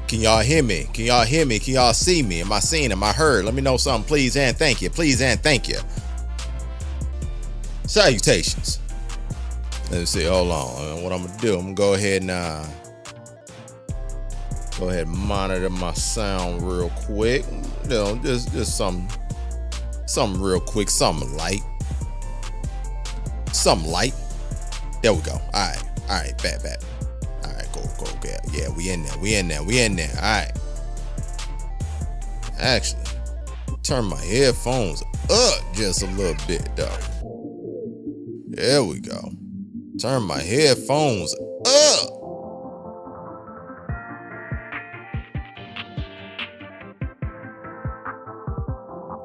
Can y'all hear me? Can y'all hear me? Can y'all see me? Am I seen? Am I heard? Let me know something, please and thank you. Please and thank you. Salutations. Let me see. Hold on. What I'm gonna do? I'm gonna go ahead and monitor my sound real quick. You know, just something real quick, something light. There we go. All right, bet. All right, go. Yeah, we in there. All right. Actually, turn my headphones up just a little bit though. There we go. Turn my headphones up.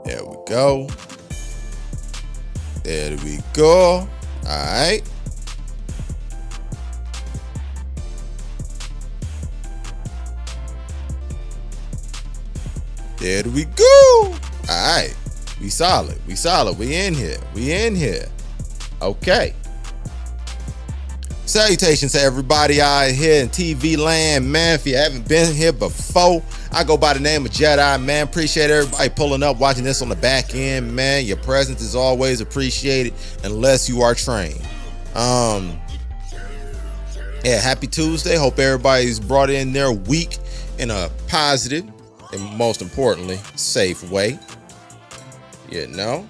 There we go. There we go. All right. There we go. All right. We solid. We in here. Okay. Salutations to everybody out here in TV land, man. If you haven't been here before, I go by the name of Jedi, man. Appreciate everybody pulling up, watching this on the back end, man. Your presence is always appreciated unless you are trained. Yeah, happy Tuesday. Hope everybody's brought in their week in a positive and most importantly, safe way. You know?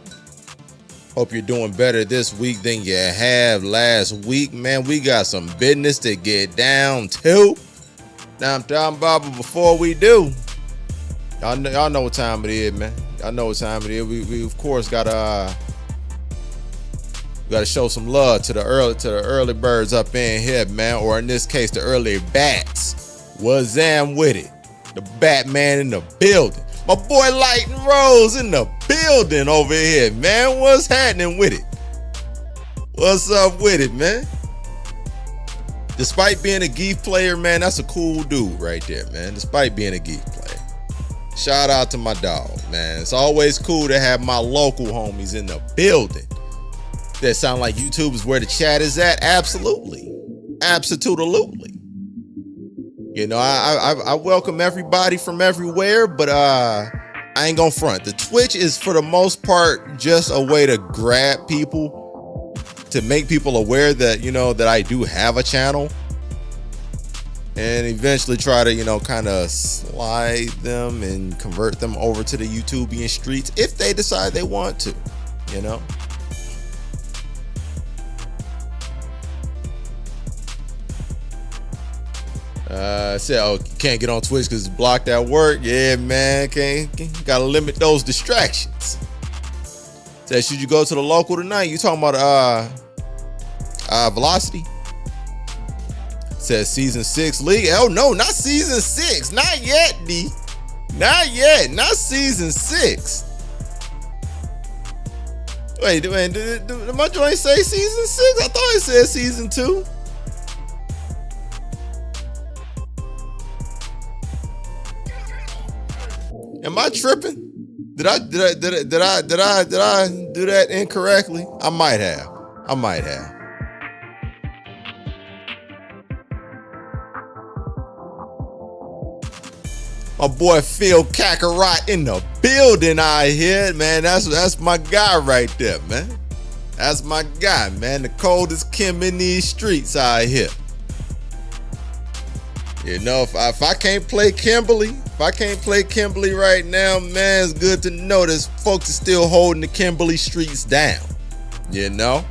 Hope you're doing better this week than you have last week, man. We got some business to get down to. Now I'm talking about, but before we do, y'all know what time it is, man. Y'all know what time it is. We of course gotta show some love to the early birds up in here, man. Or in this case, the early bats. What's with it? The Batman in the building. My boy Lighten Rose in the building over here, man. What's happening with it? What's up with it, man? Despite being a geek player, man, that's a cool dude right there, man. Despite being a geek player. Shout out to my dog, man. It's always cool to have my local homies in the building. That sound like YouTube is where the chat is at? Absolutely. Absolutely. You know, I welcome everybody from everywhere, but I ain't gonna front. The Twitch is for the most part just a way to grab people, to make people aware that, you know, that I do have a channel, and eventually try to, you know, kind of slide them and convert them over to the YouTubian streets if they decide they want to, you know. Said, oh, you can't get on Twitch because it's blocked at work. Yeah, man, gotta limit those distractions. Said, should you go to the local tonight? You talking about Velocity? Says season 6 league. Oh no, not season 6. Not yet, D. Not yet. Not season 6. Wait, did my joint say season 6? I thought it said season 2. Am I tripping? Did I do that incorrectly? I might have. My boy Phil Kakarot in the building out here, man. That's my guy right there, man. That's my guy, man. The coldest Kim in these streets out here. You know, if I can't play Kimberly right now, man, it's good to know that folks are still holding the Kimberly streets down. You know?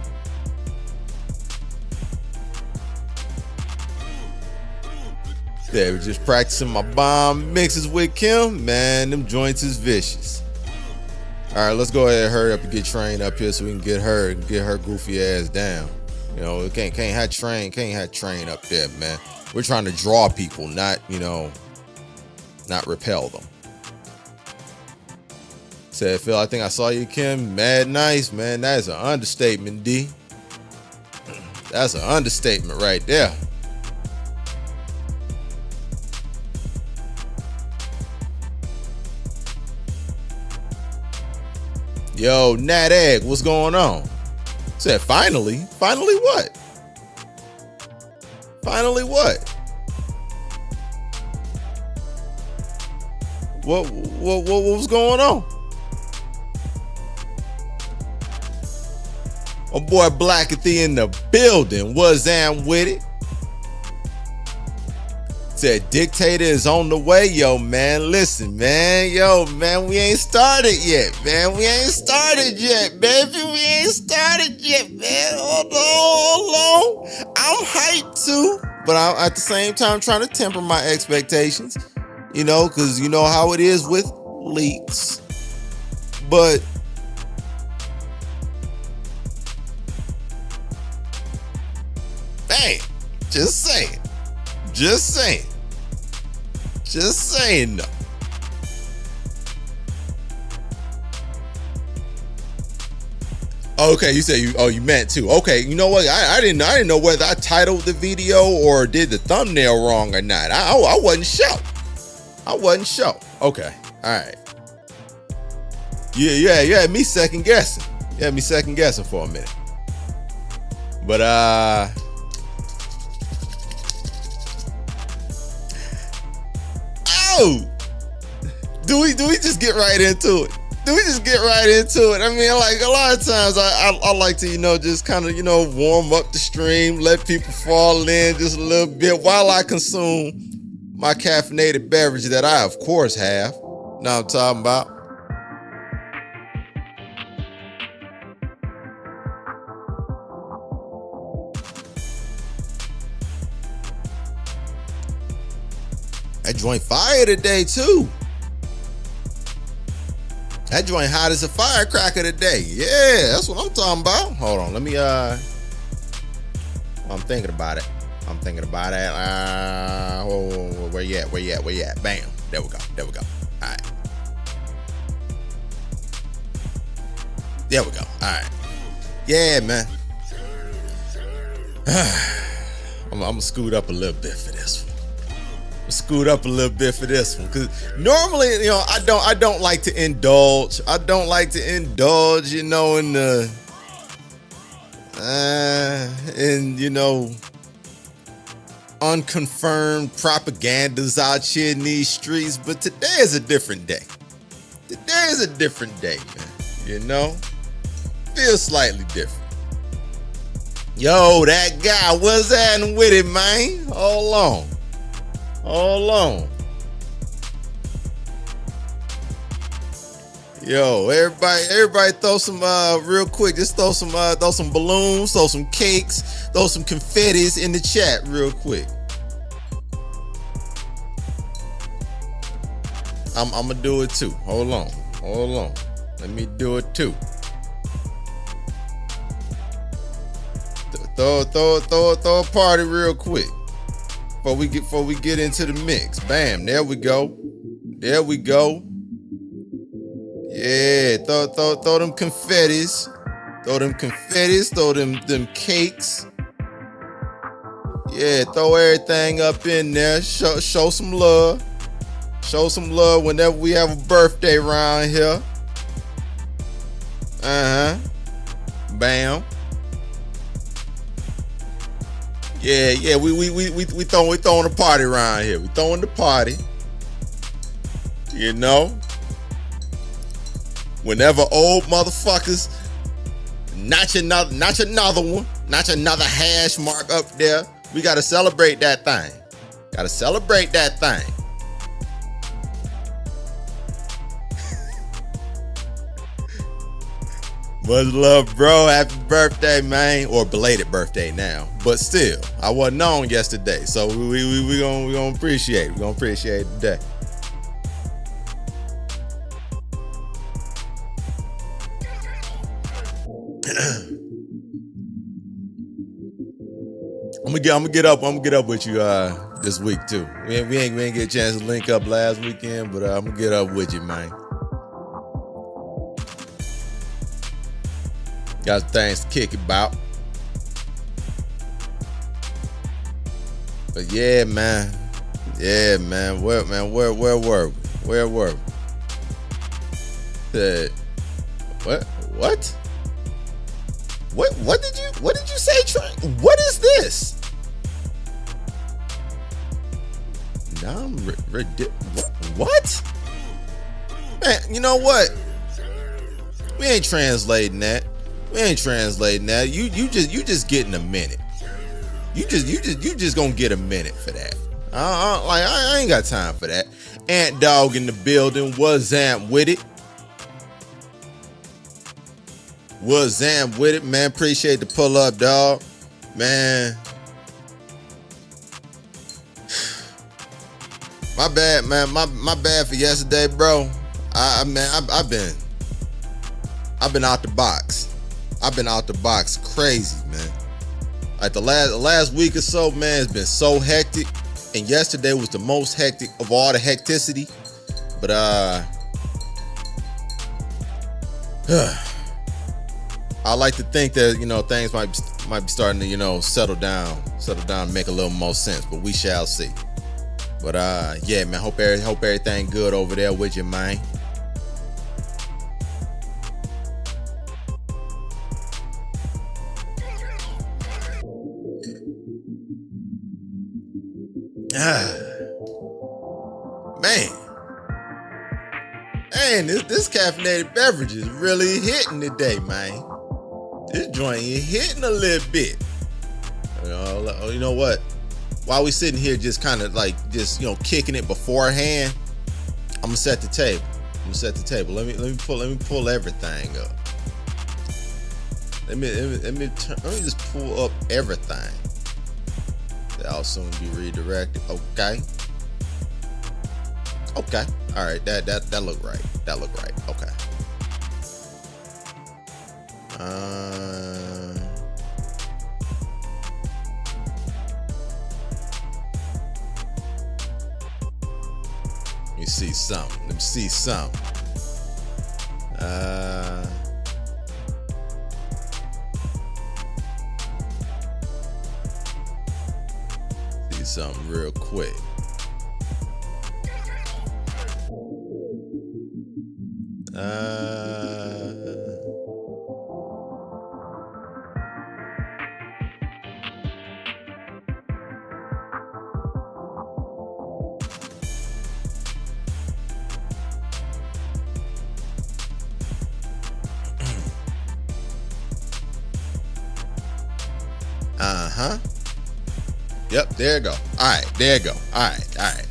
Yeah, we're just practicing my bomb mixes with Kim. Man, them joints is vicious. All right, let's go ahead and hurry up and get trained up here so we can get her goofy ass down. You know, can't have train up there, man. We're trying to draw people, not, you know, not repel them. Said, Phil, I think I saw you, Kim. Mad nice, man. That is an understatement, D. That's an understatement right there. Yo, Nat Egg, what's going on? Said, finally? Finally what? Finally what? What was going on? My boy Blackathy in the building. What's am with it? Said Dictator is on the way. Yo, man, listen, man. Yo, man, we ain't started yet, man. We ain't started yet, baby. We ain't started yet, man. Hold on. I'm hyped too, but I'm at the same time trying to temper my expectations, you know, because you know how it is with leaks. But hey, just saying. Just saying. Just saying though. Okay, you said you meant to. Okay, you know what? I didn't know whether I titled the video or did the thumbnail wrong or not. I wasn't sure. I wasn't sure. Okay, all right. Yeah, you had me second guessing. You had me second guessing for a minute. But oh, do we just get right into it? Do we just get right into it? I mean, like a lot of times I like to, you know, just kind of, you know, warm up the stream, let people fall in just a little bit while I consume my caffeinated beverage that I, of course, have. Know what I'm talking about? That joint fire today too. That joint hot as a firecracker today. Yeah, that's what I'm talking about. Hold on, let me I'm thinking about it. I'm thinking about it. Where you at? Where you at? Where you at? Bam. There we go. There we go. All right. There we go. All right. Yeah, man. I'm gonna scoot up a little bit for this one. Scoot up a little bit for this one, because normally, you know, I don't like to indulge. I don't like to indulge, you know, in the you know, unconfirmed propagandas out here in these streets. But today is a different day. Today is a different day, man. You know, feels slightly different. Yo, that guy, what's happening with it, man? Hold on. Hold on. Yo, everybody throw some real quick, just throw some balloons, throw some cakes, throw some confettis in the chat real quick. I'm gonna do it too. Hold on. Let me do it too. Throw a party real quick. Before we get into the mix. Bam, there we go. There we go. Yeah, throw them confettis. Throw them confettis, throw them cakes. Yeah, throw everything up in there. Show some love. Show some love whenever we have a birthday around here. Bam. Yeah, we throwing a party around here. We throwing the party. You know? Whenever old motherfuckers notch another one, notch another hash mark up there, we gotta celebrate that thing. Gotta celebrate that thing. Much love, bro. Happy birthday, man. Or belated birthday now. But still, I wasn't on yesterday. So we gonna appreciate it. We're gonna appreciate it today. I'm gonna get up with you this week too. We ain't get a chance to link up last weekend, but I'm gonna get up with you, man. Got things to kick about. But yeah, man. Where were we? Where were we? What did you say, Trey? What is this? What? Man, you know what? We ain't translating that. We ain't translating that. You just getting a minute. You just gonna get a minute for that. I ain't got time for that. Ant Dog in the building. Was Amp with it? Was Amp with it, man? Appreciate the pull up, dog. Man. My bad, man. My bad for yesterday, bro. I've been out the box. I've been out the box crazy, man. Like the last week or so, man, it's been so hectic. And yesterday was the most hectic of all the hecticity. But I like to think that, you know, things might be starting to, you know, settle down, make a little more sense. But we shall see. But yeah, man, hope everything good over there with you, man. Man, this caffeinated beverage is really hitting today, man. This joint is hitting a little bit. You know what? While we sitting here just kind of like just, you know, kicking it beforehand, I'm gonna set the table. Let me pull everything up. Let me just pull up everything. I'll soon be redirected. Okay. All right. That look right. Okay. Let me see something. See something real quick. Yep, there you go. All right, there you go. All right. All right.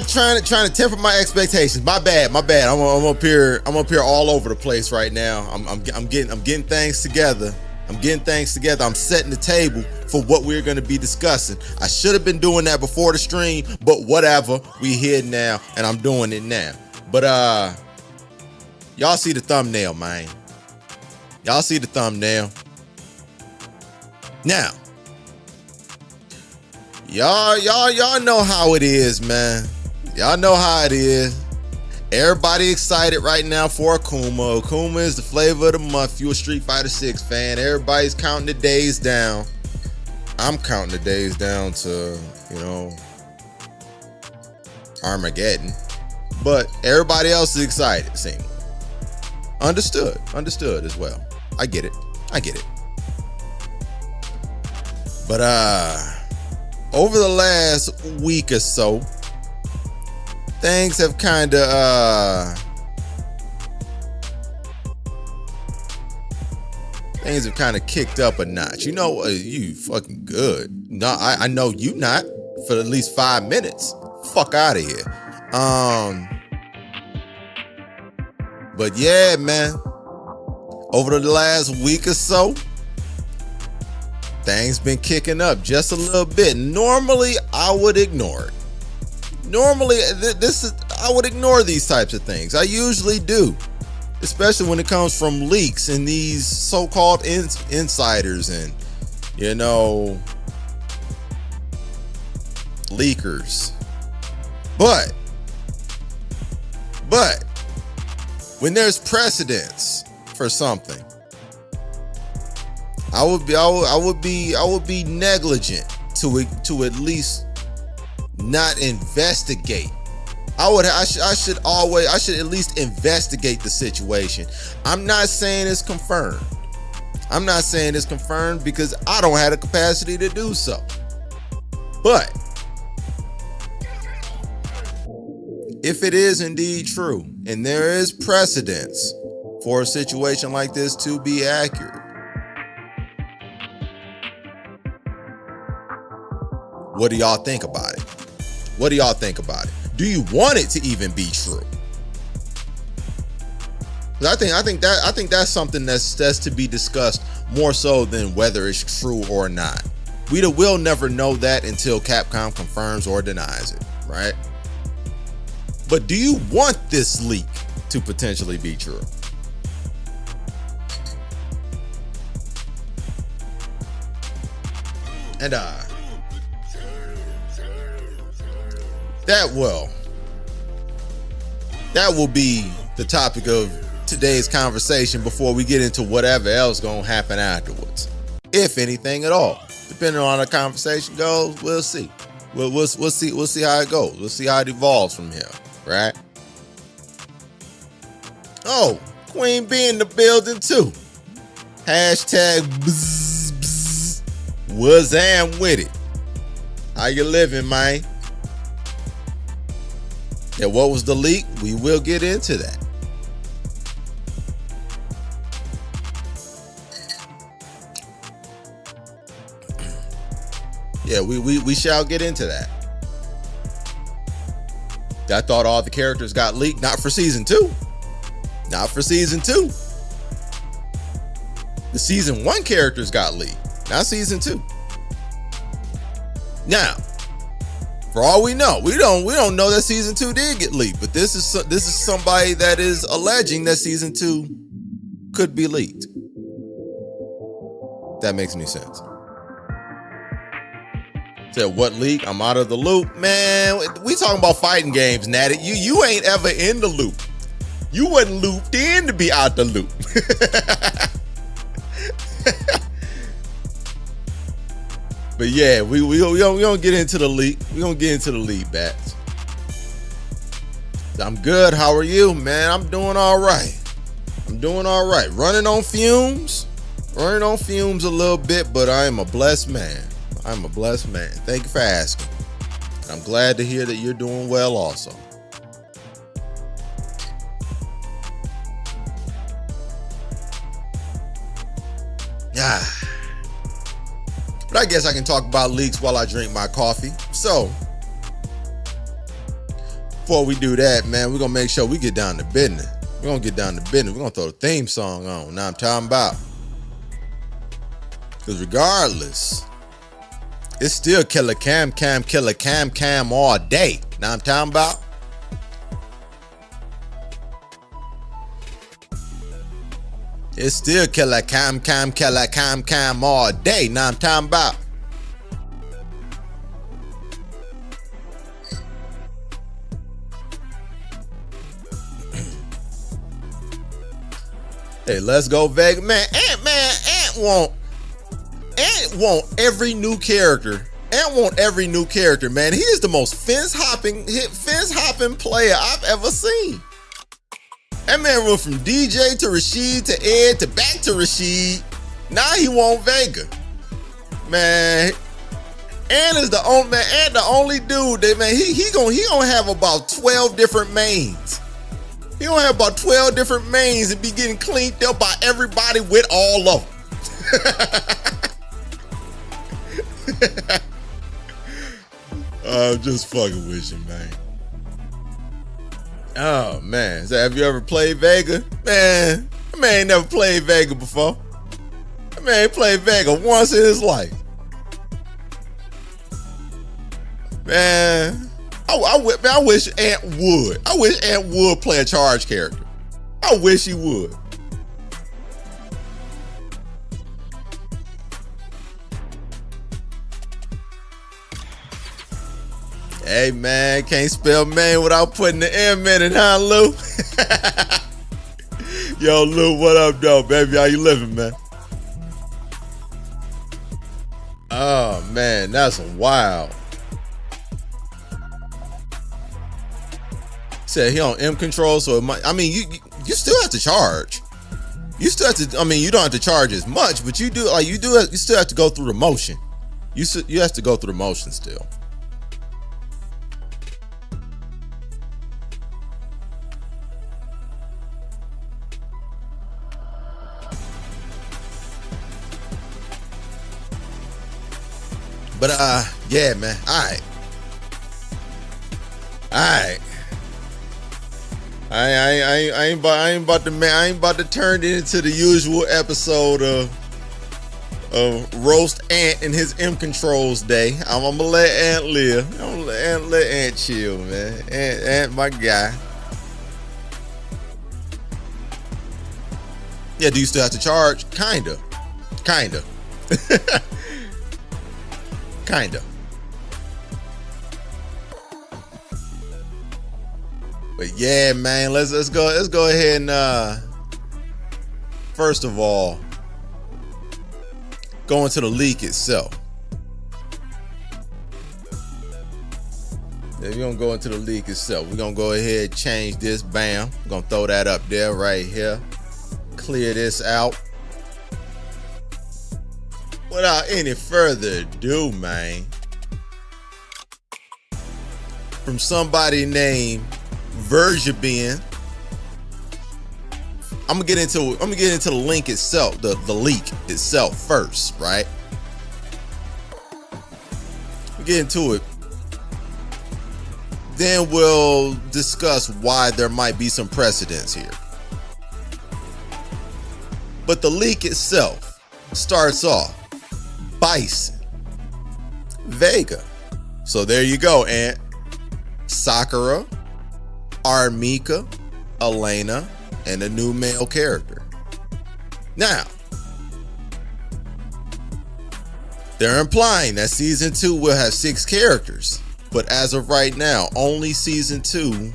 Trying to temper my expectations. My bad. I'm up here all over the place right now. I'm getting things together. I'm setting the table for what we're going to be discussing. I should have been doing that before the stream, but whatever. We here now, and I'm doing it now. But y'all see the thumbnail, man. Y'all see the thumbnail. Now, y'all know how it is, man. Y'all know how it is. Everybody excited right now for Akuma. Akuma is the flavor of the month. If you're a Street Fighter 6 fan, everybody's counting the days down. I'm counting the days down to, you know, Armageddon. But everybody else is excited, seemingly. Understood as well. I get it. But over the last week or so, things have kind of kicked up a notch. You know, you fucking good. No, I know you not for at least 5 minutes. Fuck out of here. But yeah, man, over the last week or so, things been kicking up just a little bit. Normally, I would ignore it. I would ignore these types of things. I usually do, especially when it comes from leaks and these so-called insiders and, you know, leakers. But when there's precedence for something, I would be negligent to at least not investigate. I should at least investigate the situation. I'm not saying it's confirmed. I'm not saying it's confirmed because I don't have the capacity to do so. But if it is indeed true, and there is precedence for a situation like this to be accurate, what do y'all think about it? What do y'all think about it? Do you want it to even be true? I think that's something that's to be discussed more so than whether it's true or not. We'll never know that until Capcom confirms or denies it, right? But do you want this leak to potentially be true? And that will be the topic of today's conversation before we get into whatever else gonna happen afterwards, if anything at all. Depending on how the conversation goes, we'll see. We'll see how it goes. We'll see how it evolves from here, right? Oh, Queen B in the building too. Hashtag bzz, bzz. Wazam with it. How you living, man? Yeah, what was the leak? We will get into that. Yeah, we shall get into that. I thought all the characters got leaked. Not for season 2. Not for season 2. The season 1 characters got leaked, not season 2. Now, for all we know, we don't know that season 2 did get leaked, but this is somebody that is alleging that season 2 could be leaked. That makes any sense. Said what leak? I'm out of the loop, man. We talking about fighting games, Natty. You ain't ever in the loop. You wasn't looped in to be out the loop. But yeah, we don't get into the leak. We gonna get into the leak, Bats. I'm good. How are you, man? I'm doing all right. I'm doing all right. Running on fumes a little bit, but I am a blessed man. I'm a blessed man. Thank you for asking. I'm glad to hear that you're doing well also. Yeah. But I guess I can talk about leaks while I drink my coffee. So, before we do that, man, we're going to make sure we get down to business. We're going to get down to business. We're going to throw the theme song on. Now I'm talking about. Because regardless, it's still killer cam all day. Now I'm talking about. It's still killer cam all day. Now I'm talking about. Hey, let's go Vega. Man, Ant want every new character. Ant want every new character, man. He is the most fence hopping player I've ever seen. That man went from DJ to Rashid to Ed to back to Rashid. Now he want Vega. Man, Ant is the only dude that, man, he gonna have about 12 different mains. He gonna have about 12 different mains and be getting cleaned up by everybody with all of them. I'm just fucking with you, man. Oh man, so have you ever played Vega? Man, that man ain't never played Vega before. That man played Vega once in his life. Man, I wish Ant would. I wish Ant would play a charge character. I wish he would. Hey man, can't spell man without putting the M in it, huh, Lou? Yo, Lou, what up, though, baby? How you living, man? Oh man, that's wild. Said he on M control, so it might. I mean, you still have to charge. You still have to. I mean, you don't have to charge as much, but you do. Like you do. You still have to go through the motion. You have to go through the motion still. But yeah, man. All right. I ain't about to turn it into the usual episode of Roast Ant and his M Controls Day. I'm gonna let Ant live. I'm gonna let Ant chill, man. Ant, my guy. Yeah, do you still have to charge? Kinda. But yeah, man, let's go ahead and first of all go into the leak itself. If you're gonna go into the leak itself, we're gonna go ahead and change this. Bam. We're gonna throw that up there right here. Clear this out. Without any further ado, man, from somebody named Verjabin, I'm gonna get into the link itself, the leak itself first, right? We get into it, then we'll discuss why there might be some precedents here. But the leak itself starts off Bison, Vega. So there you go, Ant. Sakura, Armika, Elena, and a new male character. Now, they're implying that season 2 will have 6 characters, but as of right now, only season 2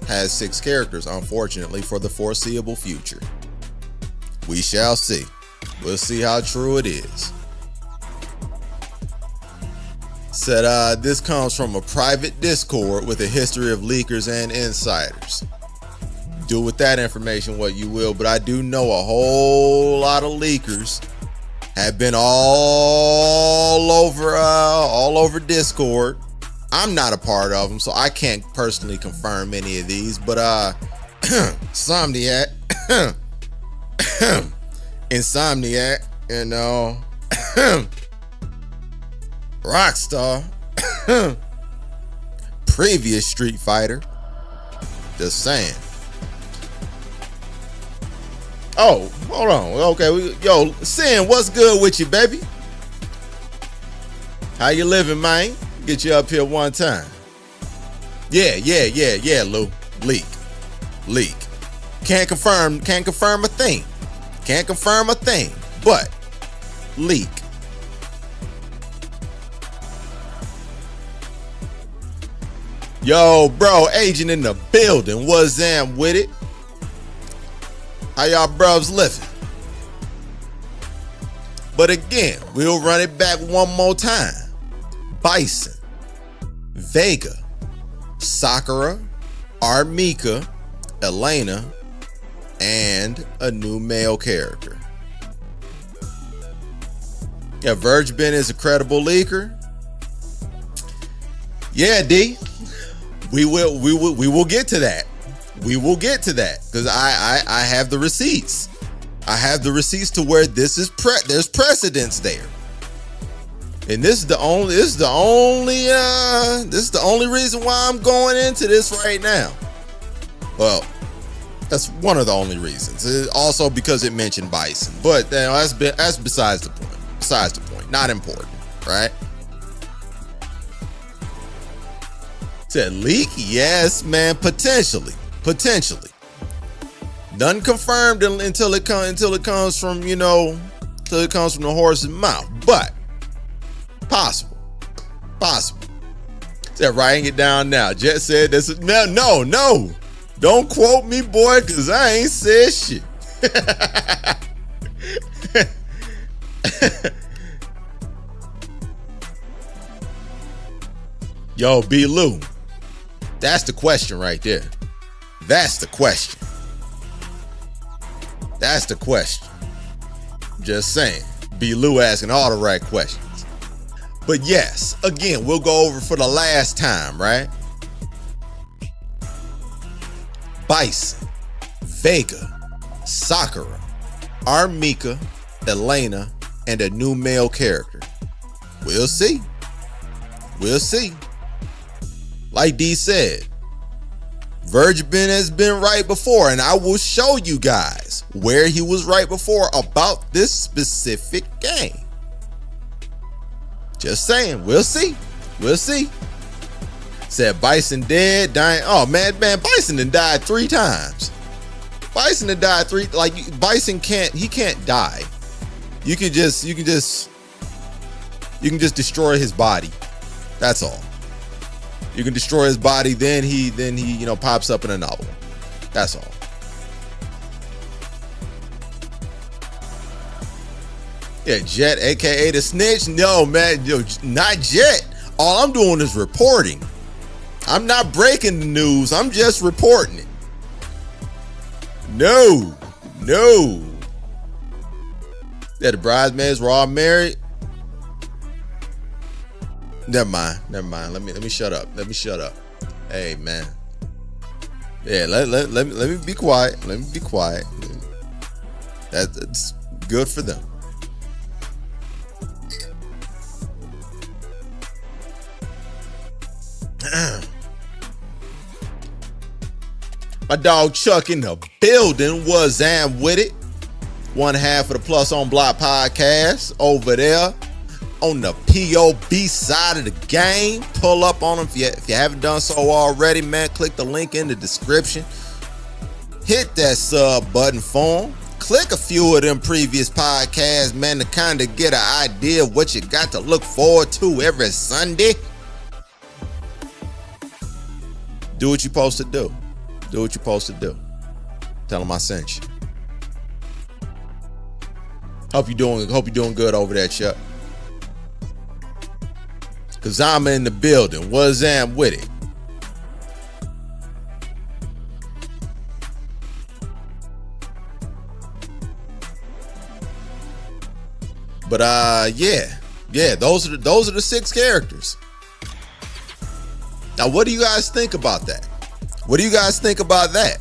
has 6 characters, unfortunately, for the foreseeable future. We shall see. We'll see how true it is. Said this comes from a private Discord with a history of leakers and insiders. Do with that information what you will, but I do know a whole lot of leakers have been all over Discord. I'm not a part of them, so I can't personally confirm any of these, but Insomniac, you know, Rockstar, previous Street Fighter, just saying. Oh, hold on. Okay, yo, Sin, what's good with you, baby? How you living, man? Get you up here one time. Yeah, Lou. Leak. Can't confirm a thing. But leak. Yo, bro, agent in the building. What's up with it? How y'all bros living? But again, we'll run it back one more time. Bison, Vega, Sakura, Armika, Elena, and a new male character. Yeah, Verjabin is a credible leaker. Yeah, D. We will get to that. We will get to that because I have the receipts. I have the receipts to where this is there's precedence there. And this is the only reason why I'm going into this right now. Well, that's one of the only reasons. Also because it mentioned Bison, but you know, that's besides the point. Besides the point, not important, right? Said leak, yes, man, potentially. Nothing confirmed until it comes from the horse's mouth, but possible. Said writing it down now. Jet said this is no. Don't quote me, boy, cause I ain't said shit. Yo, B. Lou. That's the question right there. That's the question. That's the question. Just saying. B. Lou asking all the right questions. But yes, again, we'll go over for the last time, right? Bison, Vega, Sakura, Armika, Elena, and a new male character. We'll see. We'll see. Like D said, Virgin has been right before, and I will show you guys where he was right before about this specific game. Just saying, we'll see. We'll see. Said Bison dead, dying. Oh man, Bison done died 3 times. Bison done died 3. Like Bison can't die. You can just destroy his body. That's all. You can destroy his body, then he pops up in another one. That's all. Yeah, Jet, aka the snitch. No, man, yo, not Jet. All I'm doing is reporting. I'm not breaking the news. I'm just reporting it. No. Yeah, the bridesmaids were all married. Never mind. Let me shut up. Hey, man. Yeah, let me be quiet. Let me be quiet. That's good for them. My dog Chuck in the building. Was am with it. One half of the Plus on Block podcast over there on the POB side of the game. Pull up on them if you haven't done so already, man. Click the link in the description. Hit that sub button for them. Click a few of them previous podcasts, man, to kind of get an idea of what you got to look forward to every Sunday. Do what you're supposed to do. Do what you're supposed to do. Tell them I sent you. Hope you're doing good over there, Chuck. Cause I'm in the building. Was am with it. But yeah, those are the 6 characters. Now, what do you guys think about that? What do you guys think about that?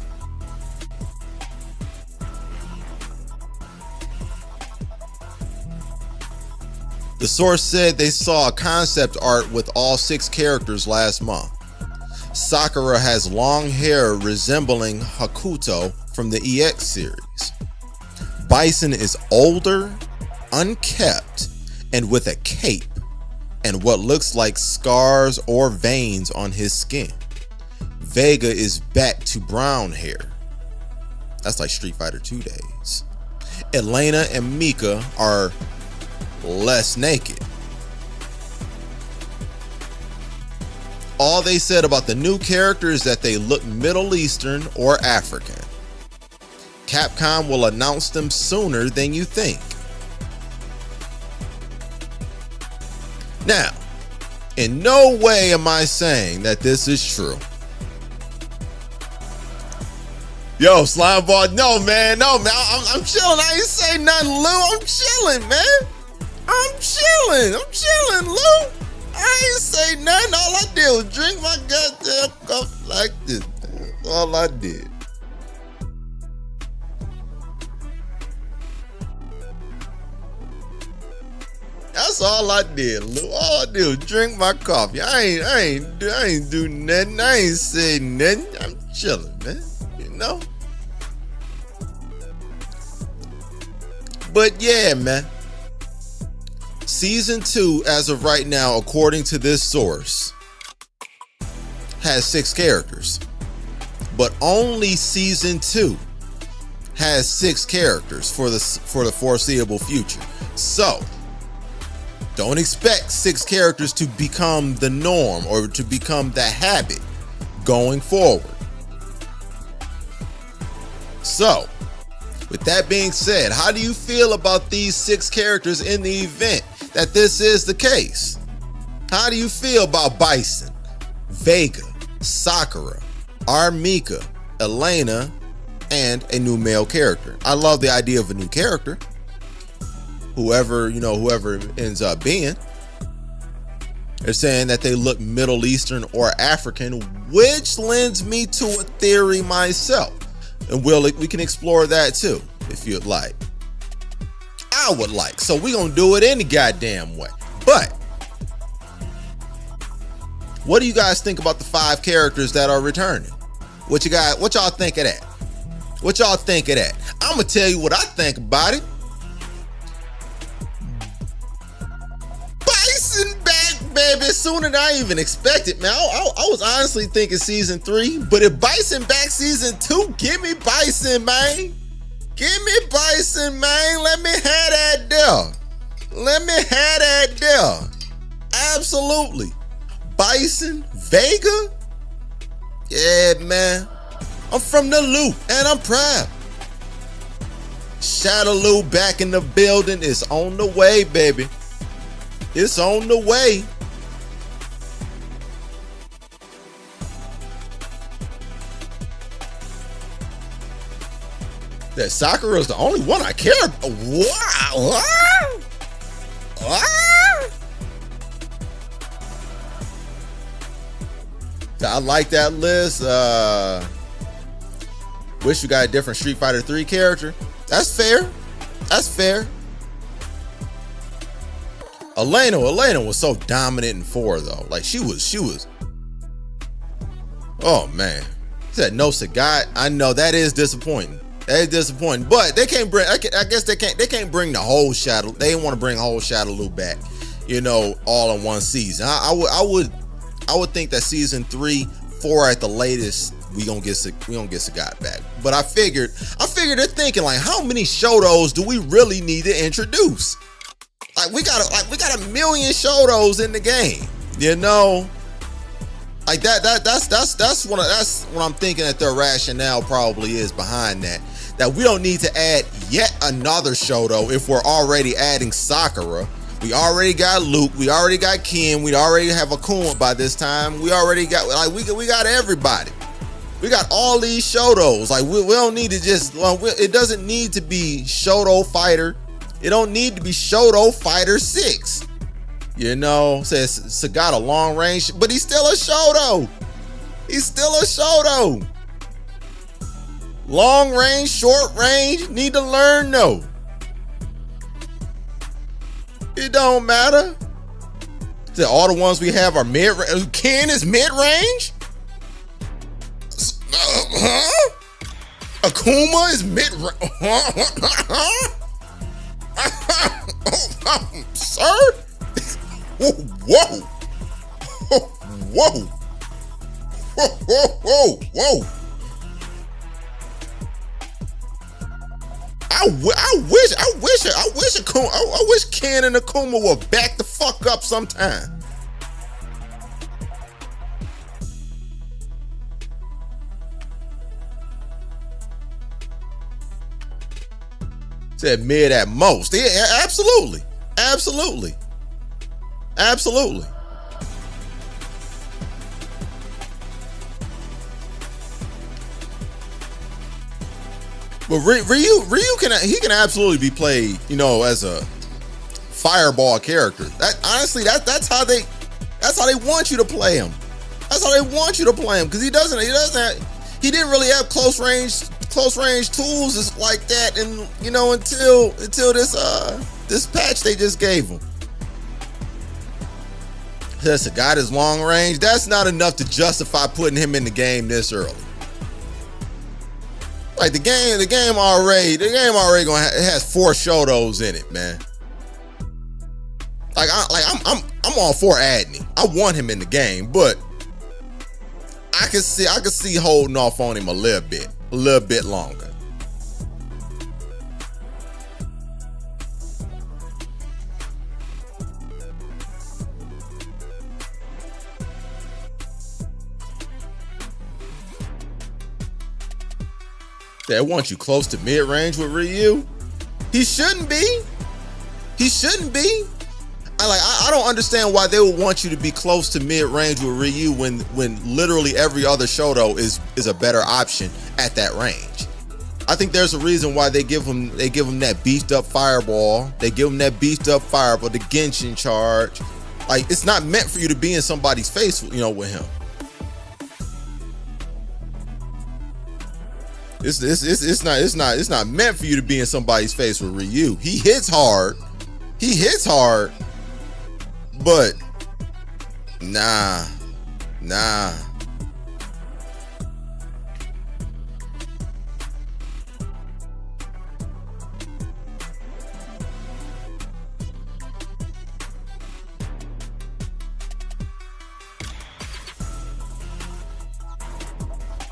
The source said they saw a concept art with all 6 characters last month. Sakura has long hair resembling Hakuto from the EX series. Bison is older, unkept, and with a cape and what looks like scars or veins on his skin. Vega is back to brown hair. That's like Street Fighter 2 days. Elena and Mika are less naked. All they said about the new character is that they look Middle Eastern or African. Capcom will announce them sooner than you think. Now, in no way am I saying that this is true. Yo, Slimeball, no man, I'm chilling. I ain't say nothing, Lou. I'm chilling, man. I'm chilling, Lou. I ain't say nothing. All I did was drink my goddamn cup like this. That's all I did. That's all I did, Lou. All I did was drink my coffee. I ain't do nothing. I ain't say nothing. I'm chilling, man. You know? But yeah, man. Season 2, as of right now, according to this source, has 6 characters. But only Season 2 has 6 characters for the foreseeable future. So, don't expect 6 characters to become the norm or to become the habit going forward. So, with that being said, how do you feel about these 6 characters in the event that this is the case? How do you feel about Bison, Vega, Sakura, Armika, Elena, and a new male character. I love the idea of a new character. Whoever it ends up being. They're saying that they look Middle Eastern or African, which lends me to a theory myself. And we can explore that too, if you'd like. I would like. So we're going to do it any goddamn way. But what do you guys think about the 5 characters that are returning? What y'all think of that? What y'all think of that? I'm going to tell you what I think about it. Bison back, baby, sooner than I even expected, man. I was honestly thinking season 3, but if Bison back season 2, give me Bison, man. Give me Bison, man. Let me have that there. Let me have that there. Absolutely. Bison, Vega? Yeah, man. I'm from the loop, and I'm proud. Shadaloo back in the building. It's on the way, baby. It's on the way. That Sakura is the only one I care about. Wow. I like that list. Wish you got a different Street Fighter 3 character. That's fair. That's fair. Elena was so dominant in 4 though. Like she was. Oh man. Said no Sagat. I know that is disappointing. That is disappointing. But they can't bring. I guess they can't bring the whole Shadow. They didn't want to bring whole Shadaloo back. All in one season. I would think that season 3, 4 at the latest, we gonna get Sagat back. But I figured they're thinking like, how many Shotos do we really need to introduce? Like we got a million Shotos in the game, Like that's what I'm thinking that their rationale probably is behind that. That we don't need to add yet another Shoto if we're already adding Sakura. We already got Luke, we already got Ken, we already have Akuma by this time. We already got we got everybody. We got all these Shotos. Like we don't need to just it doesn't need to be Shoto Fighter. It don't need to be Shoto Fighter 6. Says Sagat a long range, but he's still a Shoto. He's still a Shoto. Long range, short range, need to learn though. It don't matter. So all the ones we have are mid. Ken is mid range. Akuma is mid range. Sir? Whoa. Whoa. I wish Ken and Akuma would back the fuck up sometime. Said mid at most. Yeah, absolutely. But Ryu can absolutely be played, as a fireball character. That's how they want you to play him. That's how they want you to play him, because he didn't really have close range tools like that, and until this patch they just gave him. That's a guy that's long range. That's not enough to justify putting him in the game this early. Like the game already it has 4 Shotos in it, man. I'm all for adding him. I want him in the game, but I can see holding off on him a little bit longer. They want you close to mid-range with Ryu. He shouldn't be. I don't understand why they would want you to be close to mid-range with Ryu when literally every other Shoto is a better option at that range. I think there's a reason why they give him that beefed up fireball. They give him that beefed up fireball, the Genshin charge. Like, it's not meant for you to be in somebody's face, you know, with him. It's not meant for you to be in somebody's face with Ryu. He hits hard. But nah.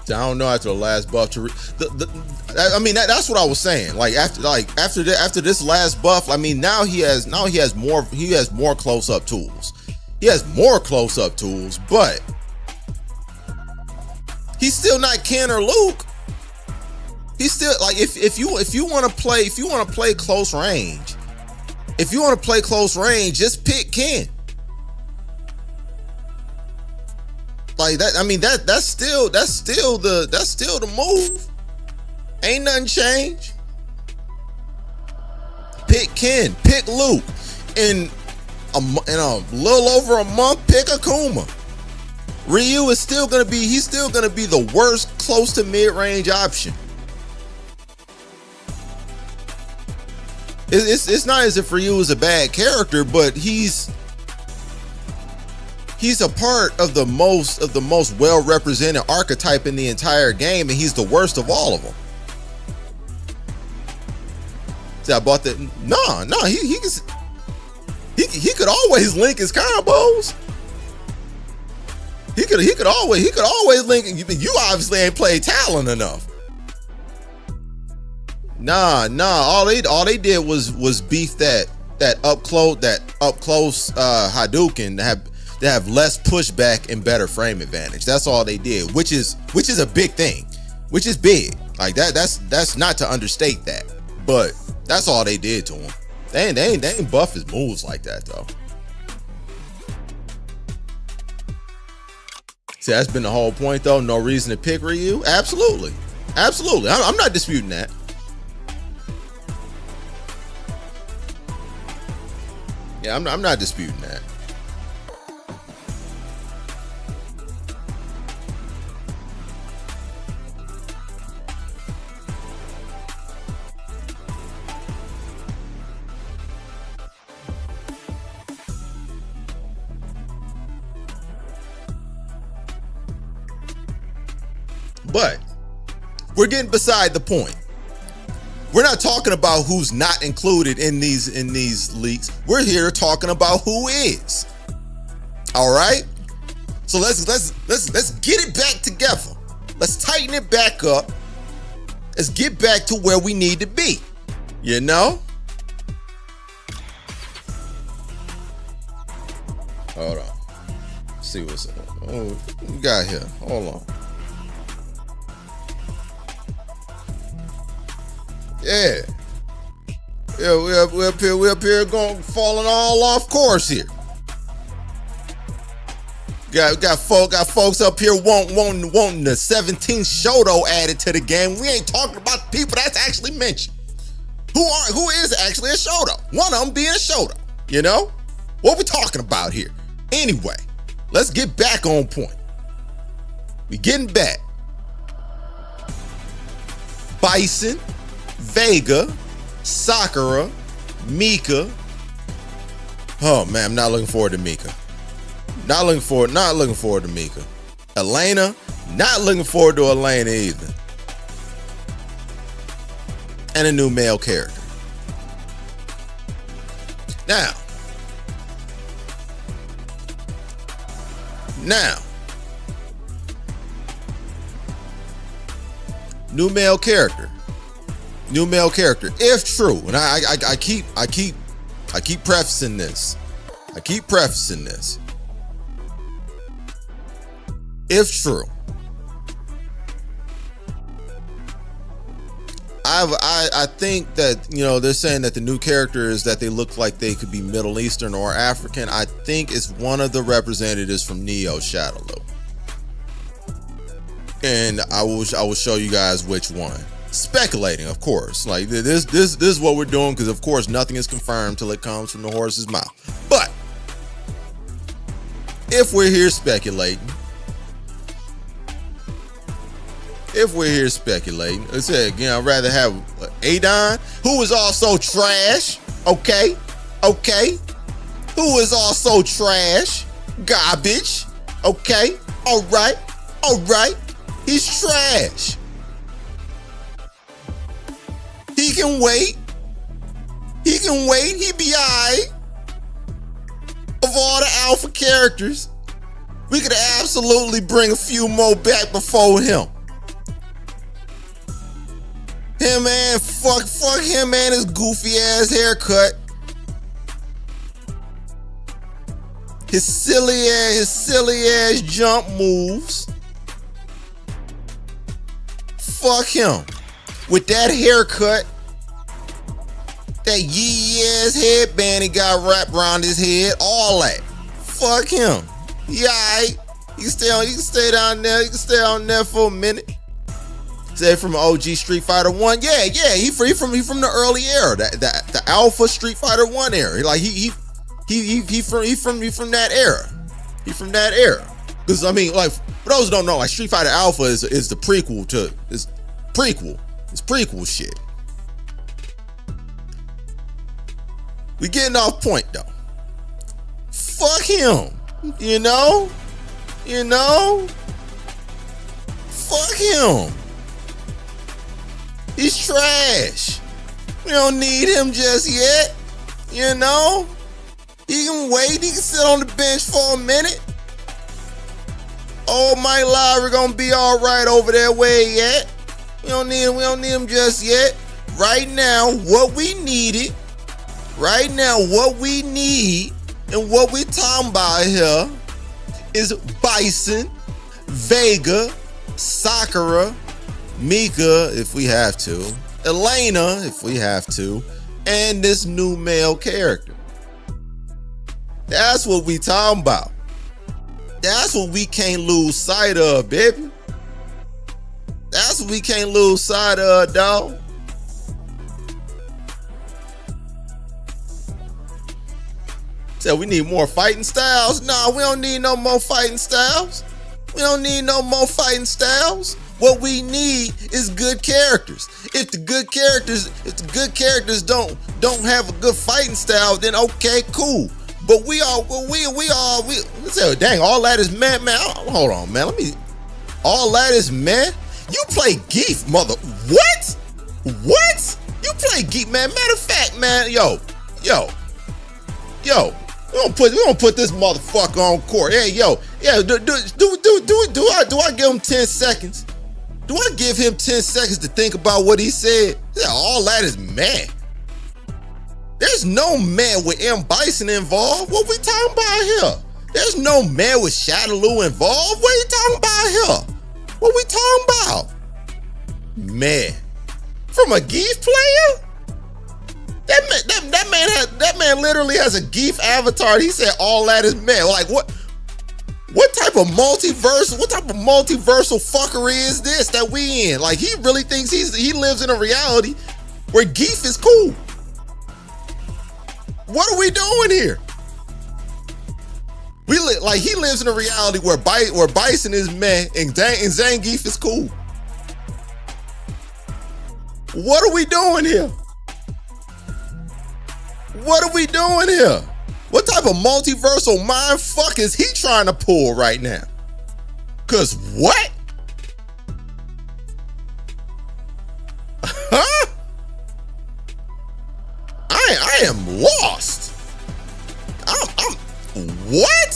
I don't know after the last buff to I mean that's what I was saying. Like after this last buff, I mean now he has more close-up tools. He has more close-up tools, but he's still not Ken or Luke. He's still like if you want to play close range, just pick Ken. Like that, I mean that's still the move. Ain't nothing changed. Pick Ken, pick Luke. In a little over a month, pick Akuma. Ryu is still gonna be the worst close to mid-range option. It's not as if Ryu is a bad character, but he's a part of the most well-represented archetype in the entire game, and he's the worst of all of them. See, I bought that. No, he could always link his combos. He could always link. You obviously ain't played Talon enough. Nah. All they did was beef that up close Hadouken to have less pushback and better frame advantage. That's all they did, which is a big thing, which is big. Like that's not to understate that, but that's all they did to him. They ain't buff his moves like that though. See, that's been the whole point though. No reason to pick Ryu. Absolutely. I'm not disputing that. Yeah, I'm not disputing that. But we're getting beside the point. We're not talking about who's not included in these leaks. We're here talking about who is. All right. So let's get it back together. Let's tighten it back up. Let's get back to where we need to be. You know. Hold on. Let's see what's up. Oh, we got here. Hold on. Yeah, we up here going falling all off course here. Got folks up here wanting the 17th Shoto added to the game. We ain't talking about the people that's actually mentioned. Who is actually a Shoto? One of them being a Shoto. You know what we talking about here? Anyway, let's get back on point. We getting back. Bison, Vega, Sakura, Mika. Oh man, I'm not looking forward to Mika. Not looking forward to Mika. Elena, not looking forward to Elena either. And a new male character. Now, new male character. If true, and I keep prefacing this. If true, I think that, you know, they're saying that the new characters that they look like they could be Middle Eastern or African. I think it's one of the representatives from Neo Shadow Loop, and I will show you guys which one. speculating, of course. Like this is what we're doing, because of course nothing is confirmed till it comes from the horse's mouth. But if we're here speculating, I said again, I'd rather have Adon, who is also trash. Okay, who is also trash, garbage. Okay, all right, he's trash. He can wait. He be alright. Of all the alpha characters, we could absolutely bring a few more back before him. Him, man, fuck him, man, his goofy ass haircut. His silly ass jump moves. Fuck him. With that haircut, that yee ass headband he got wrapped around his head, all that. Fuck him. Yeah, alright. You can stay down there. You can stay on there for a minute. Say from OG Street Fighter 1. Yeah, he from the early era, the Alpha Street Fighter 1 era. Like he from that era. He from that era. Because I mean, like, for those who don't know, like Street Fighter Alpha is the prequel to It's prequel shit. We getting off point though. Fuck him. You know? Fuck him. He's trash. We don't need him just yet. You know? He can wait. He can sit on the bench for a minute. Oh, my Lyra gonna be all right over there where he at. We don't need him just yet. Right now, what we need and what we talking about here is Bison, Vega, Sakura, Mika, if we have to, Elena, if we have to, and this new male character. That's what we talking about. That's what we can't lose sight of, baby. That's what we can't lose sight of, dog. So we need more fighting styles? Nah, we don't need no more fighting styles. What we need is good characters. If the good characters don't have a good fighting style, then okay, cool. But we say, dang, all that is man. Hold on, man. All that is man. You play Geef, mother. What? You play Geef, man. Matter of fact, man, yo. We don't put this motherfucker on court. Hey, yo, yeah. Do I give him 10 seconds? Do I give him 10 seconds to think about what he said? Yeah, all that is man. There's no man with M. Bison involved. What we talking about here? There's no man with Shadaloo involved. What are you talking about here? What we talking about? Man. From a Geef player? That man literally has a Geef avatar. He said all that is man. Like what type of multiversal fuckery is this that we in? Like he really thinks he lives in a reality where Geef is cool. What are we doing here? He lives in a reality where Bison is meh and Zangief is cool. What are we doing here? What type of multiversal mind fuck is he trying to pull right now? Cause what? Huh? I am lost. I'm what?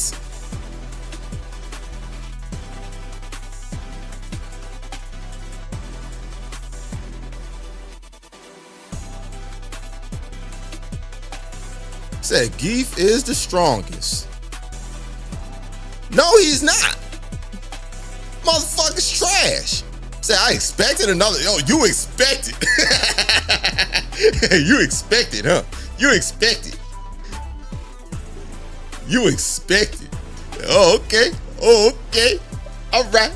Said Geef is the strongest. No, he's not. Motherfucker's trash. Say, I expected another. Oh, you expected. You expected, huh? You expected. Oh, okay. All right.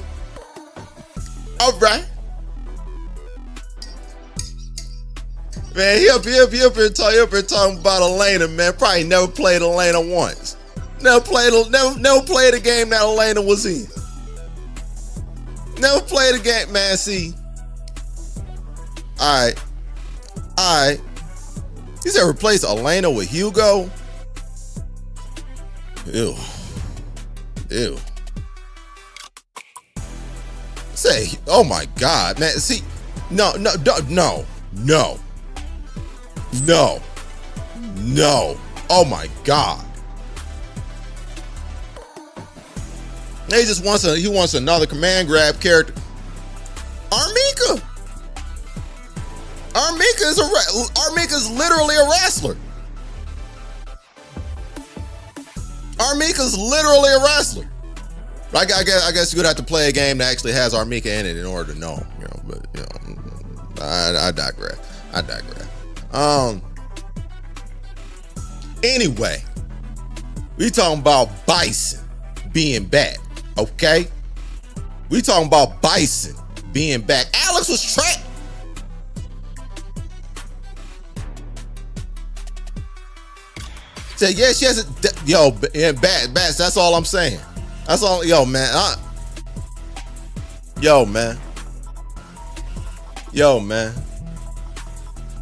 Man, he up here talking about Elena, man. Probably never played Elena once. Never played a game that Elena was in. Never played a game, man. See. Alright. He said replace Elena with Hugo. Ew. Say, oh my God, man. See, no. Oh my God. Now he just wants another command grab character. Armika is literally a wrestler. Armika's literally a wrestler. I guess you would have to play a game that actually has Armika in it in order to know, but I digress. Anyway, we talking about Bison being back, okay? We talking about Bison being back. Alex was trapped. Said, yeah, she has a, bats, that's all I'm saying. That's all, yo, man.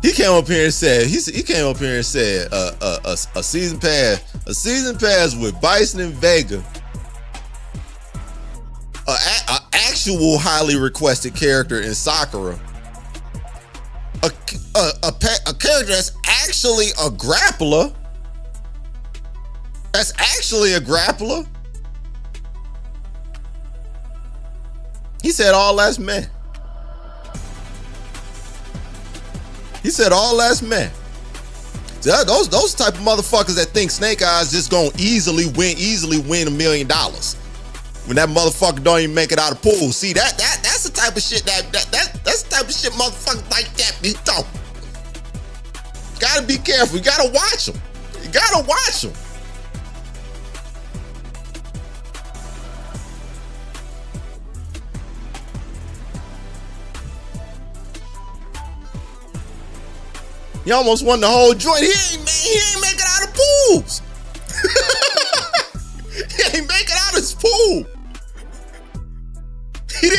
He came up here and said, a season pass with Bison and Vega, a actual highly requested character in Sakura, a character that's actually a grappler. He said all that's meh. So those type of motherfuckers that think Snake Eyes just gonna easily win $1 million when that motherfucker don't even make it out of pool. See, that's the type of shit that's the type of shit motherfuckers like that be talking. Gotta be careful. You gotta watch them. He almost won the whole joint. He ain't make it out of pools. He ain't make it out of his pool. He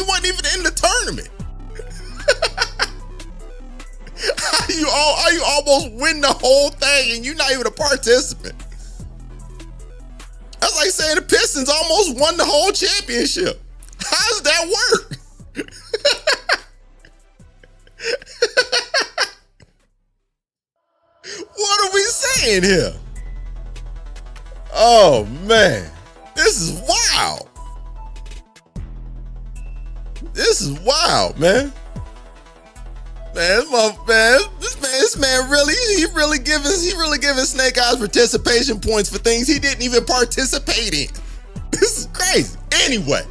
wasn't even in the tournament. How you almost win the whole thing and you're not even a participant? That's like saying the Pistons almost won the whole championship. How does that work? What are we saying here? Oh man, this is wild. Man. This man really giving Snake Eyes participation points for things he didn't even participate in. This is crazy. Anyway.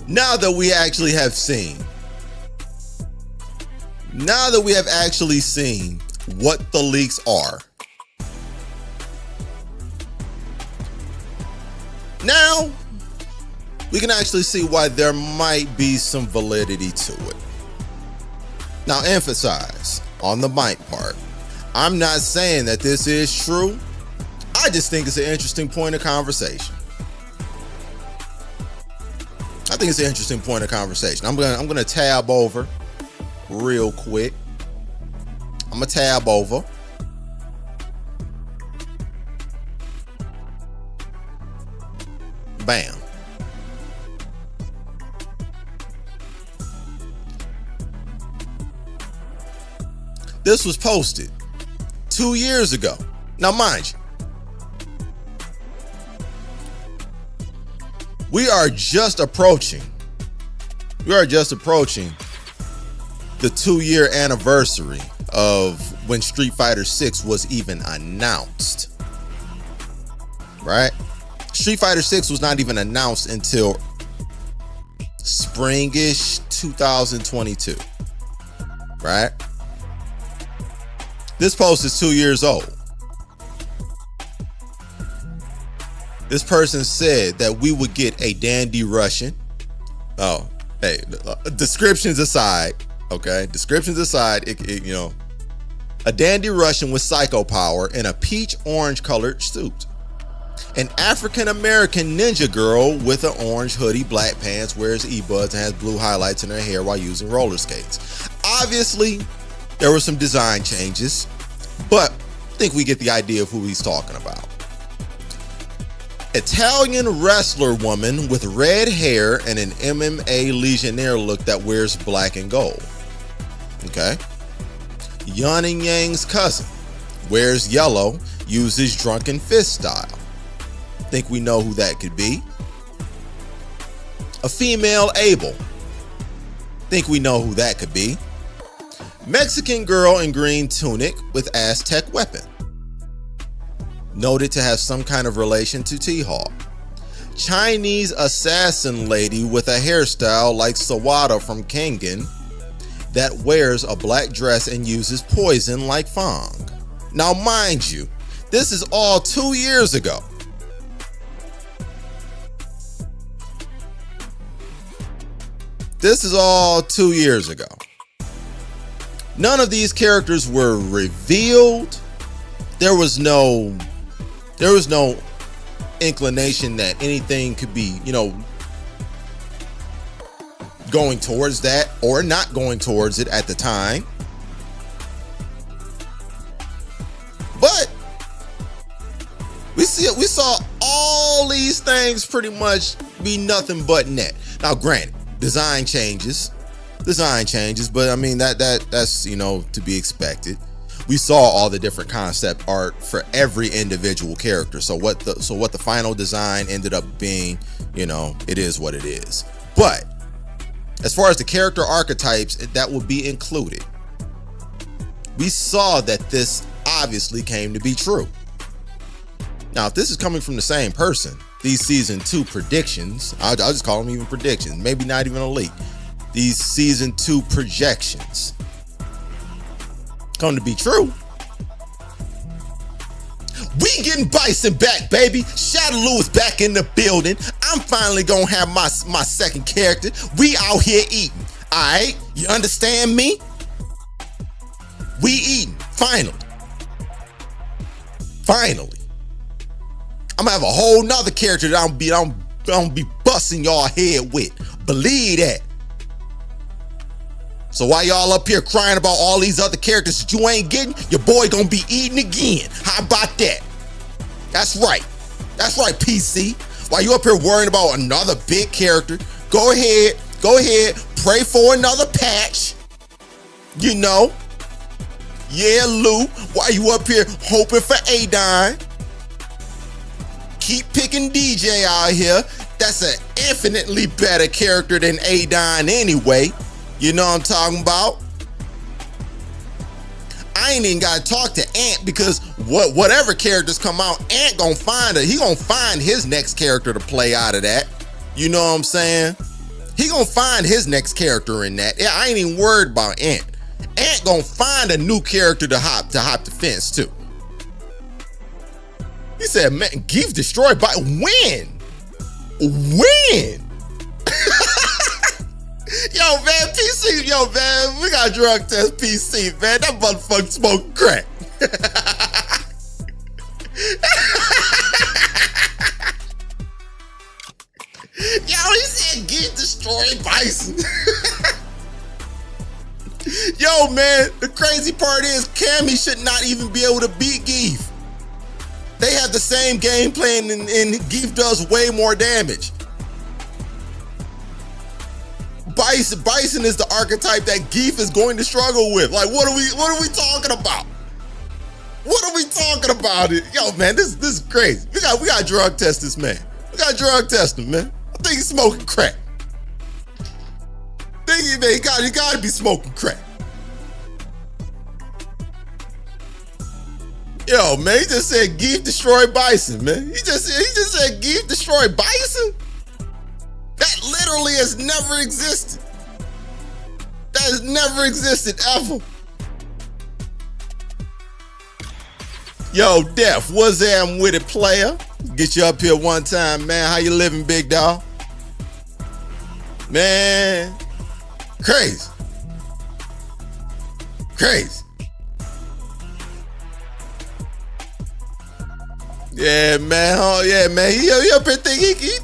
Now that we have actually seen what the leaks are, now we can actually see why there might be some validity to it. Now, emphasize on the might part, I'm not saying that this is true. I just think it's an interesting point of conversation. I'm gonna tab over real quick. Bam. This was posted 2 years ago. Now, mind you, we are just approaching the 2-year anniversary of when Street Fighter 6 was even announced. Right? Street Fighter 6 was not even announced until springish 2022. Right? This post is 2 years old. This person said that we would get a dandy Russian. Oh, hey, descriptions aside, okay? Descriptions aside, you know, a dandy Russian with psycho power in a peach orange colored suit. An African-American ninja girl with an orange hoodie, black pants, wears earbuds, and has blue highlights in her hair while using roller skates. Obviously, there were some design changes, but I think we get the idea of who he's talking about. Italian wrestler woman with red hair and an MMA Legionnaire look that wears black and gold. Okay. Yan and Yang's cousin wears yellow, uses drunken fist style. Think we know who that could be. A female Abel. Think we know who that could be. Mexican girl in green tunic with Aztec weapon. Noted to have some kind of relation to T-Hawk. Chinese assassin lady with a hairstyle like Sawada from Kengan that wears a black dress and uses poison like Fang. Now mind you, this is all 2 years ago. This is all 2 years ago. None of these characters were revealed. There was no inclination that anything could be, you know, going towards that or not going towards it at the time. But we saw all these things pretty much be nothing but net. Now granted, design changes, but I mean that's, you know, to be expected. We saw all the different concept art for every individual character. So what the final design ended up being, you know, it is what it is. But as far as the character archetypes that will be included, we saw that this obviously came to be true. Now, if this is coming from the same person, these season 2 predictions, I'll just call them even predictions, maybe not even a leak. These season 2 projections come to be true. We getting Bison back, baby. Shadow Lewis back in the building. I'm finally gonna have my second character. We out here eating. Alright? You understand me? We eating. Finally. I'm gonna have a whole nother character that I'm gonna be busting y'all head with. Believe that. So while y'all up here crying about all these other characters that you ain't getting, your boy gonna be eating again. How about that? That's right, PC. While you up here worrying about another big character, go ahead, pray for another patch. You know? Yeah, Lou, while you up here hoping for Adine, keep picking DJ out here. That's an infinitely better character than Adine anyway. You know what I'm talking about? I ain't even gotta talk to Ant because whatever characters come out, Ant gonna find he gonna find his next character to play out of that. You know what I'm saying? He gonna find his next character in that. Yeah, I ain't even worried about Ant. Ant gonna find a new character to hop the fence too. He said, man, Geef destroyed by when? Yo, man, PC, we got drug test PC, man. That motherfucker smoking crack. Yo, he said Geef destroyed Bison. Yo, man, the crazy part is Cammy should not even be able to beat Geef. They have the same game plan and Geef does way more damage. Bison is the archetype that Geef is going to struggle with. Like, what are we talking about? What are we talking about? Yo, man, this is crazy. We got drug test this man. We got drug test him, man. I think he's smoking crack. He gotta be smoking crack. Yo, man, he just said Geef destroyed Bison, man. He just said Geef destroyed Bison? That literally has never existed. That has never existed ever. Yo, Def, what's that with it, player? Get you up here one time, man. How you living, big dog? Man, crazy. Crazy. Yeah, man. Oh, yeah, man. He up here thinking he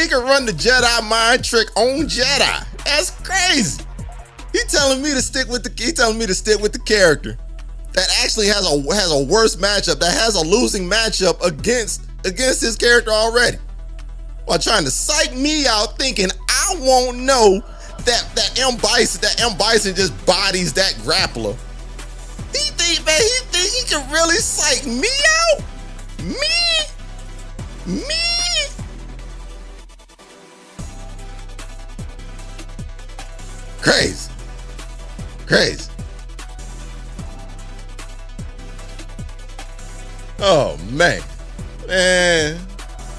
can run the Jedi mind trick on Jedi. That's crazy. He telling me to stick with the character that actually has a worse matchup, that has a losing matchup against his character already. While trying to psych me out, thinking I won't know that M Bison just bodies that grappler. He think he can really psych me out? Me? Crazy. Oh man.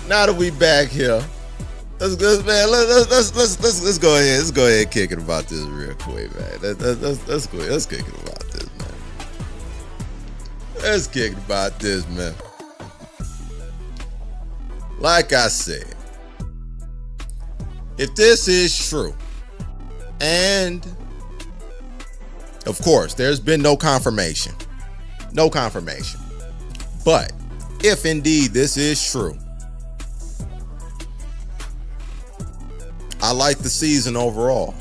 Now that we back here, let's go ahead. Let's go ahead and kick it about this real quick, man. Let's kick it about this, man. Let's kick it about this, man. Like I said, if this is true, and of course, there's been no confirmation, but if indeed this is true, I like the season overall.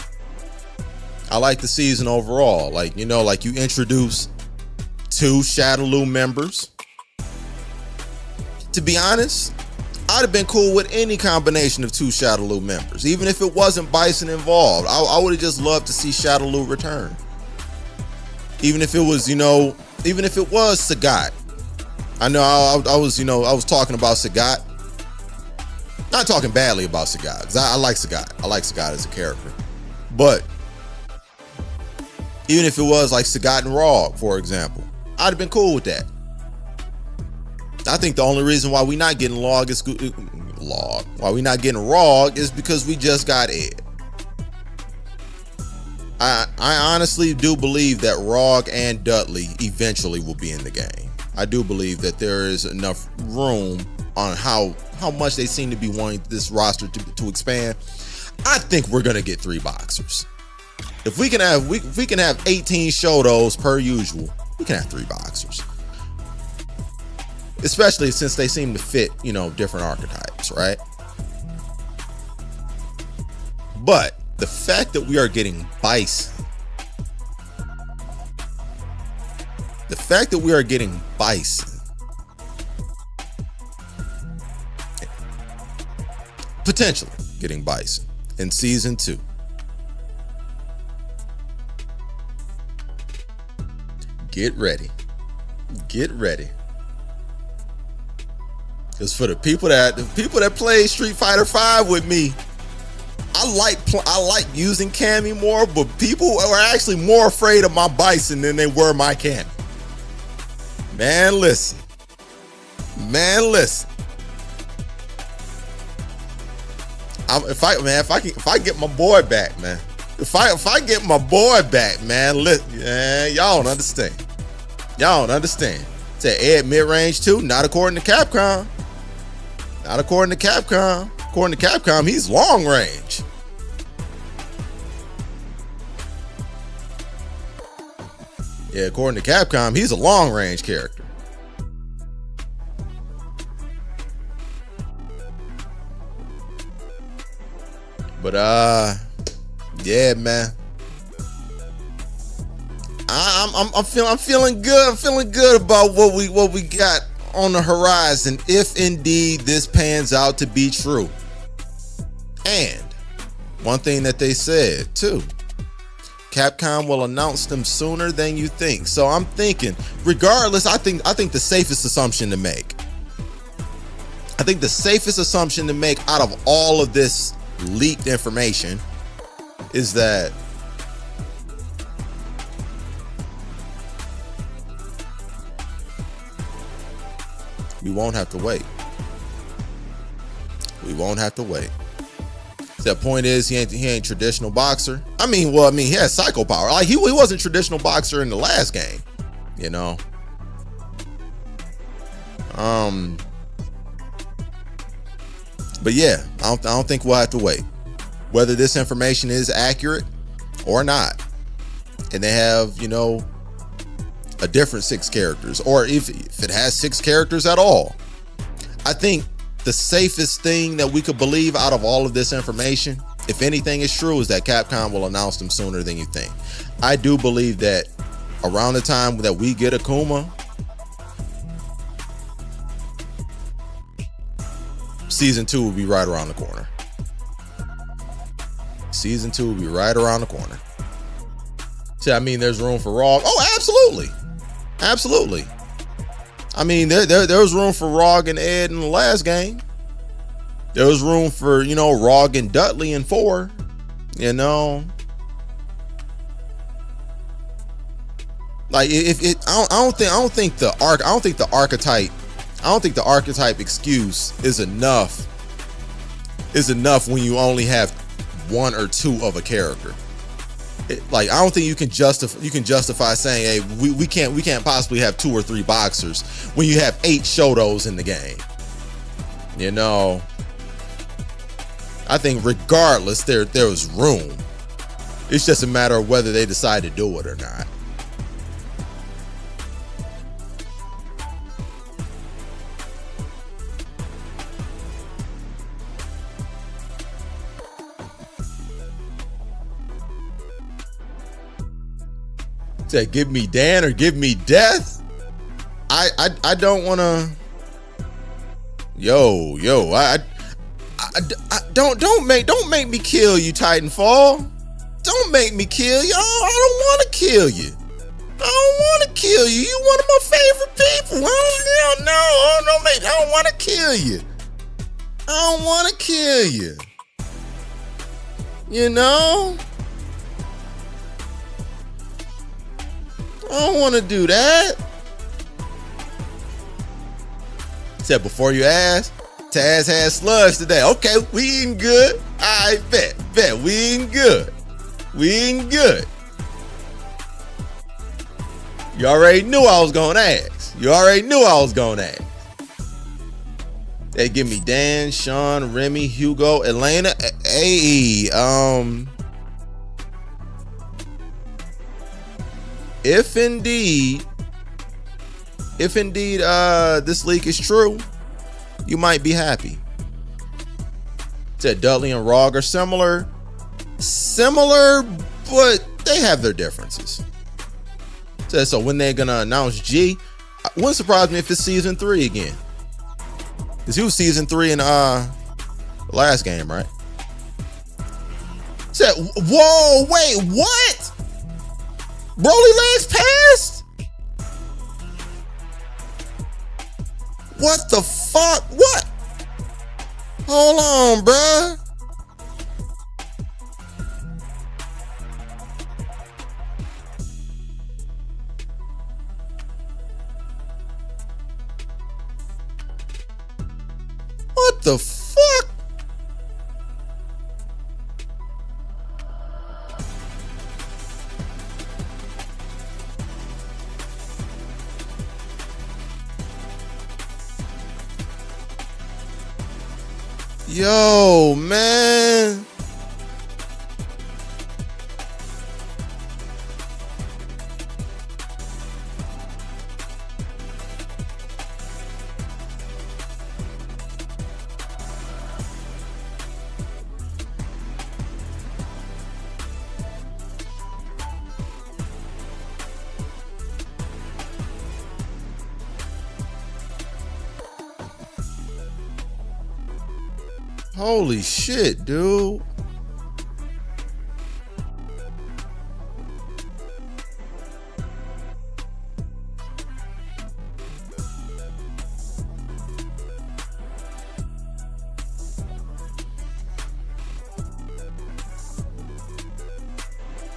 Like, you know, like you introduce 2 Shadaloo members. To be honest, I'd have been cool with any combination of 2 Shadaloo members. Even if it wasn't Bison involved, I would have just loved to see Shadaloo return. Even if it was, even if it was Sagat. I know I was talking about Sagat. Not talking badly about Sagat, because I like Sagat. I like Sagat as a character. But even if it was like Sagat and Rog, for example, I'd have been cool with that. I think the only reason why we not getting Rog is because we just got Ed. I honestly do believe that Rog and Dudley eventually will be in the game. I do believe that there is enough room on how much they seem to be wanting this roster to expand. I think we're gonna get 3 boxers. If we can have 18 Shotos per usual, we can have 3 boxers. Especially since they seem to fit, different archetypes, right? But the fact that we are getting Bison, potentially getting Bison in season 2. Get ready. Because for the people that play Street Fighter V with me, I like using Cammy more, but people are actually more afraid of my Bison than they were my Cammy. Man, listen. If I get my boy back, man. If I get my boy back, man, y'all don't understand. Say Ed mid-range too, not according to Capcom. According to Capcom, he's long range. Yeah, according to Capcom, he's a long range character. But yeah, man. I'm feeling good. I'm feeling good about what we got on the horizon, if indeed this pans out to be true. And one thing that they said too, Capcom will announce them sooner than you think. So I'm thinking, regardless, I think the safest assumption to make. Out of all of this leaked information is that we won't have to wait. That point is he ain't traditional boxer. I mean, he has psycho power. Like he wasn't traditional boxer in the last game, But yeah, I don't think we'll have to wait. Whether this information is accurate or not, and they have, you know, a different 6 characters, or if it has 6 characters at all, I think the safest thing that we could believe out of all of this information, if anything is true, is that Capcom will announce them sooner than you think. I do believe that around the time that we get Akuma, season 2 will be right around the corner. Season 2 will be right around the corner. See, I mean, there's room for Rog. Oh, absolutely. Absolutely. I mean, there was room for Rog and Ed in the last game. There was room for, you know, Rog and Dudley in 4. You know, like I don't think the archetype excuse is enough when you only have 1 or 2 of a character. Like, I don't think you can justify saying, hey, we can't possibly have 2 or 3 boxers when you have 8 Shotos in the game. You know, I think regardless, there was room. It's just a matter of whether they decide to do it or not. Say, give me Dan or give me death. I don't want to. I don't make me kill you, Titanfall. Don't make me kill you. I don't want to kill you. I don't want to kill you. You one of my favorite people. I don't want to kill you. I don't want to kill you. You know? I don't want to do that. Said before you ask, Taz had slugs today. Okay, we eating good. I bet we eating good. We eating good. You already knew I was gonna ask. They give me Dan, Sean, Remy, Hugo, Elena. Hey, if indeed this leak is true, you might be happy. Said Dudley and Rog are similar, but they have their differences. So when they're gonna announce G, wouldn't surprise me if it's season 3 again. Cause he was season 3 in the last game, right? Said, whoa, wait, what? Broly legs passed? What the fuck? What? Hold on, bruh. What the fuck? Yo, man. Holy shit, dude.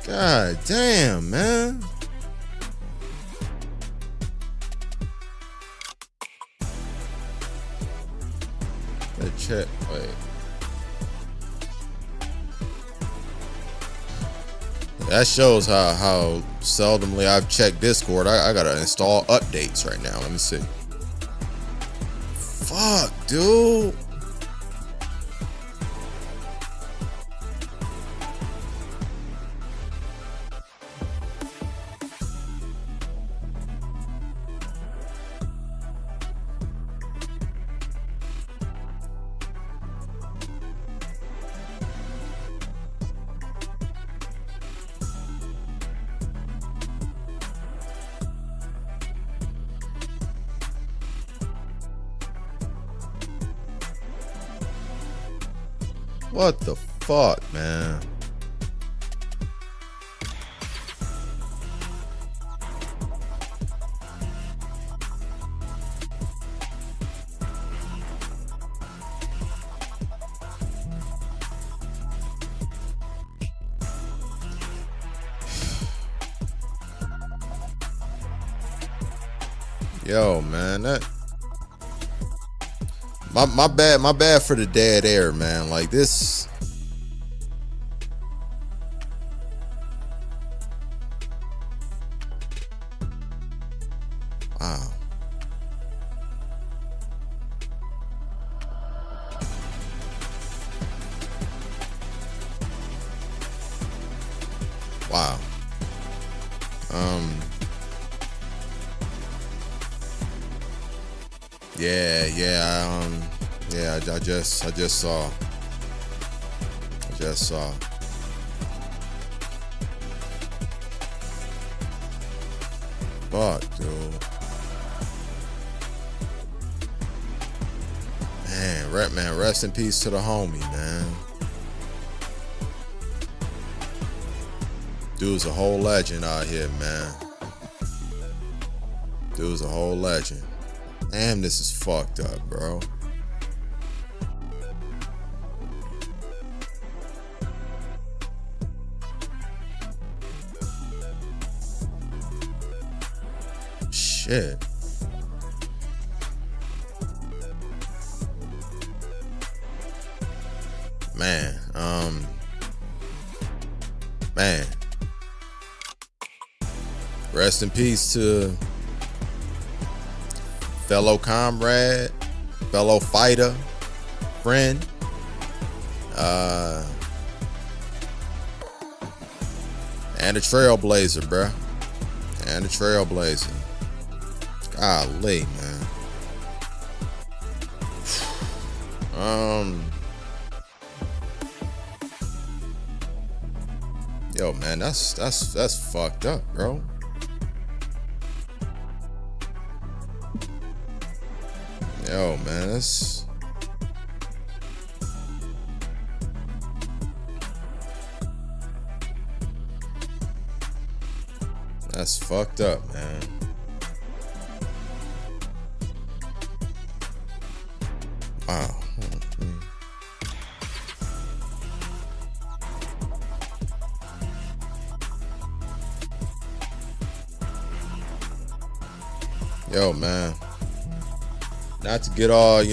God damn, man. Let's check. Wait. That shows how seldomly I've checked Discord. I gotta install updates right now. Let me see. Fuck, dude. What the fuck, man? Yo, man, that my bad for the dead air, man. Like this. Wow. Wow. Yeah, I just saw. Fuck, dude. Man, rest in peace to the homie, man. Dude's a whole legend out here, man. Dude's a whole legend. Damn, this is fucked up, bro. Shit. Man. Rest in peace to fellow comrade, fellow fighter, friend, and a trailblazer, bruh. And a trailblazer. Golly, man. Yo, man, that's fucked up, bro. Yo, man, that's fucked up, man. Wow. Yo, man. Not to get all,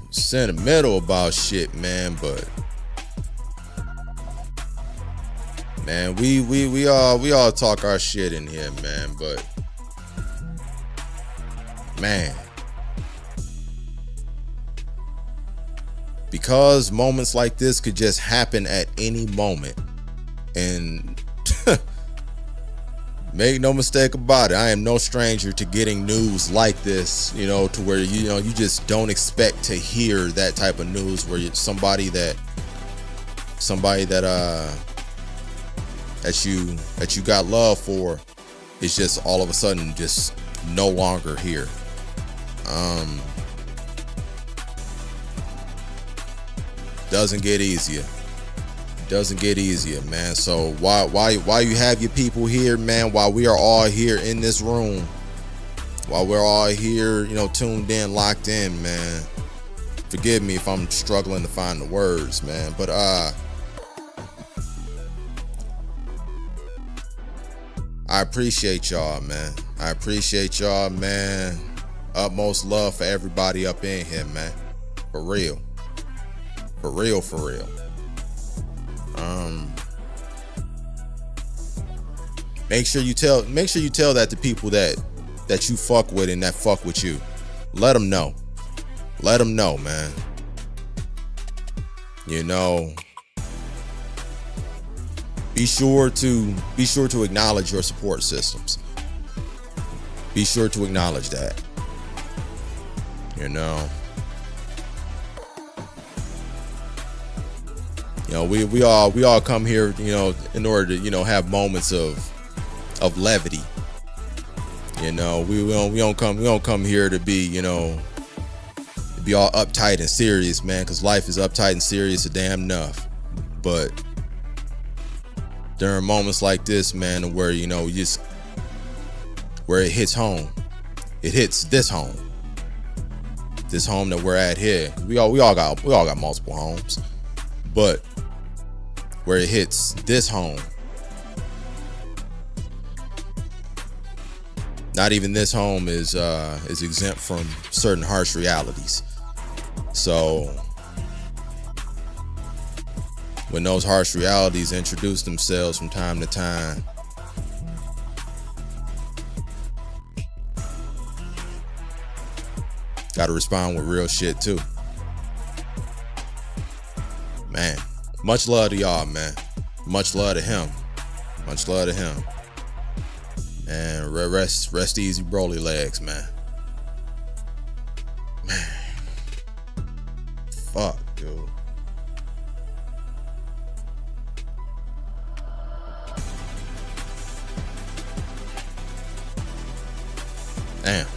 sentimental about shit, man, but man, we all talk our shit in here, man, but man, because moments like this could just happen at any moment, and make no mistake about it, I am no stranger to getting news like this, to where you just don't expect to hear that type of news, where somebody that you got love for is just all of a sudden just no longer here. Doesn't get easier, man. So why you have your people here, man, while we are all here in this room, while we're all here, tuned in, locked in, man. Forgive me if I'm struggling to find the words, man, but I appreciate y'all, man. Utmost love for everybody up in here, man. For real. Make sure you tell that to people that you fuck with and that fuck with you. Let them know, man. Be sure to acknowledge your support systems. Be sure to acknowledge that. We all come here, in order to, have moments of levity. We don't come here to be be all uptight and serious, man, because life is uptight and serious a damn enough. But during moments like this, man, where you know, where it hits home, it hits this home that we're at here. We all got multiple homes, but where it hits this home, not even this home is exempt from certain harsh realities. So when those harsh realities introduce themselves from time to time, gotta respond with real shit too. Man, much love to y'all, man. Much love to him. Much love to him. And rest easy, Broly legs, man. Man. Fuck, dude. Damn.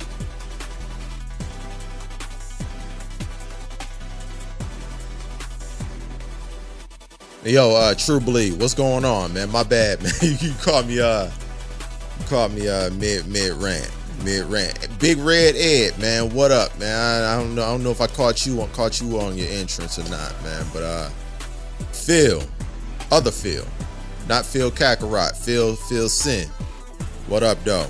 Yo, True Bleed, what's going on, man? My bad, man. You caught me mid rant. Big Red Ed, man. What up, man? I don't know if I caught you on your entrance or not, man. But Phil, other Phil, not Phil Kakarot, Phil Sin. What up, though?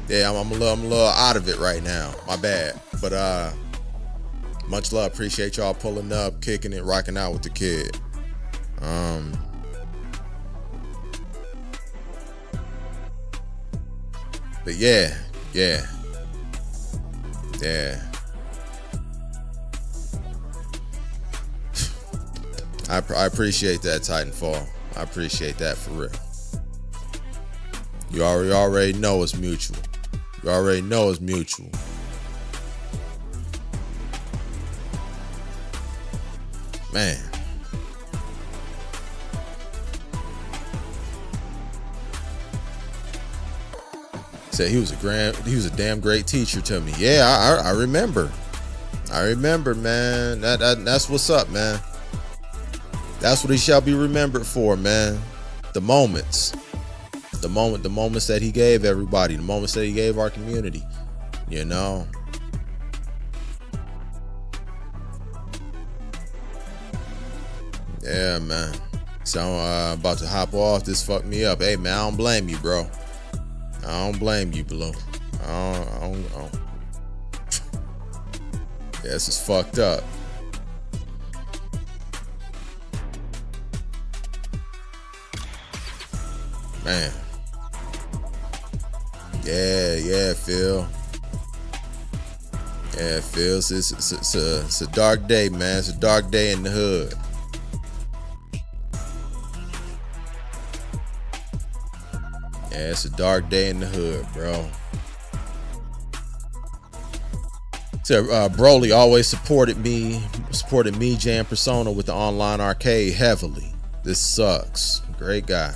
Yeah, I'm a little out of it right now. My bad. But much love. Appreciate y'all pulling up, kicking it, rocking out with the kid. But yeah. I appreciate that, Titanfall. I appreciate that for real. You already know it's mutual. You already know it's mutual. Man. Said he was a damn great teacher to me. Yeah, I remember. I remember, man. That's what's up, man. That's what he shall be remembered for, man. The moments. The moments that he gave everybody, the moments that he gave our community. You know. Yeah, man. So I'm about to hop off. This fucked me up. Hey, man, I don't blame you, bro. I don't blame you, Blue. I don't. Yeah, this is fucked up. Man. Yeah, Phil. Yeah, Phil. It's a dark day, man. It's a dark day in the hood. Yeah, it's a dark day in the hood, bro. So Broly always supported me, GamingWithPersona with the online arcade heavily. This sucks. Great guy.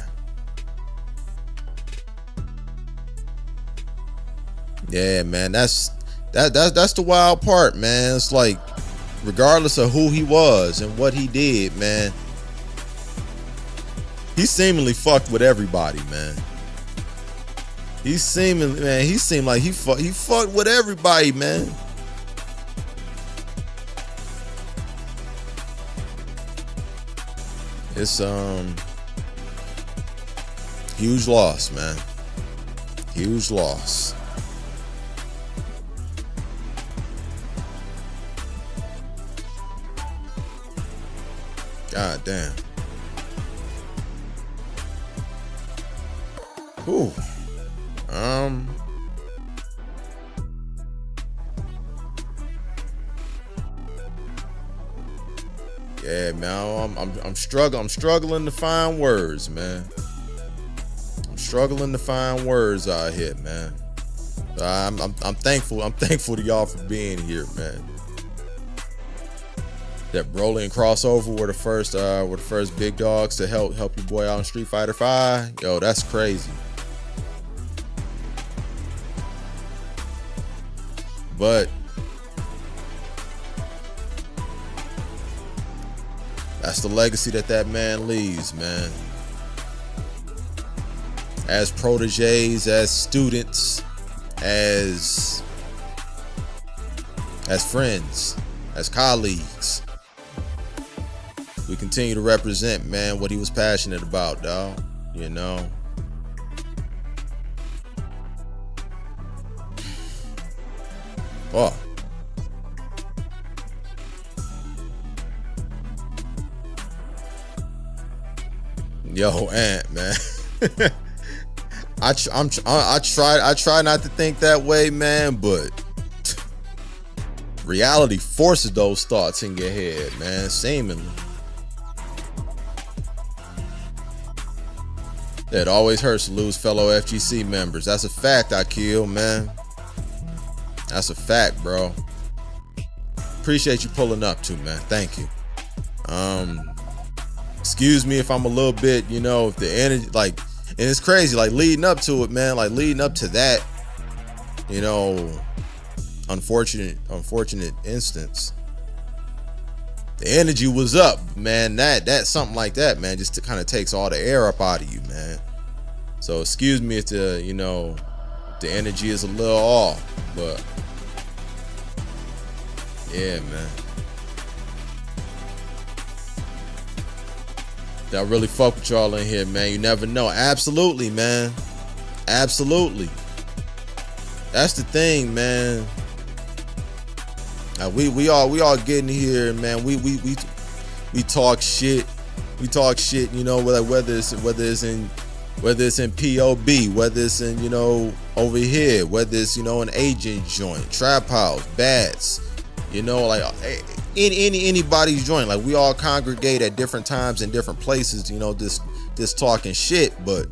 Yeah, man, that's the wild part, man. It's like, regardless of who he was and what he did, man, he seemingly fucked with everybody, man. He seemed like he fucked with everybody, man. It's huge loss, man. Huge loss. God damn. Ooh. Yeah, man, I'm struggling to find words, man. I'm struggling to find words out here, man. I'm thankful to y'all for being here, man. That Broly and crossover were the first big dogs to help your boy out in Street Fighter 5. Yo, that's crazy. But that's the legacy that man leaves, man. As proteges, as students, as friends, as colleagues, we continue to represent, man, what he was passionate about, dog. You know. Oh. Yo, Ant, man. I try not to think that way, man, but reality forces those thoughts in your head, man, seemingly. It always hurts to lose fellow FGC members. That's a fact, I kill, man. That's a fact, bro. Appreciate you pulling up too, man. Thank you. Excuse me if I'm a little bit, you know, if the energy, like, and it's crazy, like leading up to it, man, like leading up to that, you know, unfortunate instance, the energy was up, man. That something like that, man, just kind of takes all the air up out of you, man. So excuse me if the, you know, the energy is a little off, but yeah, man. I really fuck with y'all in here, man. You never know. Absolutely, man. Absolutely. That's the thing, man. We all getting here, man. We talk shit. We talk shit, you know, whether it's in POB, whether it's in, you know, over here, whether it's, you know, an agent joint, Traphouse, Bats, you know, like anybody's joint. Like we all congregate at different times in different places, you know, this talking shit, but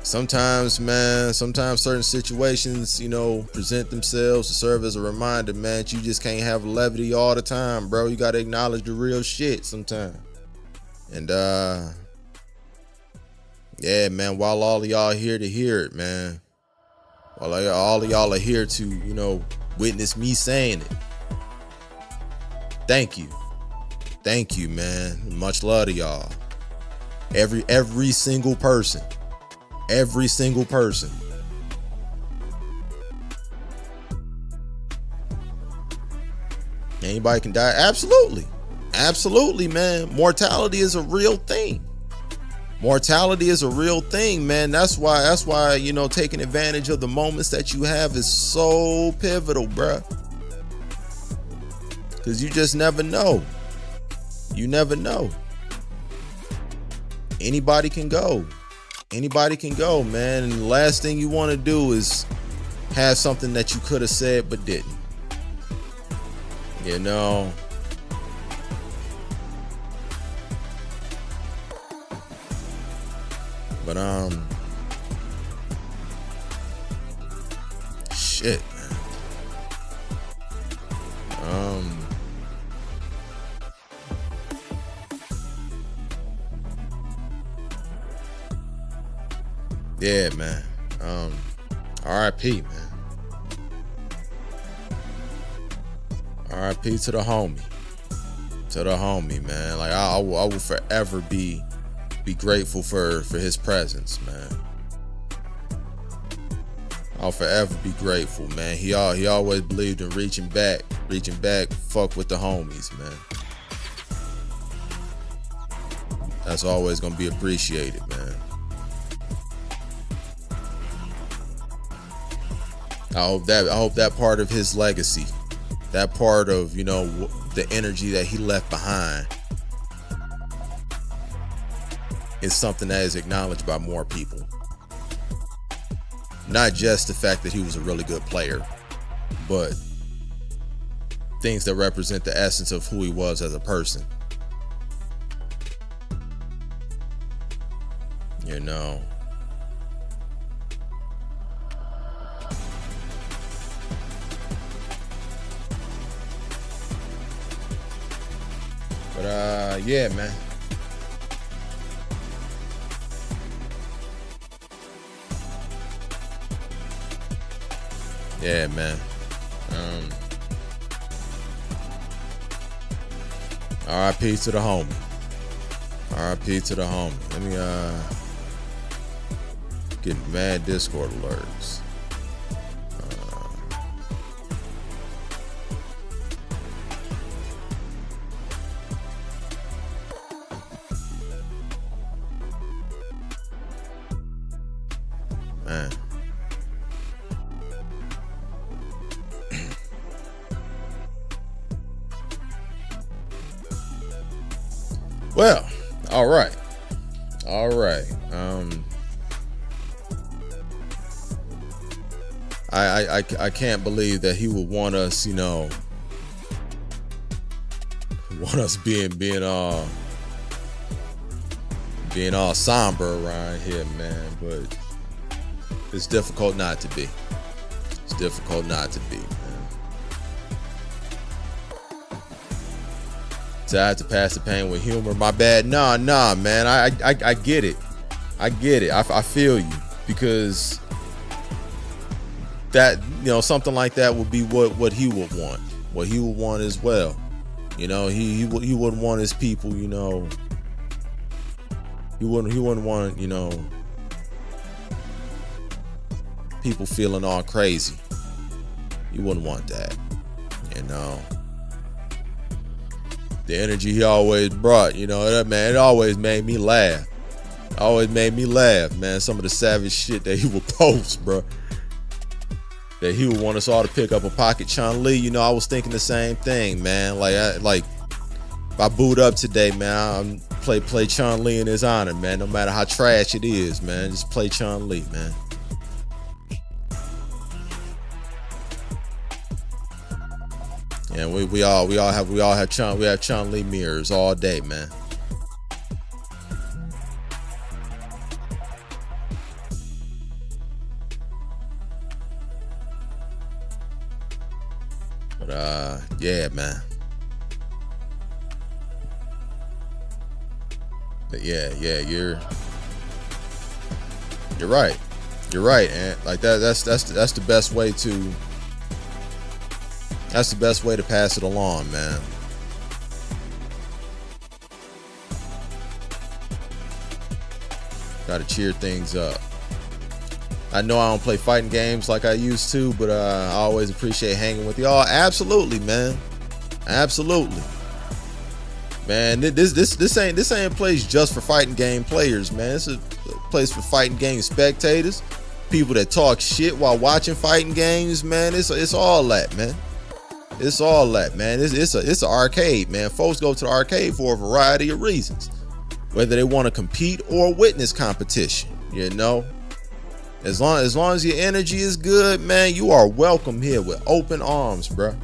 sometimes, man, certain situations, you know, present themselves to serve as a reminder, man, you just can't have levity all the time, bro. You gotta acknowledge the real shit sometimes. And yeah, man, while all of y'all here to hear it, man, while all of y'all are here to, you know, witness me saying it, thank you, man. Much love to y'all. Every single person. Anybody can die. Absolutely, man. Mortality is a real thing. Man. That's why, you know, taking advantage of the moments that you have is so pivotal, bruh. Because you just never know. You never know. Anybody can go, man. And the last thing you want to do is have something that you could have said but didn't. You know. But shit, man. Yeah, man. RIP, man. RIP to the homie. Man. Like I will forever be grateful for his presence, man. I'll forever be grateful, man. He always believed in reaching back, fuck with the homies, man. That's always gonna be appreciated, man. I hope that part of his legacy, that part of, you know, the energy that he left behind, is something that is acknowledged by more people. Not just the fact that he was a really good player, but things that represent the essence of who he was as a person. You know. But yeah, man. Yeah, man. RIP to the homie. RIP to the homie. Let me get mad Discord alerts. Man. Well, all right. I can't believe that he would want us, you know, being all somber around here, man. But it's difficult not to be. It's difficult not to be, man. So I have to pass the pain with humor. My bad. Nah, man. I get it. I get it. I feel you, because that, you know, something like that would be what he would want. What he would want as well. You know, he wouldn't want his people, you know. He wouldn't want, you know, people feeling all crazy. You wouldn't want that, you know. The energy he always brought, you know, that man, it always made me laugh. Always made me laugh, man. Some of the savage shit that he would post, bro. That he would want us all to pick up a pocket chun-li. You know, I was thinking the same thing, man. Like if I boot up today, man, I'm play chun-li in his honor, man. No matter how trash it is, man, just play chun-li, man. And we all have chun-li mirrors all day, man. But yeah, man. But yeah, you're right. You're right, and like that's the best way to. That's the best way to pass it along, man. Gotta cheer things up. I know I don't play fighting games like I used to, but I always appreciate hanging with y'all. Absolutely, man. Absolutely. Man, this ain't a place just for fighting game players, man. It's a place for fighting game spectators, people that talk shit while watching fighting games, man. It's all that, man. It's all that, man. It's an arcade, man. Folks go to the arcade for a variety of reasons, whether they want to compete or witness competition. You know, as long as your energy is good, man, you are welcome here with open arms, bro.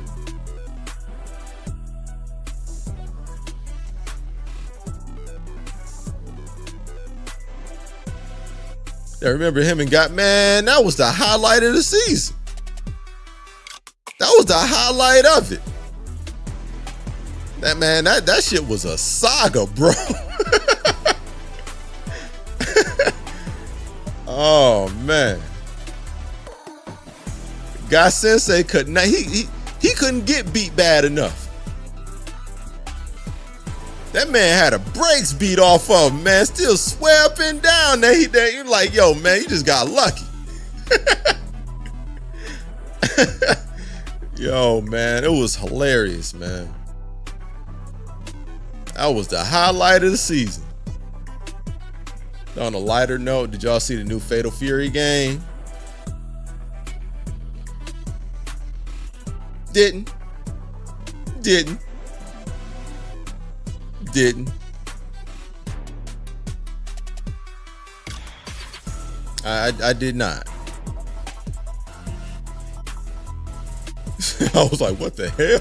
I remember him and got, man, that was the highlight of the season. That was the highlight of it. That, man, that shit was a saga, bro. Oh man. Guy Sensei couldn't, he couldn't get beat bad enough. That man had a brakes beat off of him, man. Still swear up and down that you're like, yo, man, you just got lucky. Yo, man, it was hilarious, man. That was the highlight of the season. On a lighter note, did y'all see the new Fatal Fury game? Didn't. I did not. I was like, what the hell?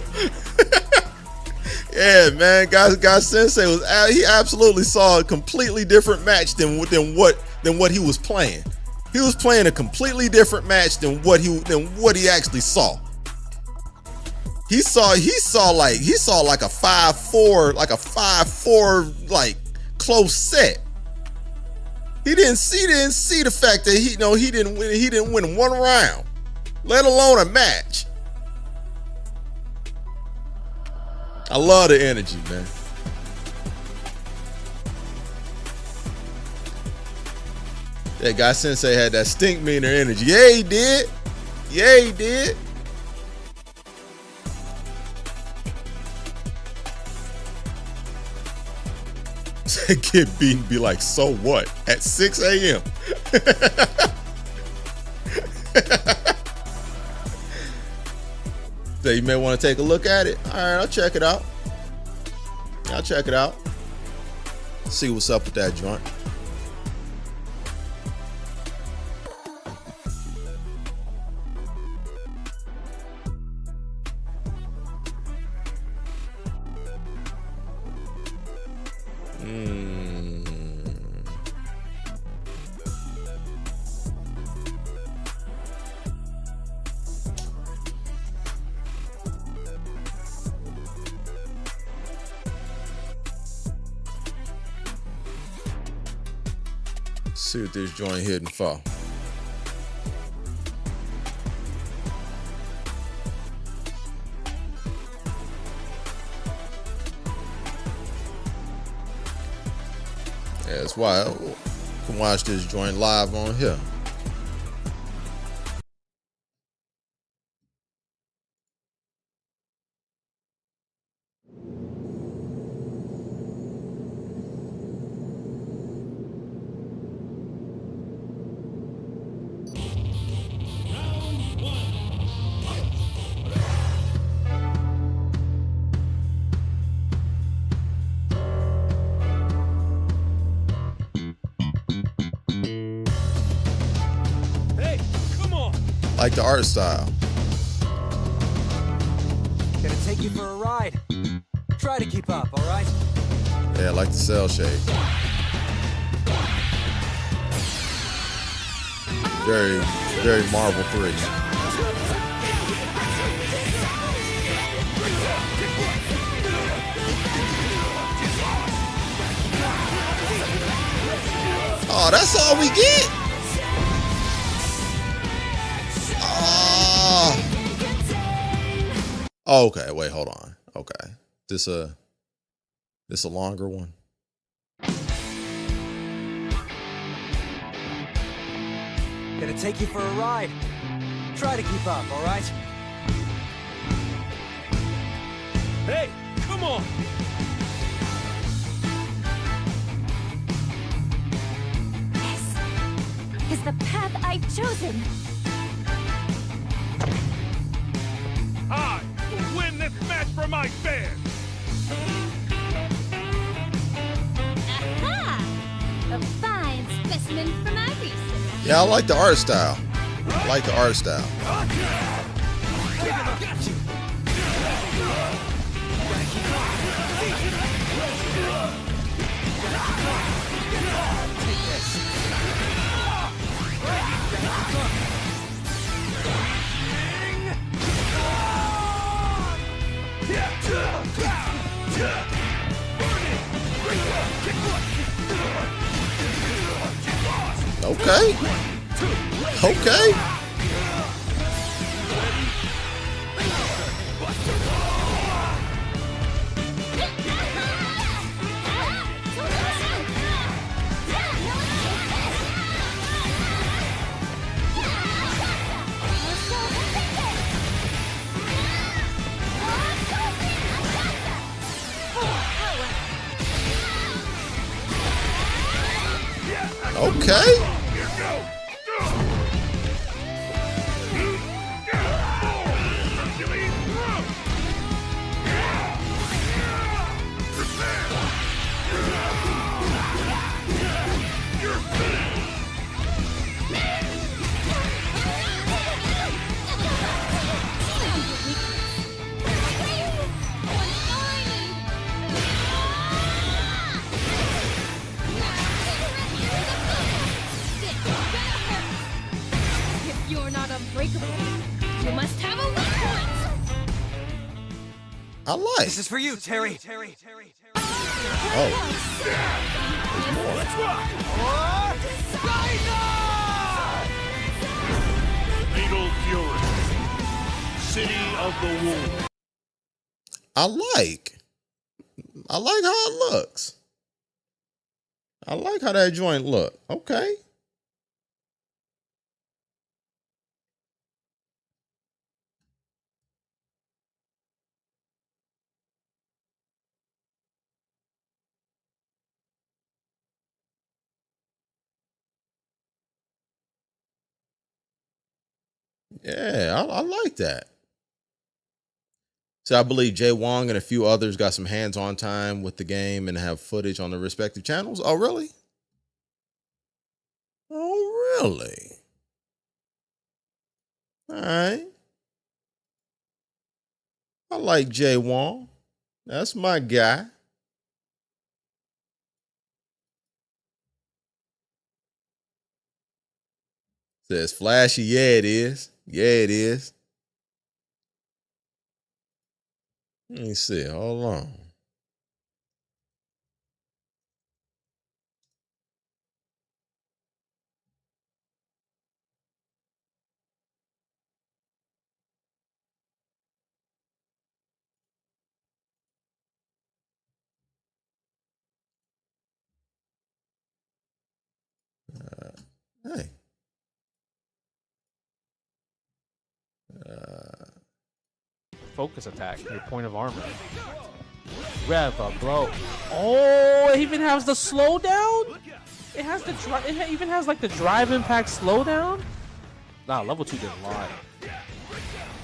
Yeah, man, guy Sensei he absolutely saw a completely different match than what he was playing. He was playing a completely different match than what he actually saw. He saw like a 5-4 like close set. He didn't see the fact that he didn't win one round. let alone a match. I love the energy, man. That guy Sensei had that stink meaner energy. Yeah, he did. Yeah, he did. Get beaten, be like, so what? At 6 a.m. So you may want to take a look at it. All right, I'll check it out. I'll check it out. See what's up with that joint. See what this joint hitting for. Yeah, that's why I can watch this joint live on here. Like the art style. Gonna take you for a ride. Try to keep up, all right? Yeah, I like the cell shade. Very Marvel 3. Oh, that's all we get? Oh, okay, wait, hold on. Okay. This a longer one. Gonna take you for a ride. Try to keep up, all right? Hey, come on! This is the path I've chosen. I will win this match for my fans! Aha! A fine specimen from my research. Yeah, I like the art style. I like the art style. Okay. Okay. Okay. You must have a weak point. I like. This is for you, Terry. Oh. Let's rock! Fatal Fury! City of the Wolves. I like how it looks. I like how that joint look. Okay. Yeah, I like that. So I believe Jay Wong and a few others got some hands-on time with the game and have footage on their respective channels. Oh, really? Oh, really? All right. I like Jay Wong. That's my guy. Says flashy. Yeah, it is. Yeah, it is. Let me see. Hold on. Hey. Focus attack, your point of armor. Rev up, bro. Oh, it even has the slowdown. It has the it even has like the drive impact slowdown. Nah, level 2 did a lot.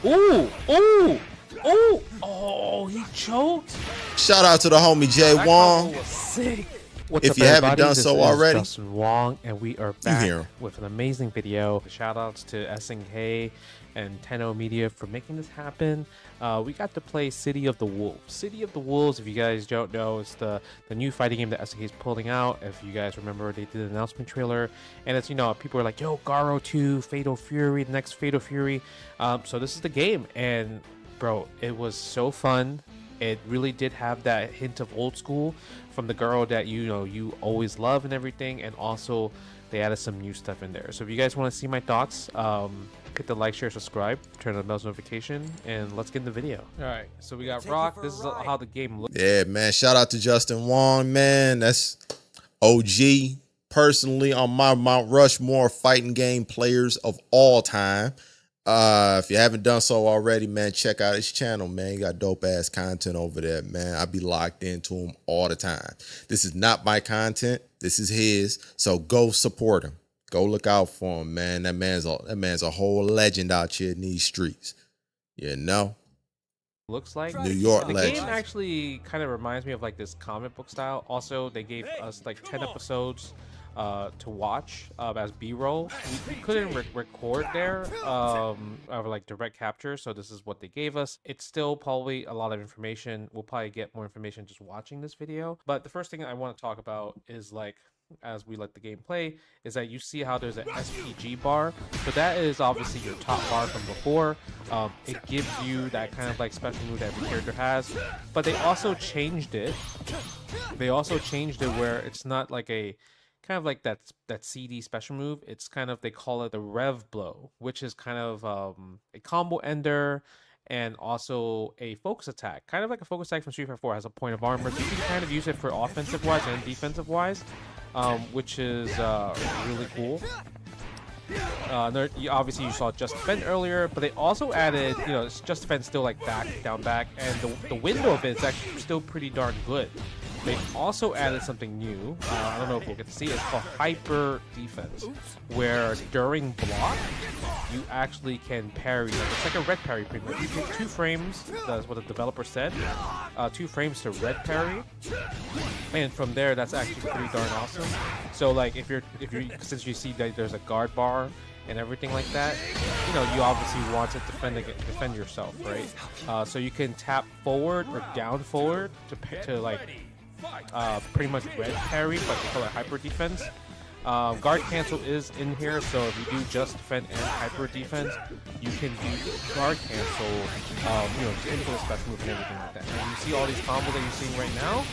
Ooh, ooh, ooh. Oh, he choked. Shout out to the homie Jay That Wong. combo was sick. What's If up, you haven't everybody? done This so is already, Justin Wong, and we are hear back him. with an amazing video. Shout outs to Essing Hay and Tenno Media for making this happen. We got to play City of the Wolves. City of the Wolves, if you guys don't know, it's the new fighting game that SNK is pulling out. If you guys remember, they did an announcement trailer, and it's, you know, people are like, yo, Garo 2, Fatal Fury, the next Fatal Fury. So this is the game, and bro, it was so fun. It really did have that hint of old school from the girl that you always love and everything, and also they added some new stuff in there. So if you guys want to see my thoughts, hit the like, share, subscribe, turn on the bell's notification, and let's get in the video. All right, so we got Rock. This is how the game looks. Yeah, man. Shout out to Justin Wong, man. That's OG. Personally, on my Mount Rushmore fighting game players of all time. If you haven't done so already, man, check out his channel, man. He got dope ass content over there, man. I be locked into him all the time. This is not my content. This is his. So go support him. Go look out for him, man. That man's a whole legend out here in these streets. You know? Looks like New York the legend. game actually kind of reminds me of like this comic book style. Also, they gave us like 10 episodes to watch as B-roll. We couldn't record there over like direct capture, so this is what they gave us. It's still probably a lot of information. We'll probably get more information just watching this video. But the first thing I want to talk about is, like, as we let the game play, is that you see how there's an SPG bar. So that is obviously your top bar from before. It gives you that kind of like special move that every character has, but they also changed it. They also changed it where it's not like a kind of like that CD special move. It's kind of, they call it the Rev Blow, which is kind of a combo ender and also a focus attack, kind of like a focus attack from Street Fighter 4. Has a point of armor, so you can kind of use it for offensive wise and defensive wise, which is really cool. Obviously you saw Just Defend earlier, but they also added, it's Just Defend still like back, down, back, and the window of it is actually still pretty darn good. They also added something new. I don't know if we'll get to see it. It's called Hyper Defense, where during block, you actually can parry. It's like a red parry pretty much. You get 2 frames, that's what the developer said. 2 frames to red parry. And from there, that's actually pretty darn awesome. So like if you're since you see that there's a guard bar and everything like that, you obviously want to defend yourself, right? So you can tap forward or down forward to like pretty much red parry, but they call it hyper defense. Guard cancel is in here, so if you do just defend and hyper defense, you can do guard cancel, into the special move and everything like that. And you see all these combos that you're seeing right now.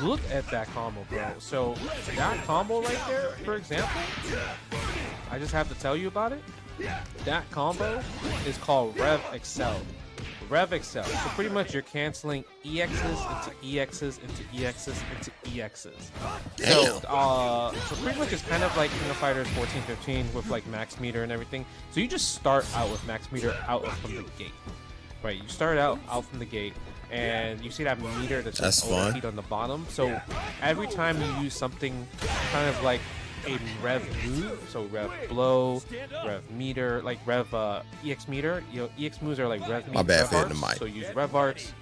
Look at that combo, bro. So that combo right there, for example, I just have to tell you about it. That combo is called Rev Excel. Rev Excel. So pretty much you're canceling EXs into EXs into EXs into EXs. So pretty much it's kind of like King of Fighters 14-15 with like max meter and everything. So you just start out with max meter out from the gate, right? You start out from the gate, and you see that meter that's overheat on the bottom. So every time you use something kind of like a rev move, so rev blow, rev meter, like rev EX meter. You know, EX moves are like rev meter. My bad, rev the mic. So use rev arts,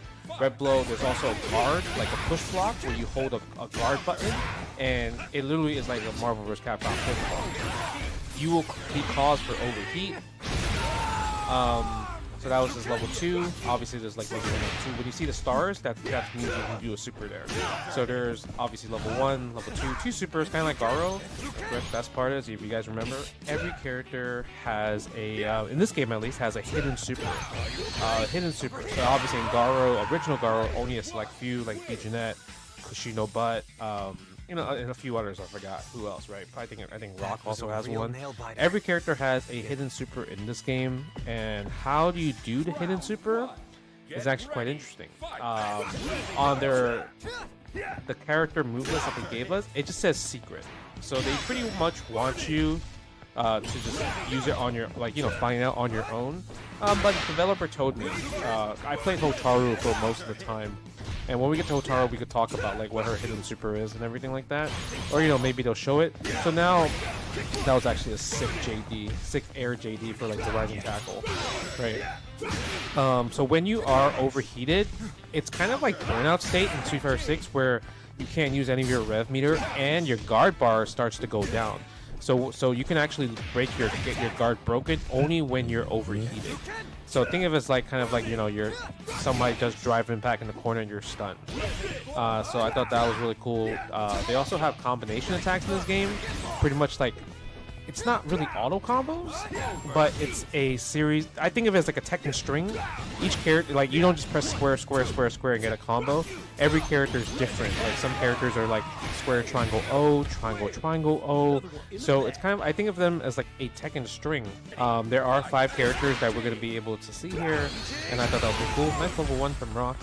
rev blow. There's also a guard, like a push block, where you hold a guard button, and it literally is like a Marvel vs. Capcom push block. You will be caused for overheat. So that was just level 2. Obviously, there's like level 1 and 2. When you see the stars, that means you can do a super there. So there's obviously level 1, level 2 supers, kind of like Garo. The best part is, if you guys remember, every character has a, in this game at least, has a hidden super. So obviously in Garo, original Garo, only a select few, like Jeanette, Kushino Butt, you know, and a few others I forgot. Who else, right? I think Rock also has one. Every character has a hidden super in this game, and how do you do the hidden super is actually quite interesting. On the character move list that they gave us, it just says secret. So they pretty much want you to just use it on your, like, you know, find out on your own. But the developer told me, I played Hotaru for most of the time. And when we get to Hotaru, we could talk about like what her hidden super is and everything like that. Or, you know, maybe they'll show it. So now, that was actually a sick air JD for like the rising tackle, right? So when you are overheated, it's kind of like burnout state in Street Fighter 6 where you can't use any of your rev meter and your guard bar starts to go down. So you can actually get your guard broken only when you're overheated. So think of it as like kind of like, you know, somebody just driving back in the corner and you're stunned. So I thought that was really cool. They also have combination attacks in this game. Pretty much like, it's not really auto combos, but it's a series. I think of it as like a Tekken string. Each character, like, you don't just press square, square, square, square and get a combo. Every character is different. Like some characters are like square, triangle, O, triangle, triangle, O. So it's kind of, I think of them as like a Tekken string. There are 5 characters that we're going to be able to see here, and I thought that would be cool. Nice level 1 from Rock.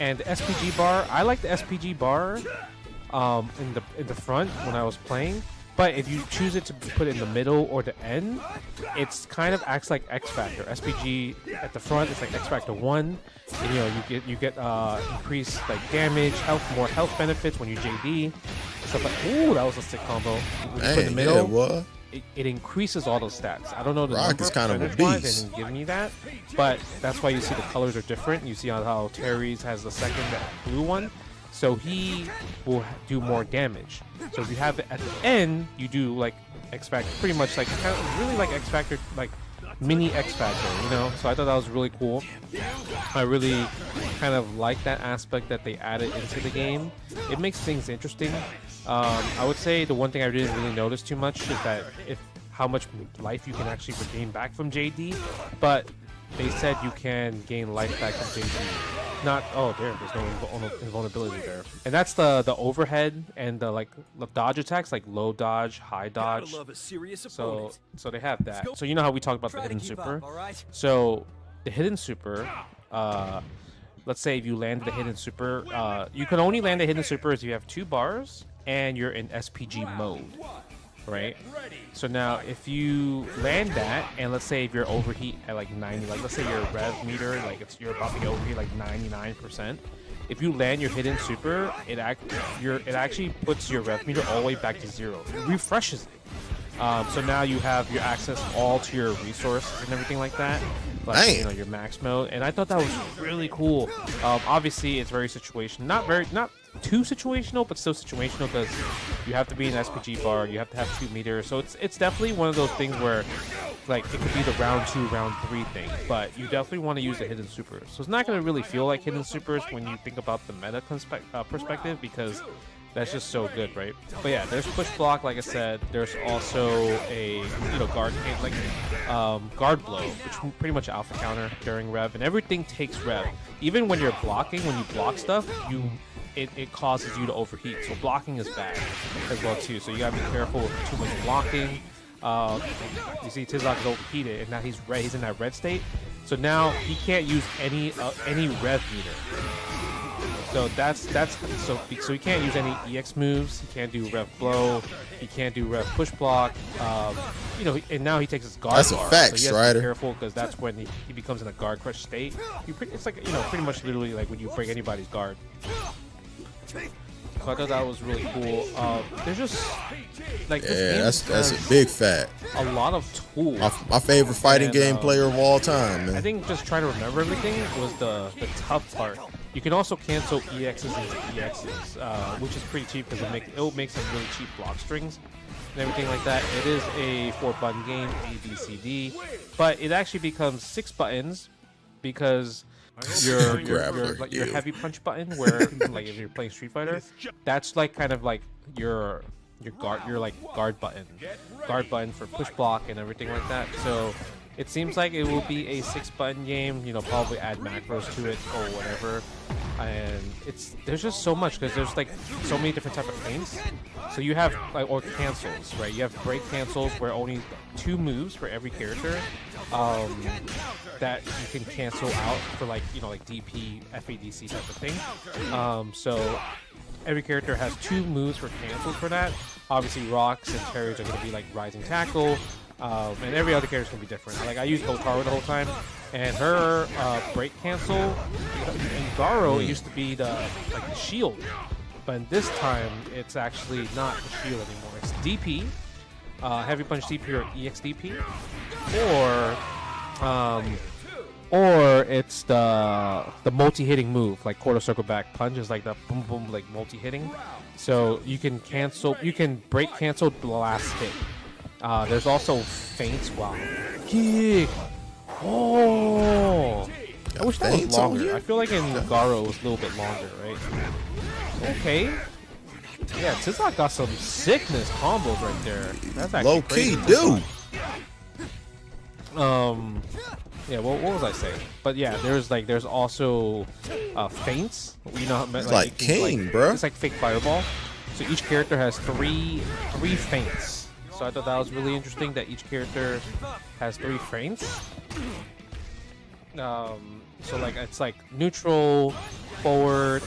And the SPG bar, I like the SPG bar in the front when I was playing. But if you choose it to put it in the middle or the end, it's kind of acts like X Factor. SPG at the front, it's like X Factor 1. And, you know, you get increased like damage, more health benefits when you JD. Stuff like, ooh, that was a sick combo. When you put it in the middle, it increases all those stats. I don't know the Rock number, is kind of a they beast. didn't give me that, but that's why you see the colors are different. You see how Terry's has the second, that blue one. So he will do more damage. So if you have it at the end, you do like X Factor, pretty much like kind of really like X Factor, like mini X Factor, you know. So I thought that was really cool. I really kind of like that aspect that they added into the game. It makes things interesting. I would say the one thing I didn't really notice too much is that how much life you can actually regain back from JD, but they said you can gain life back from JD. There's no invulnerability there. And that's the overhead and the dodge attacks, like low dodge, high dodge. So they have that. So you know how we talked about the hidden super? So the hidden super, let's say if you land the hidden super, you can only land the hidden super if you have 2 bars and you're in SPG mode. Right? So now if you land that, and let's say if you're overheat at like 90, like let's say your rev meter, like you're about to be overheat like 99%. If you land your hidden super, it actually puts your rev meter all the way back to 0. It refreshes it. So now you have your access all to your resources and everything like that. Like, you know, your max mode. And I thought that was really cool. Obviously it's very situational, not too situational, but still situational because you have to be an SPG bar, you have to have 2 meters. So it's definitely one of those things where like it could be the round 2, round 3 thing, but you definitely want to use the hidden supers. So it's not going to really feel like hidden supers when you think about the meta perspective, because that's just so good, right? But yeah, there's push block, like I said. There's also a guard blow, which pretty much alpha counter during rev, and everything takes rev. Even when you're blocking, when you block stuff, it causes you to overheat. So blocking is bad as well too. So you gotta be careful with too much blocking. You see TnT'z is overheated, and now he's in that red state. So now he can't use any rev meter. So so he can't use any EX moves. He can't do rev blow. He can't do rev push block. You know, and now he takes his guard. That's a bar, fact, so he has to be Strider. careful because that's when he becomes in a guard crush state. It's like, you know, pretty much literally like when you break anybody's guard. So I thought that was really cool. There's just like this game that's a big fact. a lot of tools. My favorite fighting And, game player of all time, man. I think just trying to remember everything was the tough part. You can also cancel EXs into EXs, which is pretty cheap because it'll make some really cheap block strings and everything like that. It is a 4-button game, A, B, C, D, but it actually becomes 6 buttons because your heavy punch button, where like if you're playing Street Fighter, that's like kind of like your guard button for push block and everything like that. So it seems like it will be a 6-button game, you know, probably add macros to it or whatever. And there's just so much because there's like so many different type of things. So you have like, or cancels, right? You have break cancels where only 2 moves for every character that you can cancel out for, like, you know, like DP, FADC type of thing. So every character has 2 moves for cancels for that. Obviously, Rocks and Terry's are going to be like Rising Tackle. And every other character can be different. Like I used Hotaru the whole time, and her break cancel in Garo used to be the shield, but in this time it's actually not the shield anymore. It's DP, heavy punch DP or EX DP, or it's the multi-hitting move, like quarter circle back punch is like the boom boom, like multi-hitting. So you can break cancel the last hit. There's also feints. Wow. Kick. Oh. I wish that was longer. I feel like in Garo it was a little bit longer, right? Okay. Yeah, TnT'z Arcade got some sickness combos right there. That's actually Low key, crazy. dude. Yeah, what was I saying? But yeah, there's also feints. You know, It's like King, bro. It's like fake fireball. So each character has three feints. So I thought that was really interesting that each character has 3 feints. So like it's like neutral, forward,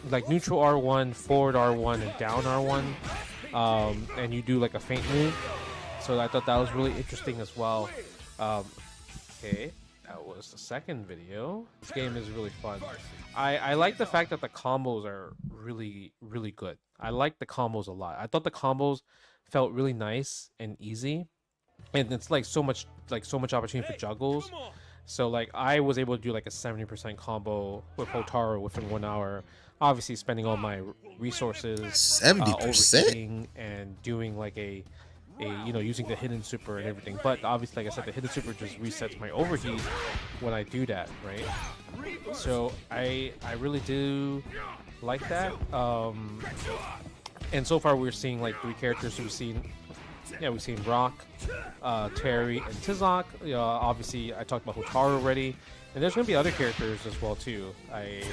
like neutral R1, forward R1, and down R1. And you do like a feint move. So I thought that was really interesting as well. Okay, that was the second video. This game is really fun. I like the fact that the combos are really, really good. I like the combos a lot. I thought the combos felt really nice and easy, and it's like so much opportunity for juggles. So like I was able to do like a 70% combo with Hotaru within 1 hour, obviously spending all my resources 70% and doing like a you know, using the hidden super and everything. But obviously, like I said, the hidden super just resets my overheat when I do that, right? So I really do like that. And so far we're seeing like 3 characters. We've seen Rock, Terry, and TnT'z Arcade. Obviously I talked about Hotaru already, and there's going to be other characters as well too. A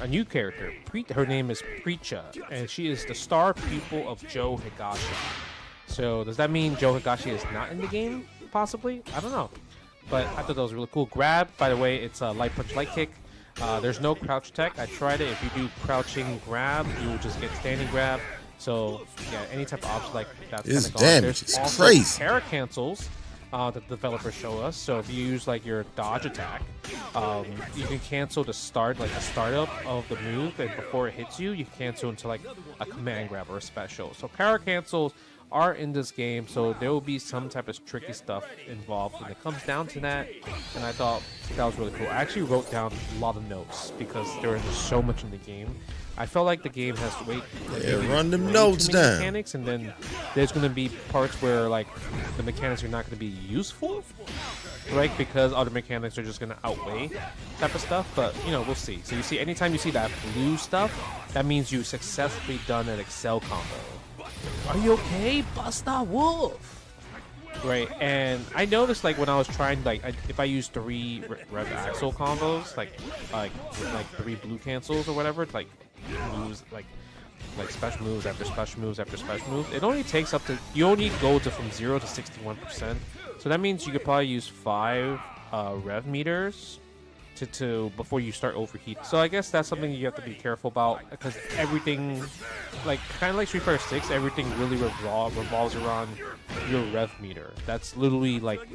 new character. Her name is Preacha, and she is the star pupil of Joe Higashi. So does that mean Joe Higashi is not in the game? Possibly, I don't know. But I thought that was really cool. Grab, by the way, it's a light punch, light kick. There's no crouch tech. I tried it. If you do crouching grab, you will just get standing grab. So yeah, any type of option like that's kind of gone. Damage. There's It's crazy. para cancels that the developers show us. So if you use like your dodge attack, you can cancel the startup of the move, and before it hits you, you can cancel into like a command grab or a special. So para cancels are in this game, so there will be some type of tricky stuff involved when it comes down to that, and I thought that was really cool. I actually wrote down a lot of notes because there is just so much in the game. I felt like the game has to run them notes down. Mechanics, and then there's going to be parts where like the mechanics are not going to be useful, right? Because other mechanics are just going to outweigh type of stuff. But you know, we'll see. So you see, anytime you see that blue stuff, that means you successfully done an Excel combo. Are you okay, Buster Wolf? Right, and I noticed like when I was trying, like if I use 3 rev axle combos, like 3 blue cancels or whatever, like moves, like special moves after special moves after special moves, it only takes up to, you only go to from 0 to 61%. So that means you could probably use 5 rev meters to before you start overheat. So I guess that's something you have to be careful about, because everything, like kind of like Street Fighter 6, everything really revolves around your rev meter. That's literally like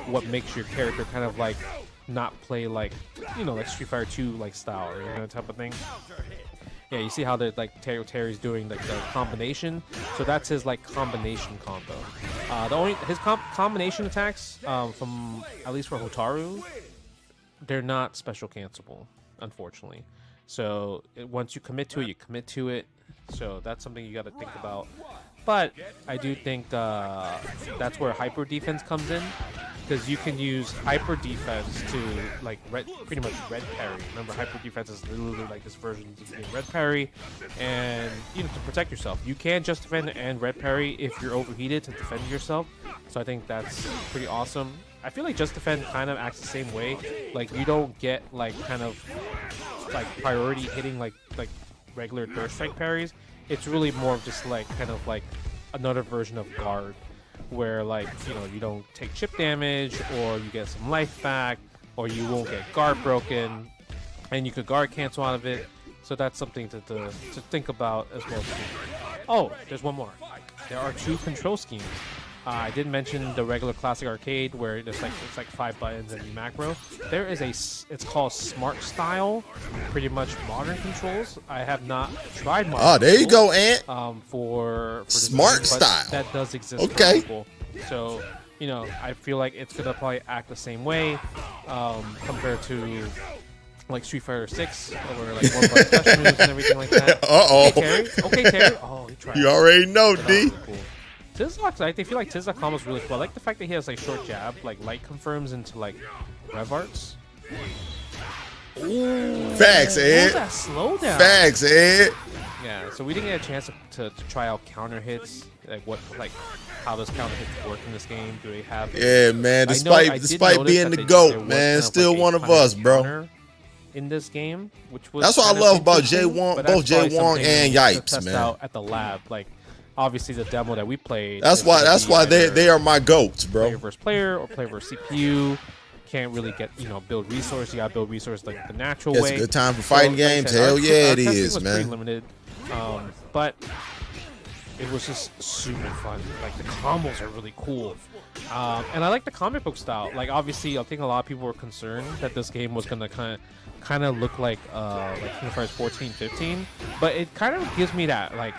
what makes your character kind of like not play like, you know, like Street Fighter 2 like style, or, you know, type of thing. Yeah, you see how the like Terry's doing like the combination. So that's his like combination combo. His combination attacks, from at least for Hotaru, they're not special cancelable, unfortunately. So once you commit to it, you commit to it. So that's something you got to think about. But I do think that's where hyper defense comes in, because you can use hyper defense to like pretty much red parry. Remember, hyper defense is literally like this version of being red parry, and you know, to protect yourself. You can just defend and red parry if you're overheated to defend yourself. So I think that's pretty awesome. I feel like Just Defend kind of acts the same way. Like you don't get like kind of like priority hitting like regular third strike parries. It's really more of just like kind of like another version of guard, where like, you know, you don't take chip damage, or you get some life back, or you won't get guard broken, and you could guard cancel out of it. So that's something to think about as well too. Oh, there's one more. There are 2 control schemes. I did mention the regular classic arcade where there's like it's like 5 buttons and macro. There is it's called Smart Style, pretty much modern controls. I have not tried modern. Oh, there you go, Ant. For Smart game, Style. That does exist. Okay. For people. So you know, I feel like it's gonna probably act the same way compared to like Street Fighter 6, where like one button touch moves and everything like that. Okay, Terry. Oh, he tried. You already know, D. TnT'z Arcade, I feel like TnT'z Arcade was really cool. I like the fact that he has like short jab, like light confirms into like rev arts. Ooh, Facts, Ed. that slowdown. Facts, Ed. Yeah, so we didn't get a chance to try out counter hits. Like how does counter hits work in this game? Do they have? Yeah, man. Despite being the GOAT, man, still one of us, bro. In this game, which was that's what I love about Jay Wong, both Jay Wong and Yipes, man. Out at the lab, like. Obviously, the demo that we played. That's why they are my goats, bro. Player versus player or player versus CPU. Can't really get, you know, build resource. You gotta build resource like the natural way. It's a good time for fighting games. Hell yeah, it is, man. Pretty limited, but it was just super fun. Like the combos are really cool, and I like the comic book style. Like obviously, I think a lot of people were concerned that this game was gonna kind of look like Kingdom Hearts 14, 15, but it kind of gives me that like.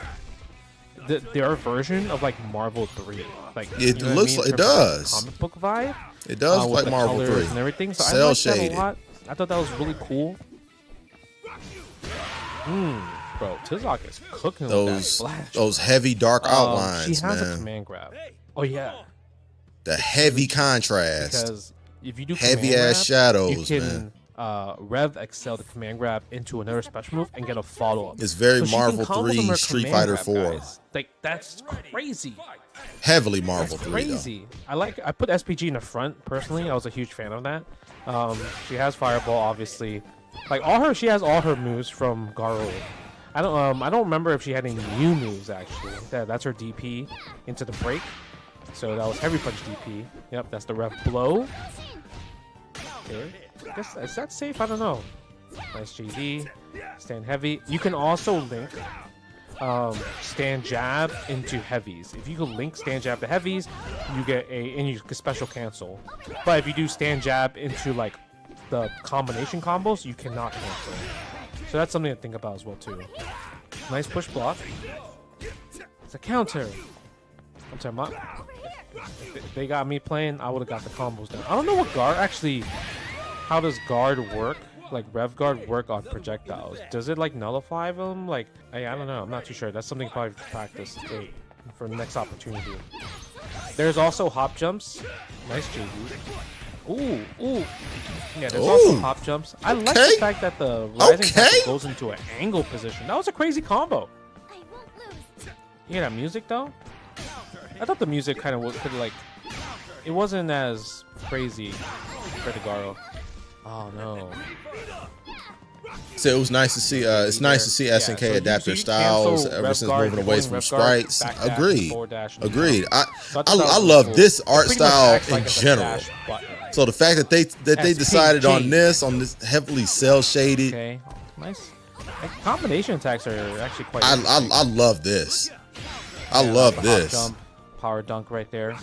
Their version of like Marvel 3, like it looks like it does comic book vibe. It does like Marvel 3 and everything. So cell I liked shaded. that a lot. I thought that was really cool. Bro, TnT'z Arcade is cooking those heavy dark outlines. She has man. a command grab. Oh yeah, the heavy contrast. Because if you do heavy ass grab, shadows, you can, man. Rev excel the command grab into another special move and get a follow up. It's very Marvel 3, Street Fighter 4. Guys. Like that's crazy. Heavily Marvel 3. Crazy. Though. I put SPG in the front personally. I was a huge fan of that. She has Fireball, obviously. Like she has all her moves from Garo. I don't remember if she had any new moves actually. That's her DP into the break. So that was Heavy Punch DP. Yep, that's the Rev Blow. Okay. I guess, is that safe? I don't know. Nice GD. Stand heavy. You can also link stand jab into heavies. If you can link stand jab to heavies, you get and you can special cancel. But if you do stand jab into like the combination combos, you cannot cancel. So that's something to think about as well too. Nice push block. It's a counter. I'm sorry, if they got me playing, I would have got the combos down. I don't know what guard actually. How does guard work? Like rev guard work on projectiles? Does it like nullify them? Like I don't know. I'm not too sure. That's something probably to practice for the next opportunity. There's also hop jumps. Nice JD. Ooh. Yeah, there's also hop jumps. I like the fact that the rising tackle goes into an angle position. That was a crazy combo. You hear that music though? I thought the music kind of could like. It wasn't as crazy for the Garo. Oh no. So it was nice to see. It's nice to see SNK adapt their styles ever since moving away from sprites. Agreed. I love this art style in general. So the fact that they That's decided on PG. this heavily cell shaded, Okay, nice. Like, combination attacks are actually quite. I love this. I Yeah, love like the hop this. jump, power dunk right there.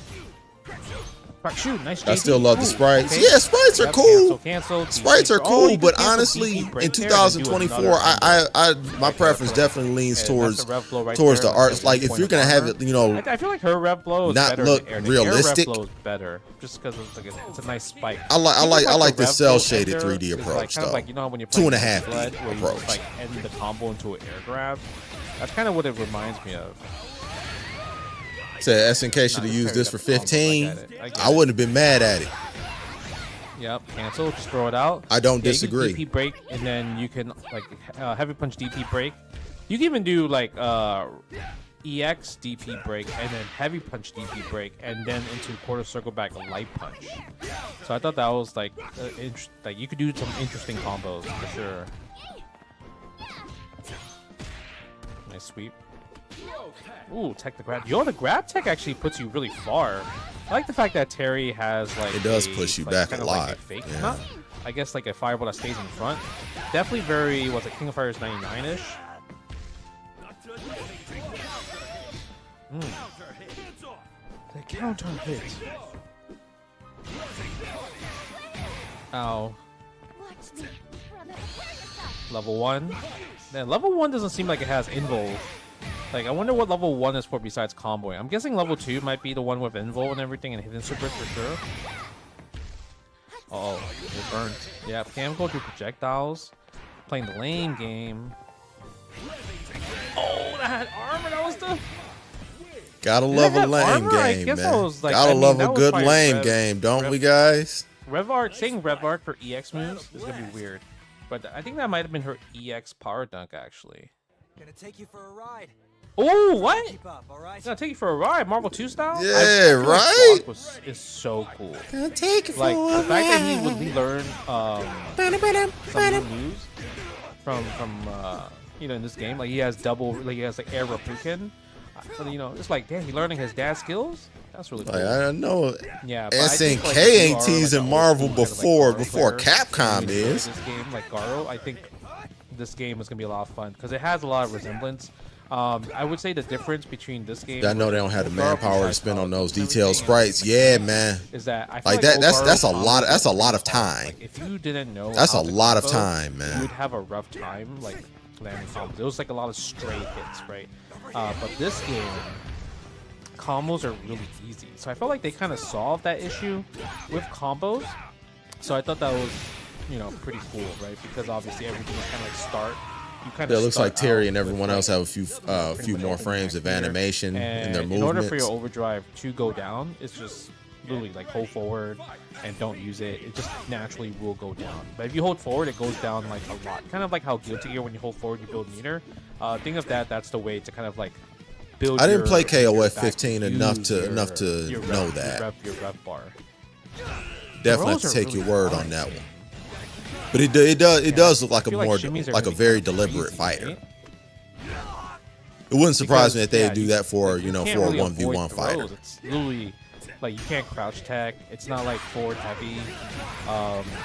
Back shoot, nice. I JD. still love the Ooh, sprites. okay. Yeah, sprites are Yep, cool. cancel, Sprites are DP. cool, you but can cancel honestly, DP break in there and do 2024, another my preference definitely leans and towards that's a rev blow right towards there, the arts. that's Like a if point you're of gonna have armor. it, you know, I feel like her rev blow is not better look than air. The realistic. air rev blow is better, just because it's like it's a nice spike. I like the this rev cell blow shaded ender 3D is approach like, kind though. of like, you know when you're playing 2.5D Blood, where you approach. just like end the combo into an air grab. That's kind of what it reminds me of. Said SNK should have used this for 15. I wouldn't have been mad at it. Yep, cancel, just throw it out. I don't Yeah, you disagree. can DP break, and then you can like heavy punch DP break. You can even do like EX DP break, and then heavy punch DP break, and then into quarter circle back a light punch. So I thought that was like like you could do some interesting combos for sure. Nice sweep. Ooh, tech the grab. Yo, the grab tech actually puts you really far. I like the fact that Terry has like It does push you back kind a of like lot, a fake, yeah. not, I guess like a fireball that stays in front. Definitely very, what's it, King of Fighters 99-ish. The counter hit. Ow. Watch me, brother. Level 1. Then level 1 doesn't seem like it has invul. Like, I wonder what level 1 is for besides comboing. I'm guessing level 2 might be the one with invul and everything and hidden supers for sure. Oh, it burned. Yeah, can go through projectiles. Playing the lane game. Oh, that had armor. That was the. Gotta love a have lame armor? I game, guess I man. was like- Gotta I mean, love that a was good probably lame Rev- game, don't Rev- we, guys? Rev arc, saying Rev arc for EX moves is gonna be weird. But I think that might have been her EX power dunk, actually. Gonna take you for a ride. Oh, what? Keep up, all right? Gonna take you for a ride, Marvel 2 style? Yeah, I feel like right? Squawk is so cool. Gonna take it Like for the a fact that he ride. would learn some new moves from you know, in this game. Like he has double, like he has like air Replucan. So you know, it's like damn, he learning his dad's skills. That's really cool. Like, I know Yeah, but I think, SNK like, if you ain't are, teasing like, an Marvel old school before kind of, like, Garo player, Capcom and you enjoy is. this game like Garo, I think this game is gonna be a lot of fun because it has a lot of resemblance. I would say the difference between this game. I know they don't have the versus Garo manpower to besides spend on those and everything, detailed and sprites. like, Yeah, man. Is that I feel Like that? old That's Garo a lot. combos That's a are lot of really hard. time. Like, if you didn't know, That's how a to lot of combo, time, man. You would have a rough time like landing combos. It was like a lot of stray hits, right? But this game, combos are really easy. So I felt like they kind of solved that issue with combos. So I thought that was, you know, pretty cool, right? Because obviously everything is kind of like start. You kind Yeah, of it looks like start Terry out and everyone with, else have a few pretty much more open frames back of here. animation in their And movements. in order for your overdrive to go down, it's just literally like hold forward and don't use it. It just naturally will go down. But if you hold forward, it goes down like a lot. Kind of like how Guilty Gear, when you hold forward, you build meter. Think of that. That's the way to kind of like build. I didn't play your KOF back 15 use enough to your know rev, that. your rev bar. Definitely have Throws to are take your really word hard, on that man. one. But it does look like I a feel more shimmies are like a gonna be very kinda deliberate crazy, fighter. right? It wouldn't surprise me Because, that they yeah, would do that for you know can't for a really 1v1 avoid fighter. throws. It's literally like you can't crouch tech. It's not like forward heavy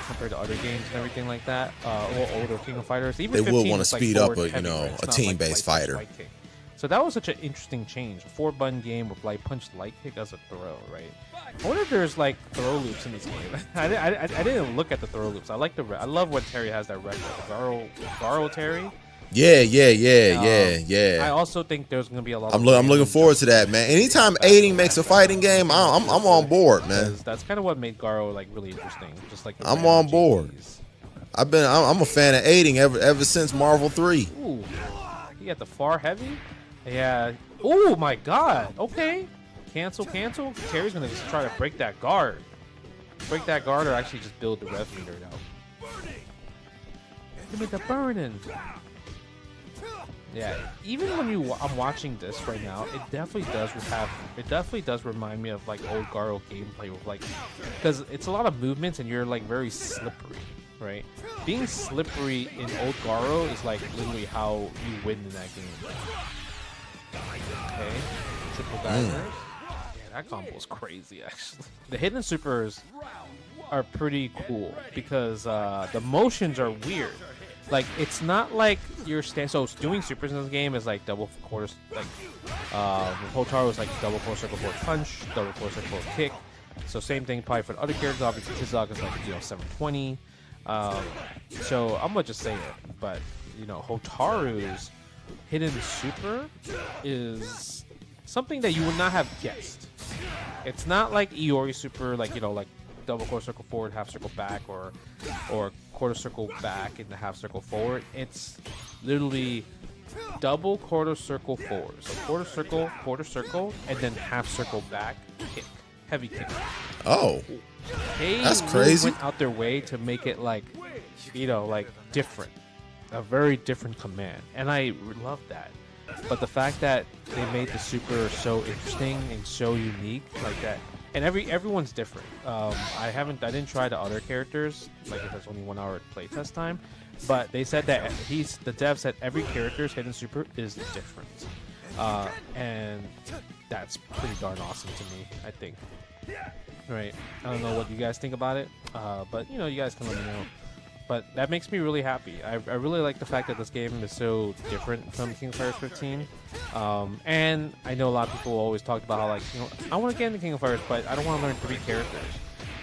compared to other games and everything like that. Or older King of Fighters. Even They would 15 wanna is, like, speed up forward a, heavy, know, right? It's a not team-based light punch, fighter. light kick. So that was such an interesting change. A 4-button game with light punch, light kick as a throw, right? I wonder if there's like throw loops in this game. I didn't look at the throw loops. I love when Terry has that record. Garo Terry. Yeah. I also think there's gonna be a lot. I'm looking forward to that, man. Anytime aiding makes a fighting game, I'm on board, man. That's kind of what made Garo like really interesting. Just like the I'm random on board. GPs. I'm a fan of aiding ever since Marvel 3. Ooh, you got the far heavy. Yeah. Oh my God. Okay. Cancel. Terry's gonna just try to break that guard. Break that guard, or actually just build the rev meter out. Give me the burning. Yeah, even when I'm watching this right now, it definitely does remind me of like old Garo gameplay with like, because it's a lot of movements and you're like very slippery, right? Being slippery in old Garo is like literally how you win in that game. Okay, triple geysers. Yeah, that combo is crazy actually. The hidden supers are pretty cool because the motions are weird. Like it's not like you're so doing supers in this game is like double quarters, like Hotaru is like double quarter circle forward punch, double quarter circle forward kick. So same thing probably for the other characters. Obviously TnT'z is like 720. So I'm gonna just say it, but Hotaru's hidden super is something that you would not have guessed. It's not like Iori super, like like double quarter circle forward, half circle back, or quarter circle back and the half circle forward. It's literally double quarter circle forward. So quarter circle, and then half circle back kick, heavy kick. Oh, that's They crazy. went out their way to make it like, like different, a very different command, and I love that. But the fact that they made the super so interesting and so unique like that, and everyone's different. I didn't try the other characters, like if it's only 1 hour playtest time, but they said that the dev said every character's hidden super is different, and that's pretty darn awesome to me. I think. Right. I don't know what you guys think about it, but you guys can let me know. But that makes me really happy. I really like the fact that this game is so different from King of Fighters 15. And I know a lot of people always talk about how like, I want to get into King of Fighters, but I don't want to learn 3 characters.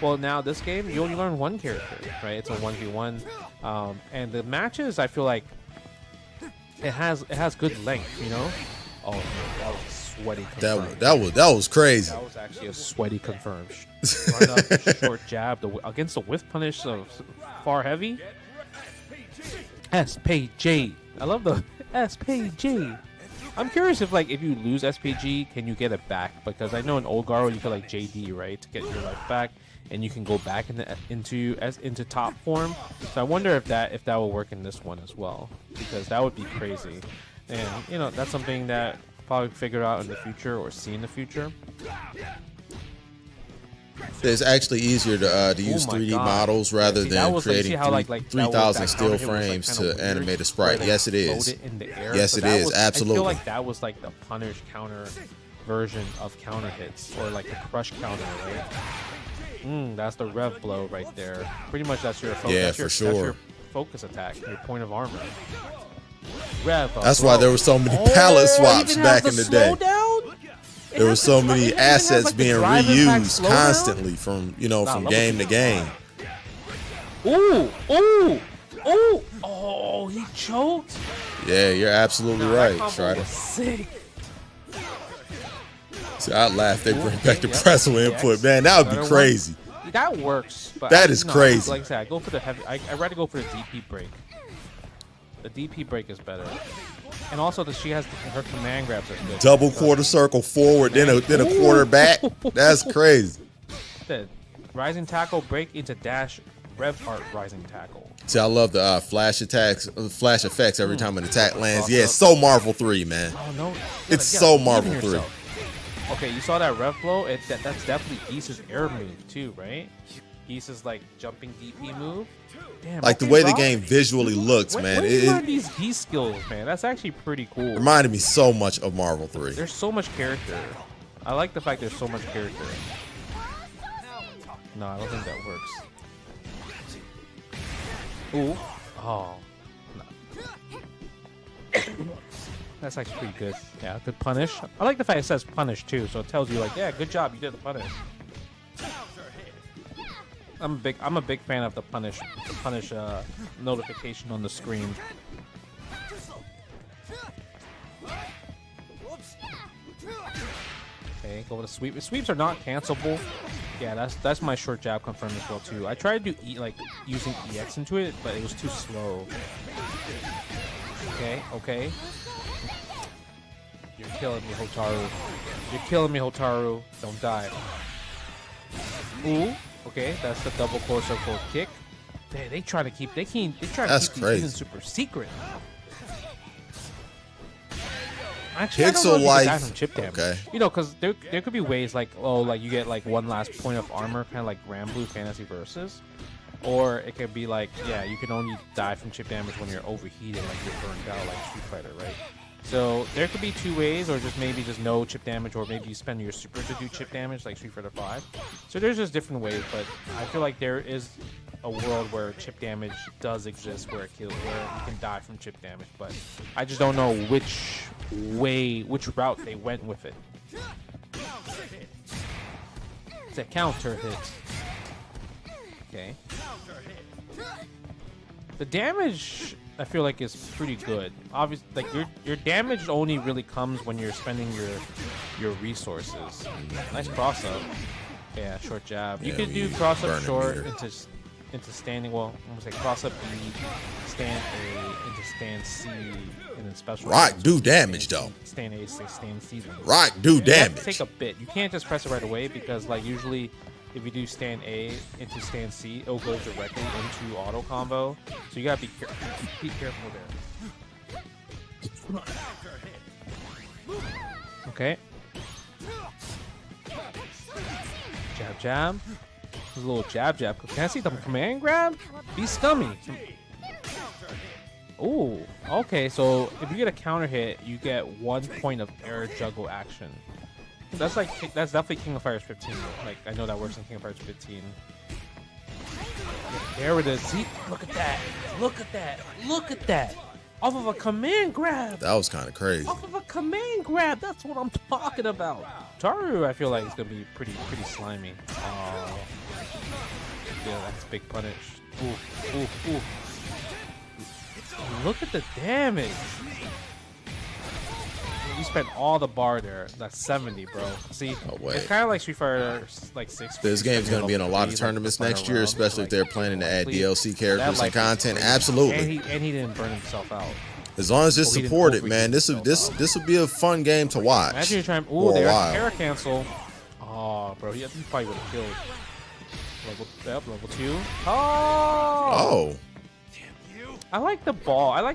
Well, now this game, you only learn 1 character, right? It's a 1v1. And the matches, I feel like it has good length, Oh, man, that was sweaty confirmed. That was crazy. That was actually a sweaty confirmed. Run up, short jab against the whiff punish of far heavy. SPG. I love the SPG. I'm curious if you lose SPG, can you get it back? Because I know in old Garo you could like JD, right, to get your life back, and you can go back into top form. So I wonder if that will work in this one as well, because that would be crazy. And that's something that I'll probably figure out in the future or see in the future. It's actually easier to use 3D models rather than creating 3,000 still frames to animate a sprite. Yes, it is. Yes, it is. Absolutely. I feel like that was like the punish counter version of counter hits, or like the crush counter, right? That's the rev blow right there. Pretty much that's your focus. Yeah, for sure. That's your focus attack, your point of armor. Rev. That's why there were so many palette swaps back in the day. There were so many assets being reused constantly from from game to game. Ooh, oh, he choked. Yeah, you're absolutely right, Strider. Sick. See, I laughed. They bring back the pretzel input, man. That would be crazy. That works. But that is crazy. Like I said, I go for the heavy. I'd rather go for the DP break. The DP break is better. And also she has her command grabs are good. Double quarter circle forward, then a quarter back. That's crazy. The rising tackle break into dash rev art rising tackle. See, I love the flash effects every time an attack lands. Yeah, it's so Marvel 3, man. Oh no, it's so Marvel 3. Okay, you saw that rev blow? That's definitely Geese's air move too, right? Geese's like jumping DP move. Damn, like the way the game visually looks, man. When you learn these Geese skills, man, that's actually pretty cool. Reminded me so much of Marvel 3. There's so much character. I like the fact there's so much character. No, I don't think that works. Ooh. Oh. No. That's actually pretty good. Yeah, good punish. I like the fact it says punish too, so it tells you like, yeah, good job, you did the punish. I'm a big fan of the punish notification on the screen. Okay, go with a sweep. The sweeps are not cancelable. Yeah, that's my short jab confirmed as well too. I tried to do using EX into it, but it was too slow. Okay. You're killing me, Hotaru. You're killing me, Hotaru. Don't die. Ooh. Okay, that's the double core circle kick. They try to keep these hidden super secret. Actually, Pixel life. From chip damage. Okay. Because there could be ways you get one last point of armor, kind of like Grand Blue Fantasy Versus, or it could be you can only die from chip damage when you're overheated, like you're burned out, like Street Fighter, right? So there could be two ways, or just maybe just no chip damage, or maybe you spend your super to do chip damage, like Street Fighter 5. So there's just different ways, but I feel like there is a world where chip damage does exist, where you can die from chip damage. But I just don't know which route they went with it. It's a counter hit. Okay. The damage, I feel like, is pretty good. Obviously, like your damage only really comes when you're spending your resources. Nice cross up. Yeah, short jab. You could do cross up short into standing. Well, I'm gonna say cross up B, stand A into stand C, and then special. Rock do damage though. Stand A, stand C. Rock do damage. You have to take a bit. You can't just press it right away because, like, usually if you do stand A into stand C, it'll go directly into auto combo. So you gotta be careful there. Okay. Jab, jab. There's a little jab, jab. Can I see the command grab? Be scummy. Ooh, okay. So if you get a counter hit, you get 1 point of air juggle action. That's definitely King of Fighters 15. Like, I know that works in King of Fighters 15. There it is. See, look at that. Look at that. Look at that. Off of a command grab. That was kind of crazy. Off of a command grab. That's what I'm talking about. Taru, I feel like, is gonna be pretty slimy. Yeah, that's big punish. Ooh, ooh, ooh. Look at the damage. You spent all the bar there. That's 70, bro. See, it's kind of like Street Fighter like 6. This game's going to be in a lot of tournaments next year, especially if they're planning to add DLC characters and content. Absolutely. And he didn't burn himself out. As long as it's supported, man, this will be a fun game to watch. Imagine you're trying. Ooh, there's air cancel. Oh, bro, he probably would have killed. Level 2. Oh. I like the ball. I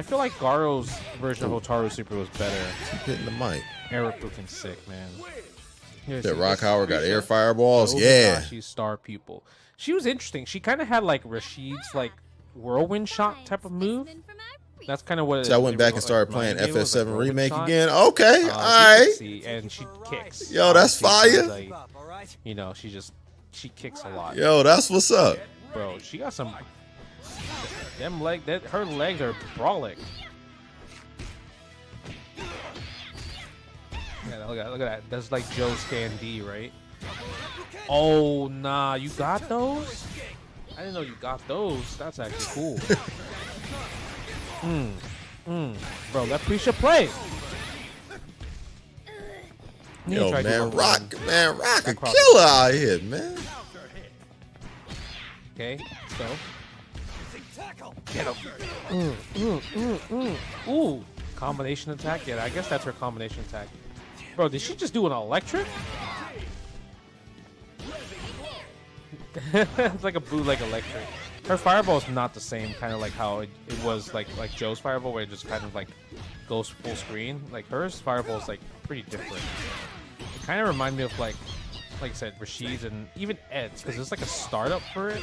feel like Garo's version of Hotaru Super was better. Keep hitting the mic. Air looking sick, man. That Rock Howard got air fireballs. Yeah. She's star pupil. She was interesting. She kind of had like Rashid's like whirlwind shot type of move. That's kind of what. So I went back and started playing FF7 Remake again. Okay, all right. And she kicks. Yo, that's fire. Like, you know, she kicks a lot. Yo, that's what's up. Bro, she got some. Her legs are brawling. Yeah, look at that. That's like Joe Stand D, right? Oh nah, you got those? I didn't know you got those. That's actually cool. Bro, that pre-ship play. Yo, man, Rock a killer out here, man. Okay, so. Get him. Ooh, combination attack. Yeah, I guess that's her combination attack. Bro, did she just do an electric? It's like a bootleg electric. Her fireball is not the same, kind of like how it was like Joe's fireball, where it just kind of like goes full screen. Like hers fireball is like pretty different. It kind of reminds me of like I said, Rashid's and even Ed's, because it's like a startup for it.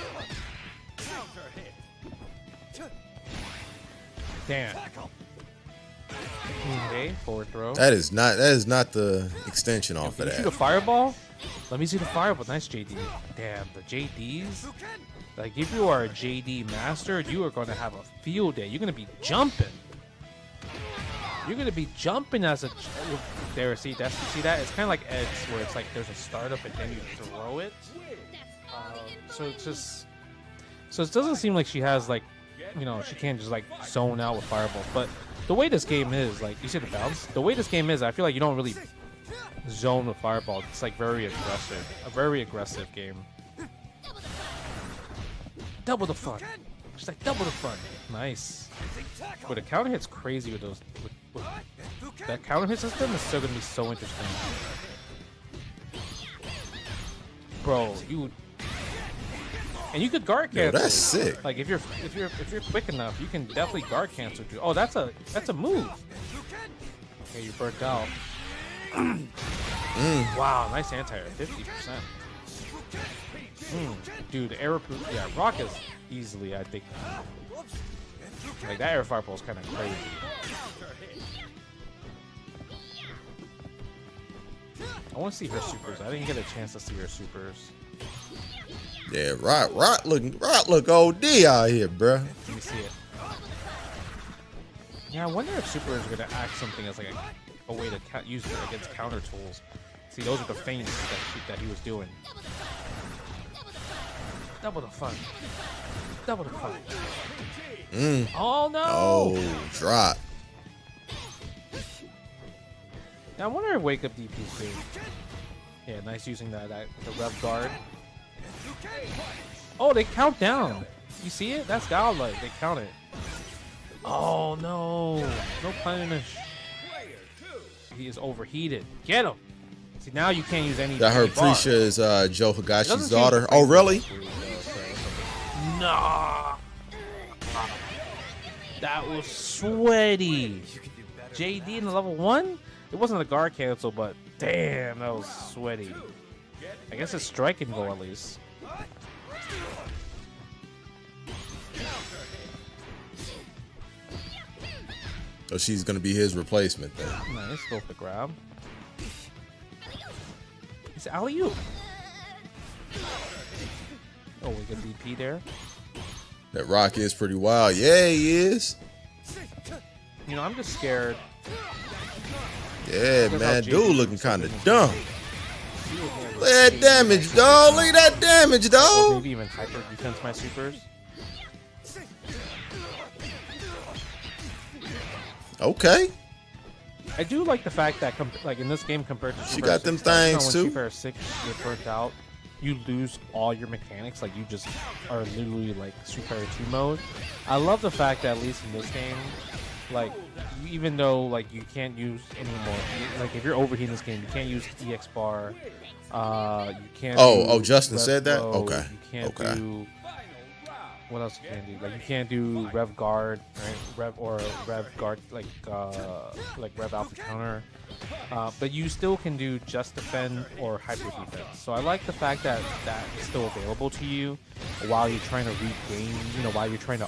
Damn. Okay, forward throw. That is not the extension off of that. Shoot a fireball? Let me see the fireball. Nice JD. Damn, the JDs. Like if you are a JD master, you are going to have a field day. You're going to be jumping. You're going to be jumping as a. There, see that? It's kind of like Ed's, where it's like there's a startup and then you throw it. So it's just. So it doesn't seem like she has like. You know, she can't just like zone out with fireballs. But the way this game is, like, you see the bounce? The way this game is, I feel like you don't really zone with fireballs. It's like very aggressive. A very aggressive game. Double the fun. Just like double the fun. Nice. But the counter hit's crazy with those. With that counter hit system is still gonna be so interesting. Bro, you. And you could guard cancel. Yo, that's sick. Like if you're quick enough, you can definitely guard cancel. Oh, that's a move. Okay, you burnt out. Wow, nice anti-air, 50%. Dude, air, yeah, Rock is easily, I think. Like that air fireball is kind of crazy. I want to see her supers. I didn't get a chance to see her supers. Yeah, right look OD out here, bruh. Let me see it. Yeah, I wonder if super is gonna act something as like a way to use it against counter tools. See, those are the feints that he was doing. Double the fun. Double the fun. Oh no! Oh, drop. Now, I wonder if wake up DP too. Yeah, nice using the rev guard. Oh, they count down. You see it? That's godlike. They count it. Oh no! No punish. He is overheated. Get him. See, now you can't use any. That her Prisha is Joe Higashi's daughter. Oh, really? Nah. That was sweaty. JD in the level 1? It wasn't a guard cancel, but damn, that was sweaty. I guess it's strike and go at least. So she's gonna be his replacement then. Nice, go for the grab. It's alley-oop. Oh, we got DP there. That rock is pretty wild. Yeah, he is. You know, I'm just scared. Yeah, man, dude looking kind of dumb. Look at that damage, dog. Look at that damage, Or dog. maybe even hyper defense my supers. Okay. I do like the fact that, like in this game compared to She got them things when too. Super 6 get burnt out, you lose all your mechanics. Like you just are literally like Super 2 mode. I love the fact that at least in this game, like even though like you can't use anymore, like if you're overheating this game, you can't use EX bar. You can't. Oh, Justin said that. Flow, Okay. You can't Okay. do. What else you can do? Like you can't do rev guard, right? Rev guard like rev alpha counter. But you still can do just defend or hyper defense. So I like the fact that that is still available to you while you're trying to regain. You know, while you're trying to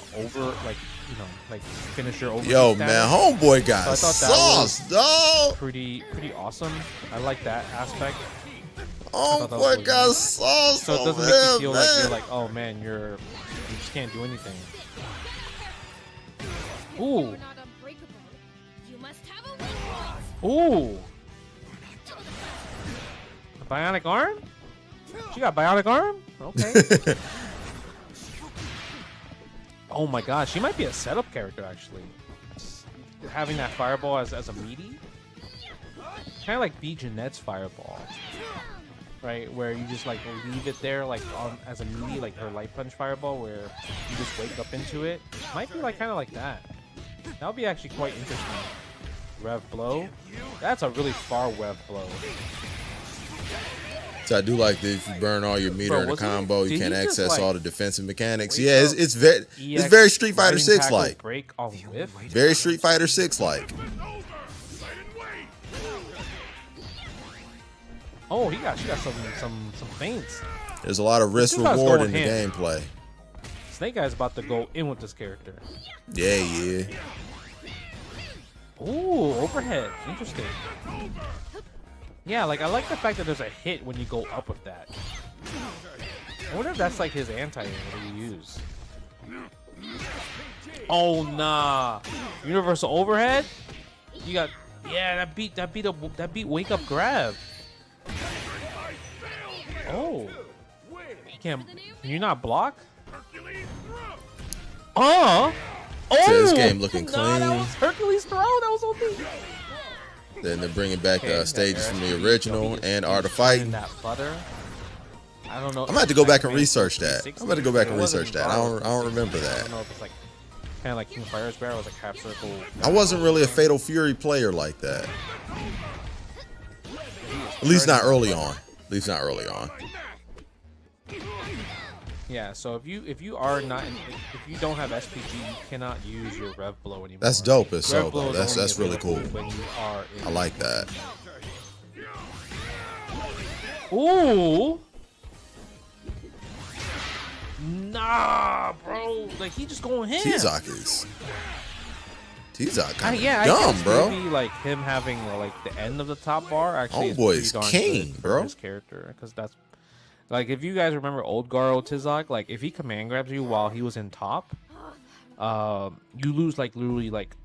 finish your over. Yo, man, homeboy got So I thought that sauce, dog. pretty awesome. I like that aspect. thought that was Homeboy really got nice. sauce So it on doesn't make you him, feel like man. you're like, oh man, you just can't do anything. Ooh, You're not unbreakable. You must have a weak point. ooh. A bionic arm? She got bionic arm? Okay. Oh my god, she might be a setup character actually. Having that fireball as a meaty. Kind of like B. Jeanette's fireball. Right, where you just like leave it there like as a meaty, like her light punch fireball, where you just wake up into it. Might be like kind of like that. That would be actually quite interesting. Rev blow. That's a really far rev blow. So I do like that if you burn all your meter Bro, in a wasn't combo, did you he can't just, access like, all the defensive mechanics. wake Yeah, up it's very Street Fighter riding 6 tackle, like. break on whiff. Very Street Fighter 6 like. Oh, she got some feints. There's a lot of risk This guy's reward going in the ham. gameplay. Snake Eye's about to go in with this character. Yeah. Ooh, overhead. Interesting. Yeah, like I like the fact that there's a hit when you go up with that. I wonder if that's like his anti-aim that he use. Oh nah. Universal overhead? You got that beat wake up grab. Oh. Can you not block? Oh! So this game looking Nah, clean. that was Hercules throw. That was OP. Then they're bringing back Okay, stages from the Eric. original and Art of Fighting. That flutter. I don't know. I'm gonna have to go back and Like, research that. I'm gonna go back and It wasn't research that. I don't remember I that. don't know if it's like kind of like King Fire's Bear was a cap circle. I wasn't really a Fatal Fury player like that. At least not early on. Yeah, so if you are not if you don't have SPG, you cannot use your rev blow anymore. That's dope as so Rev blow though. is That's only really cool. available when you are in. I like that. Ooh. Nah, bro. Like he just going ham. TnT'z Arcade. TnT'z Arcade kind of Yeah, I dumb, guess bro. maybe like him having like the end of the top bar actually is Homeboy pretty is darn king, good for bro. his character, because that's like, if you guys remember old Garo Tizak, like if he command grabs you while he was in top, you lose like literally like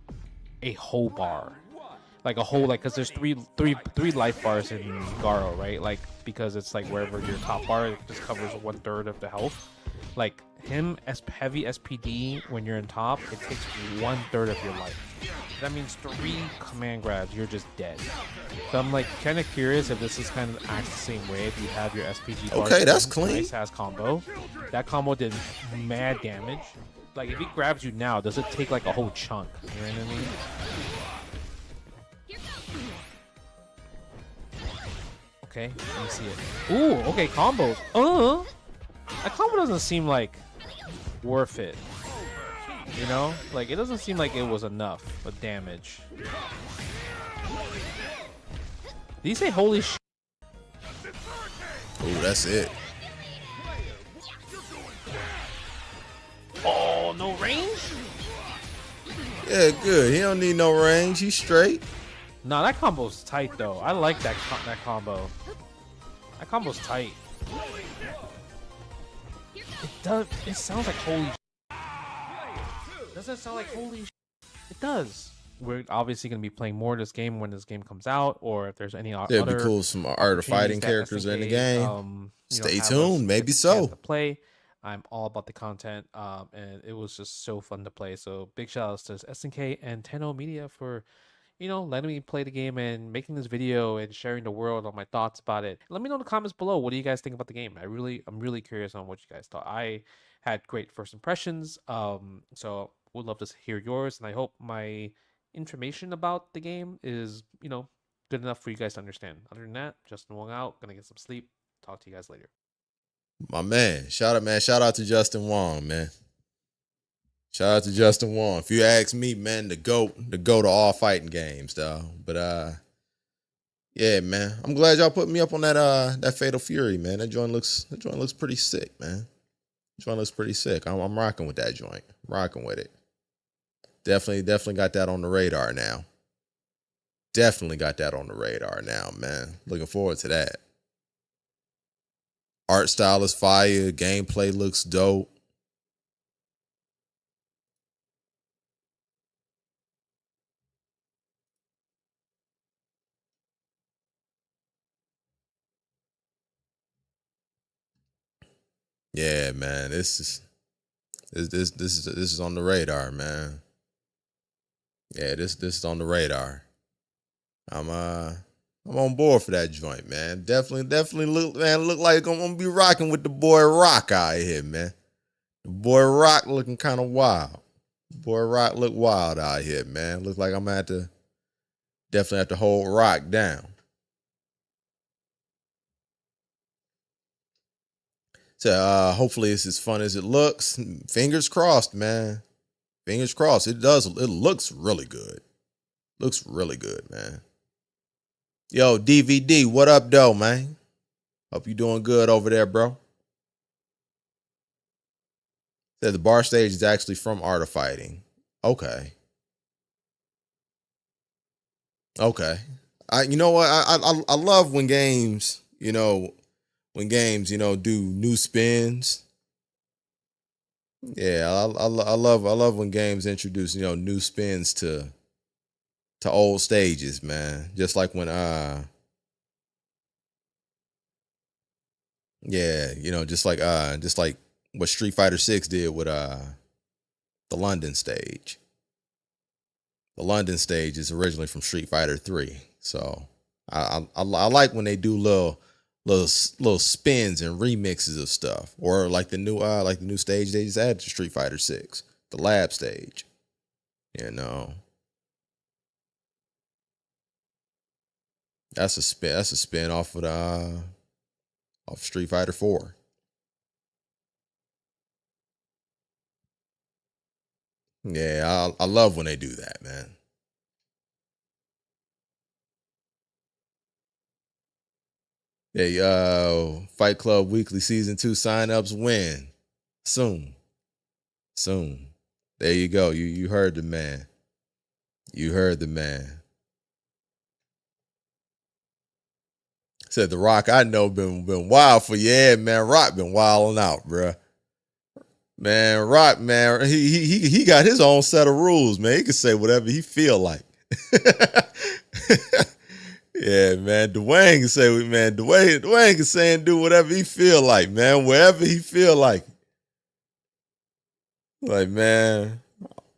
a whole bar, like a whole, like, because there's three life bars in Garo, right? Like, because it's like wherever your top bar, it just covers 1/3 of the health. Like him as heavy SPD when you're in top, it takes 1/3 of your life. That means 3 command grabs, you're just dead. So I'm like kind of curious if this is kind of acts the same way. If you have your SPG bar, Okay, that's clean. Nice ass combo. That combo did mad damage. Like if he grabs you now, does it take like a whole chunk? You know what I mean? Okay, let me see it. Ooh, okay, combos. That combo doesn't seem like worth it. You know, like it doesn't seem like it was enough of damage. Did you say holy sh? Ooh, that's it. Oh, no range? Yeah, good. He don't need no range. He's straight. Nah, that combo's tight though. I like that combo. That combo's tight. It sounds like holy. Doesn't it sound like holy? It does. We're obviously gonna be playing more of this game when this game comes out, or if there's any other. It'd be cool. Some Art of Fighting characters in the game. Stay tuned. Maybe so. To play. I'm all about the content, and it was just so fun to play. So big shout outs to SNK and Tenno Media for, letting me play the game and making this video and sharing the world on my thoughts about it. Let me know in the comments below. What do you guys think about the game? I'm really curious on what you guys thought. I had great first impressions. So would love to hear yours, and I hope my information about the game is, good enough for you guys to understand. Other than that, Justin Wong out. Gonna get some sleep. Talk to you guys later. My man. Shout out to Justin Wong, man. Shout out to Justin Wong. If you ask me, man, the GOAT to all fighting games, though. But yeah, man. I'm glad y'all put me up on that Fatal Fury, man. That joint looks pretty sick, man. That joint looks pretty sick. I'm rocking with that joint. Rocking with it. Definitely got that on the radar now. Definitely got that on the radar now, man. Looking forward to that. Art style is fire. Gameplay looks dope. Yeah, man. This is on the radar, man. Yeah, this is on the radar. I'm on board for that joint, man. Definitely look like I'm gonna be rocking with the boy Rock out here, man. The boy Rock looking kind of wild. The boy Rock look wild out here, man. Looks like I'm gonna definitely have to hold Rock down. So hopefully it's as fun as it looks. Fingers crossed, man. Fingers crossed. It looks really good. Looks really good, man. Yo, DVD, what up, though, man? Hope you doing good over there, bro. Said the bar stage is actually from Art of Fighting. Okay. You know what? I love when games, do new spins. Yeah, I love when games introduce, new spins to old stages, man. Just like when just like what Street Fighter 6 did with the London stage. The London stage is originally from Street Fighter 3. So I like when they do little spins and remixes of stuff, or like the new stage they just added to Street Fighter 6, the lab stage. That's a spin off of Street Fighter 4. Yeah, I love when they do that, man. Hey, Fight Club Weekly Season 2 sign-ups win. Soon. There you go. You heard the man. You heard the man. Said the Rock I know been wild for you. Yeah, man. Rock been wilding out, bruh. Man, Rock, man, he got his own set of rules, man. He can say whatever he feel like. Yeah, man. Dwayne can say, man, Dwayne can say and do whatever he feel like, man. Wherever he feel like. Like, man,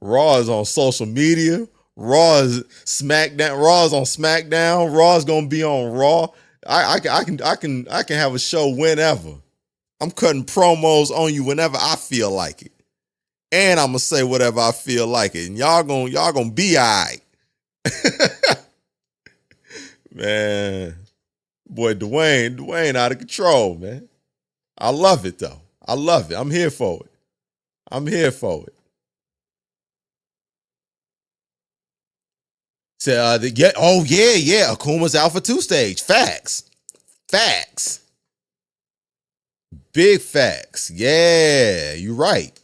Raw is on social media. Raw is SmackDown. Raw is on SmackDown. Raw is gonna be on Raw. I can have a show whenever. I'm cutting promos on you whenever I feel like it, and I'm gonna say whatever I feel like it, and y'all gonna be all right. Man, boy, Dwayne out of control, man. I love it though. I love it. I'm here for it. So, Akuma's Alpha 2 stage. Facts. Big facts. Yeah, you right.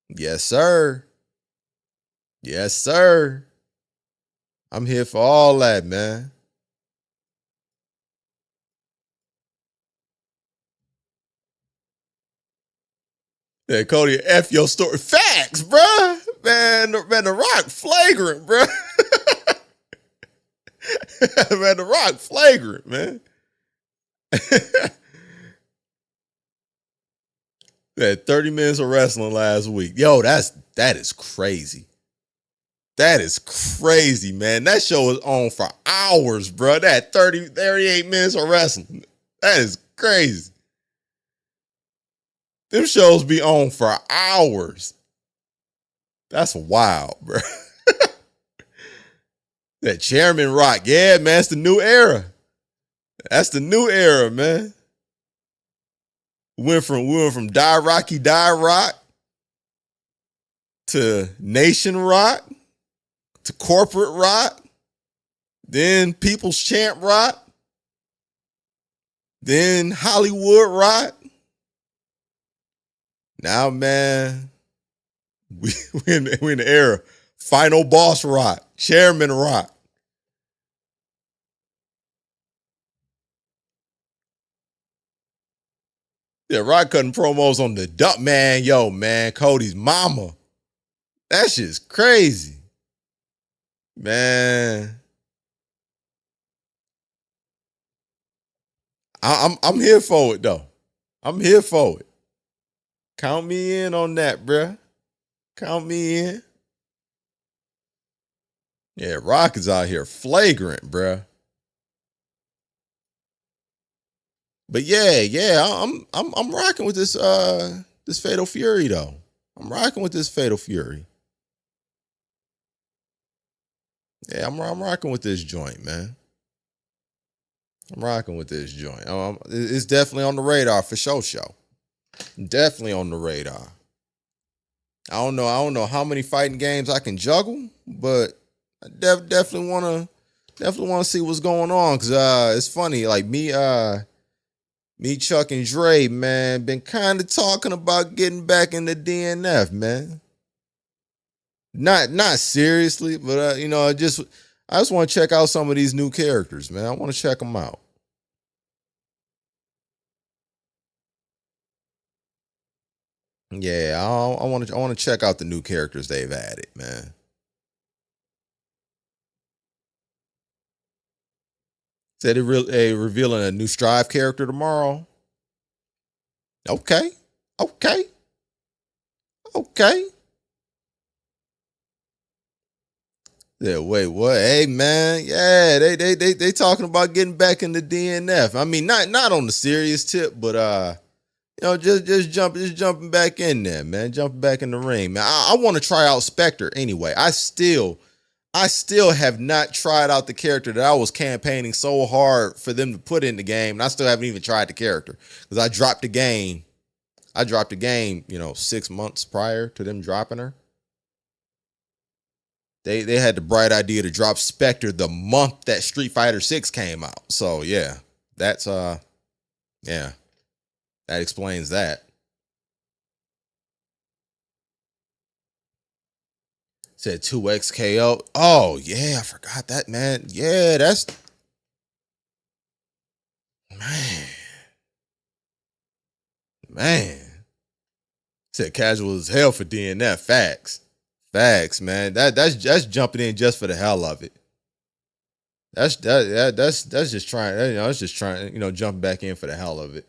Yes, sir. I'm here for all that, man. Yeah, Cody, F your story. Facts, bruh. Man, the Rock flagrant, bruh. Man, the Rock flagrant, man. That 30 minutes of wrestling last week. Yo, that is crazy. That is crazy, man. That show was on for hours, bro. That 38 minutes of wrestling. That is crazy. Them shows be on for hours. That's wild, bro. That Chairman Rock. Yeah, man, it's the new era. That's the new era, man. We went from Die Rocky Die Rock to Nation Rock to Corporate Rock, then People's Champ Rock, then Hollywood Rock. Now, man, we in the era. Final Boss Rock, Chairman Rock. Yeah, Rock cutting promos on the dump, man. Yo, man, Cody's mama. That shit's crazy. Man. I'm here for it, though. I'm here for it. Count me in on that, bruh. Count me in. Yeah, Rock is out here flagrant, bruh. But yeah, I'm rocking with this Fatal Fury though. I'm rocking with this Fatal Fury. Yeah, I'm rocking with this joint, man. I'm rocking with this joint. It's definitely on the radar for show. Definitely on the radar. I don't know how many fighting games I can juggle, but I definitely want to see what's going on, cuz it's funny, like me, Chuck, and Dre, man, been kind of talking about getting back into DNF, man. Not seriously, but I just want to check out some of these new characters, man. I want to check them out. Yeah, I want to check out the new characters they've added, man. Said they revealing a new Strive character tomorrow. Okay. Yeah, wait, what? Hey, man, yeah, they talking about getting back into DNF. I mean, not on the serious tip, but just jumping back in there, man, jumping back in the ring, man. I want to try out Spectre anyway. I still have not tried out the character that I was campaigning so hard for them to put in the game, and I still haven't even tried the character because I dropped the game. 6 months prior to them dropping her. They had the bright idea to drop Spectre the month that Street Fighter 6 came out. So yeah, that's that explains that. Said 2X KO. Oh, yeah, I forgot that, man. Yeah, that's... Man. Said casual as hell for DNF. Facts. Facts, man. That's jumping in just for the hell of it. That's just trying, it's just trying, jumping back in for the hell of it.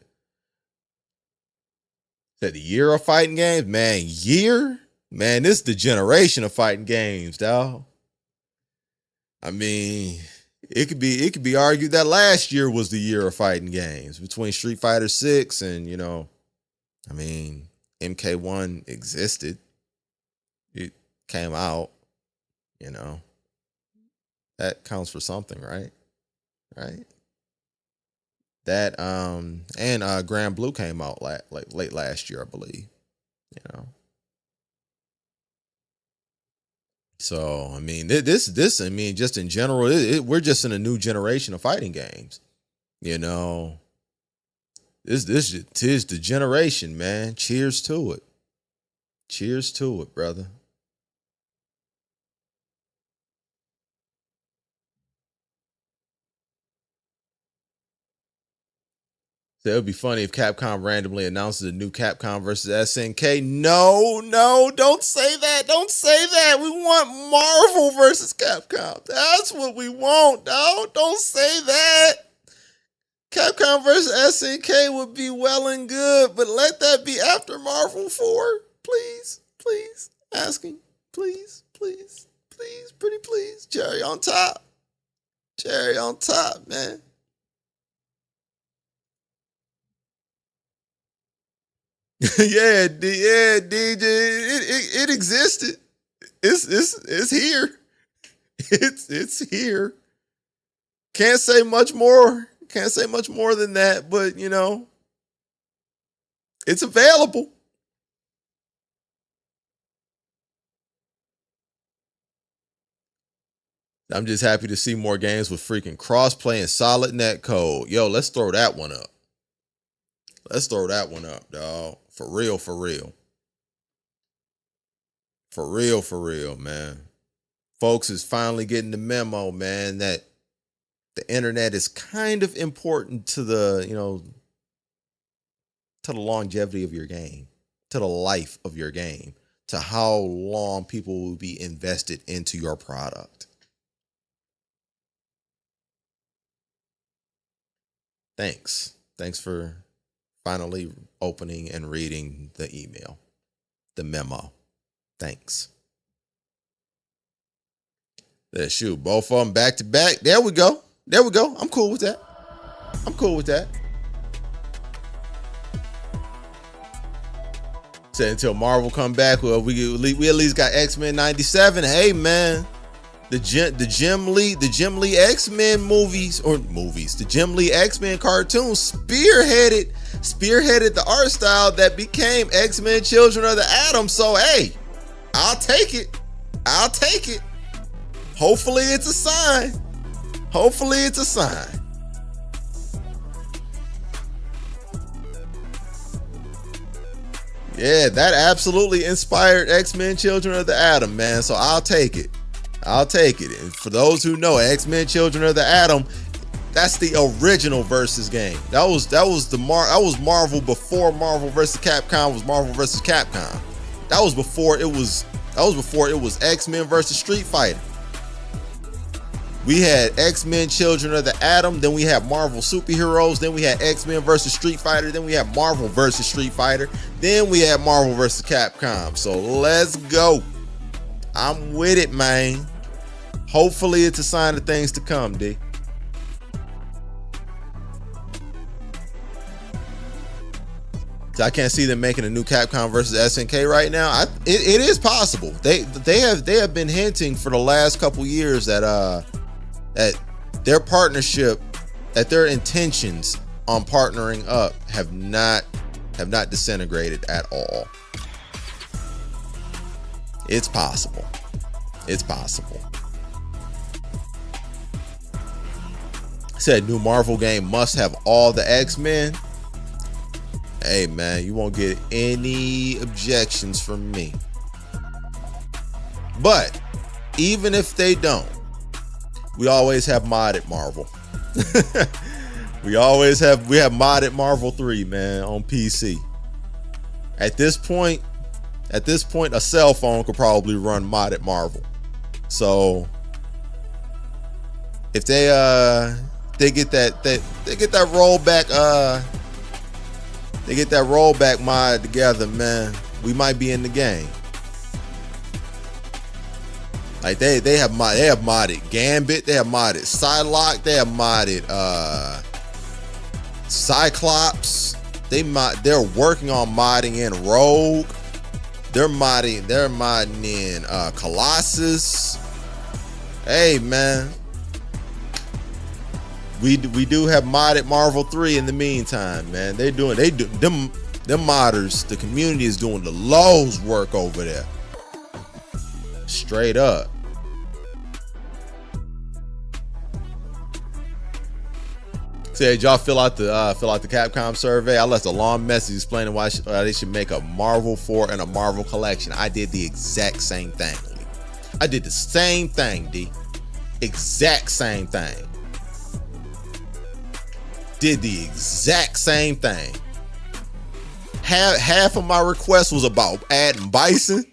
Said the year of fighting games, man. Year? Man, this is the generation of fighting games, dog. I mean, it could be argued that last year was the year of fighting games between Street Fighter 6 and, I mean, MK1 existed. It came out, that counts for something, right? Right? That and Grand Blue came out late last year, I believe. So I mean, this I mean, just in general, we're just in a new generation of fighting games. This is the generation, man. Cheers to it. Cheers to it, brother. So it would be funny if Capcom randomly announces a new Capcom versus SNK. No, don't say that. Don't say that. We want Marvel versus Capcom. That's what we want, dog. Don't say that. Capcom versus SNK would be well and good, but let that be after Marvel 4. Please, please. Asking. Please, please, please, pretty please. Cherry on top. Cherry on top, man. yeah, DJ. It existed. It's here. It's here. Can't say much more. Can't say much more than that, but it's available. I'm just happy to see more games with freaking crossplay and solid net code. Yo, let's throw that one up. Let's throw that one up, dog. For real, for real. For real, for real, man. Folks is finally getting the memo, man, that the internet is kind of important to the, to the longevity of your game, to the life of your game, to how long people will be invested into your product. Thanks. Thanks for finally opening and reading the email, the memo. Thanks. Shoot, both of them back to back. There we go. There we go. I'm cool with that. I'm cool with that. Said until Marvel come back, well, we at least got X-Men 97. Hey, man. The Jim Lee X-Men the Jim Lee X-Men cartoons spearheaded the art style that became X-Men Children of the Atom. So hey, I'll take it. I'll take it. Hopefully it's a sign. Hopefully it's a sign. Yeah, that absolutely inspired X-Men Children of the Atom, man. So I'll take it. I'll take it. And for those who know, X-Men Children of the Atom, that's the original Versus game. That was Marvel before Marvel vs. Capcom was Marvel vs. Capcom. That was before it was X-Men versus Street Fighter. We had X-Men Children of the Atom, then we had Marvel Superheroes, then we had X-Men versus Street Fighter, then we had Marvel versus Street Fighter, then we had Marvel versus Capcom. So let's go. I'm with it, man. Hopefully it's a sign of things to come, D. So I can't see them making a new Capcom versus SNK right now. It is possible. They have been hinting for the last couple years that their partnership, that their intentions on partnering up have not disintegrated at all. It's possible. It's possible. Said new Marvel game must have all the X-Men. Hey man, you won't get any objections from me. But even if they don't, we always have modded Marvel. we have modded Marvel 3, man, on PC. At this point, a cell phone could probably run modded Marvel. So if they get that rollback mod together, man, we might be in the game. Like they have modded Gambit, they have modded Psylocke, they have modded Cyclops. They're working on modding in Rogue. They're modding in Colossus. Hey, man. We do have modded Marvel 3 in the meantime, man. Them modders, the community is doing the Lord's work over there. Straight up. Said y'all fill out the Capcom survey. I left a long message explaining why they should make a Marvel 4 and a Marvel collection. I did the exact same thing. I did the same thing, D. Exact same thing. Did the exact same thing. Half of my request was about adding Bison.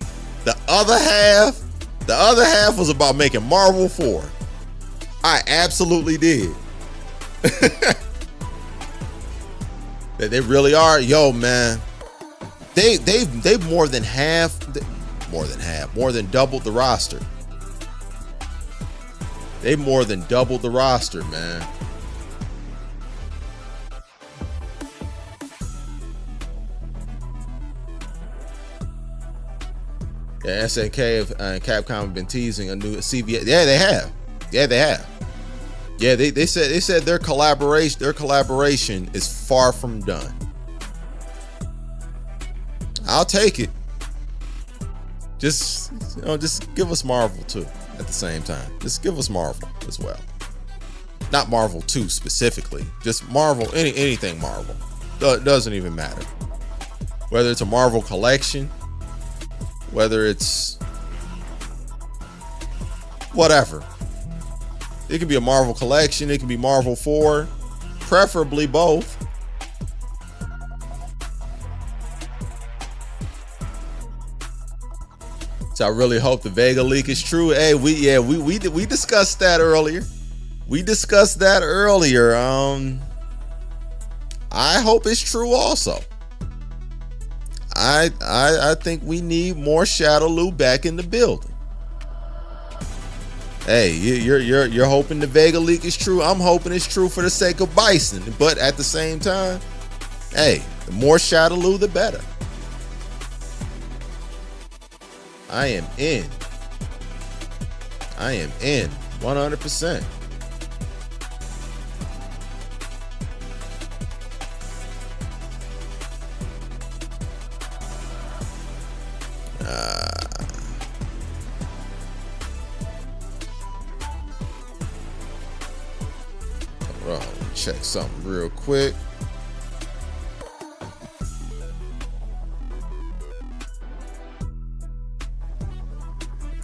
The other half was about making Marvel 4. I absolutely did. They really are. Yo, man, they've more than doubled the roster. They've more than doubled the roster, man. Yeah, SNK and Capcom have been teasing a new CVS. Yeah, they have. Yeah, they said their collaboration is far from done. I'll take it. Just give us Marvel 2 at the same time. Just give us Marvel as well. Not Marvel 2 specifically. Just Marvel, anything Marvel. It doesn't even matter. Whether it's a Marvel collection, whether it's whatever. It can be a Marvel collection. It can be Marvel 4, preferably both. So I really hope the Vega leak is true. Hey, we discussed that earlier. I hope it's true also. I think we need more Shadowloo back in the building. Hey, you're hoping the Vega leak is true. I'm hoping it's true for the sake of Bison. But at the same time, hey, the more Shadowloo, the better. I am in. 100%. Check something real quick.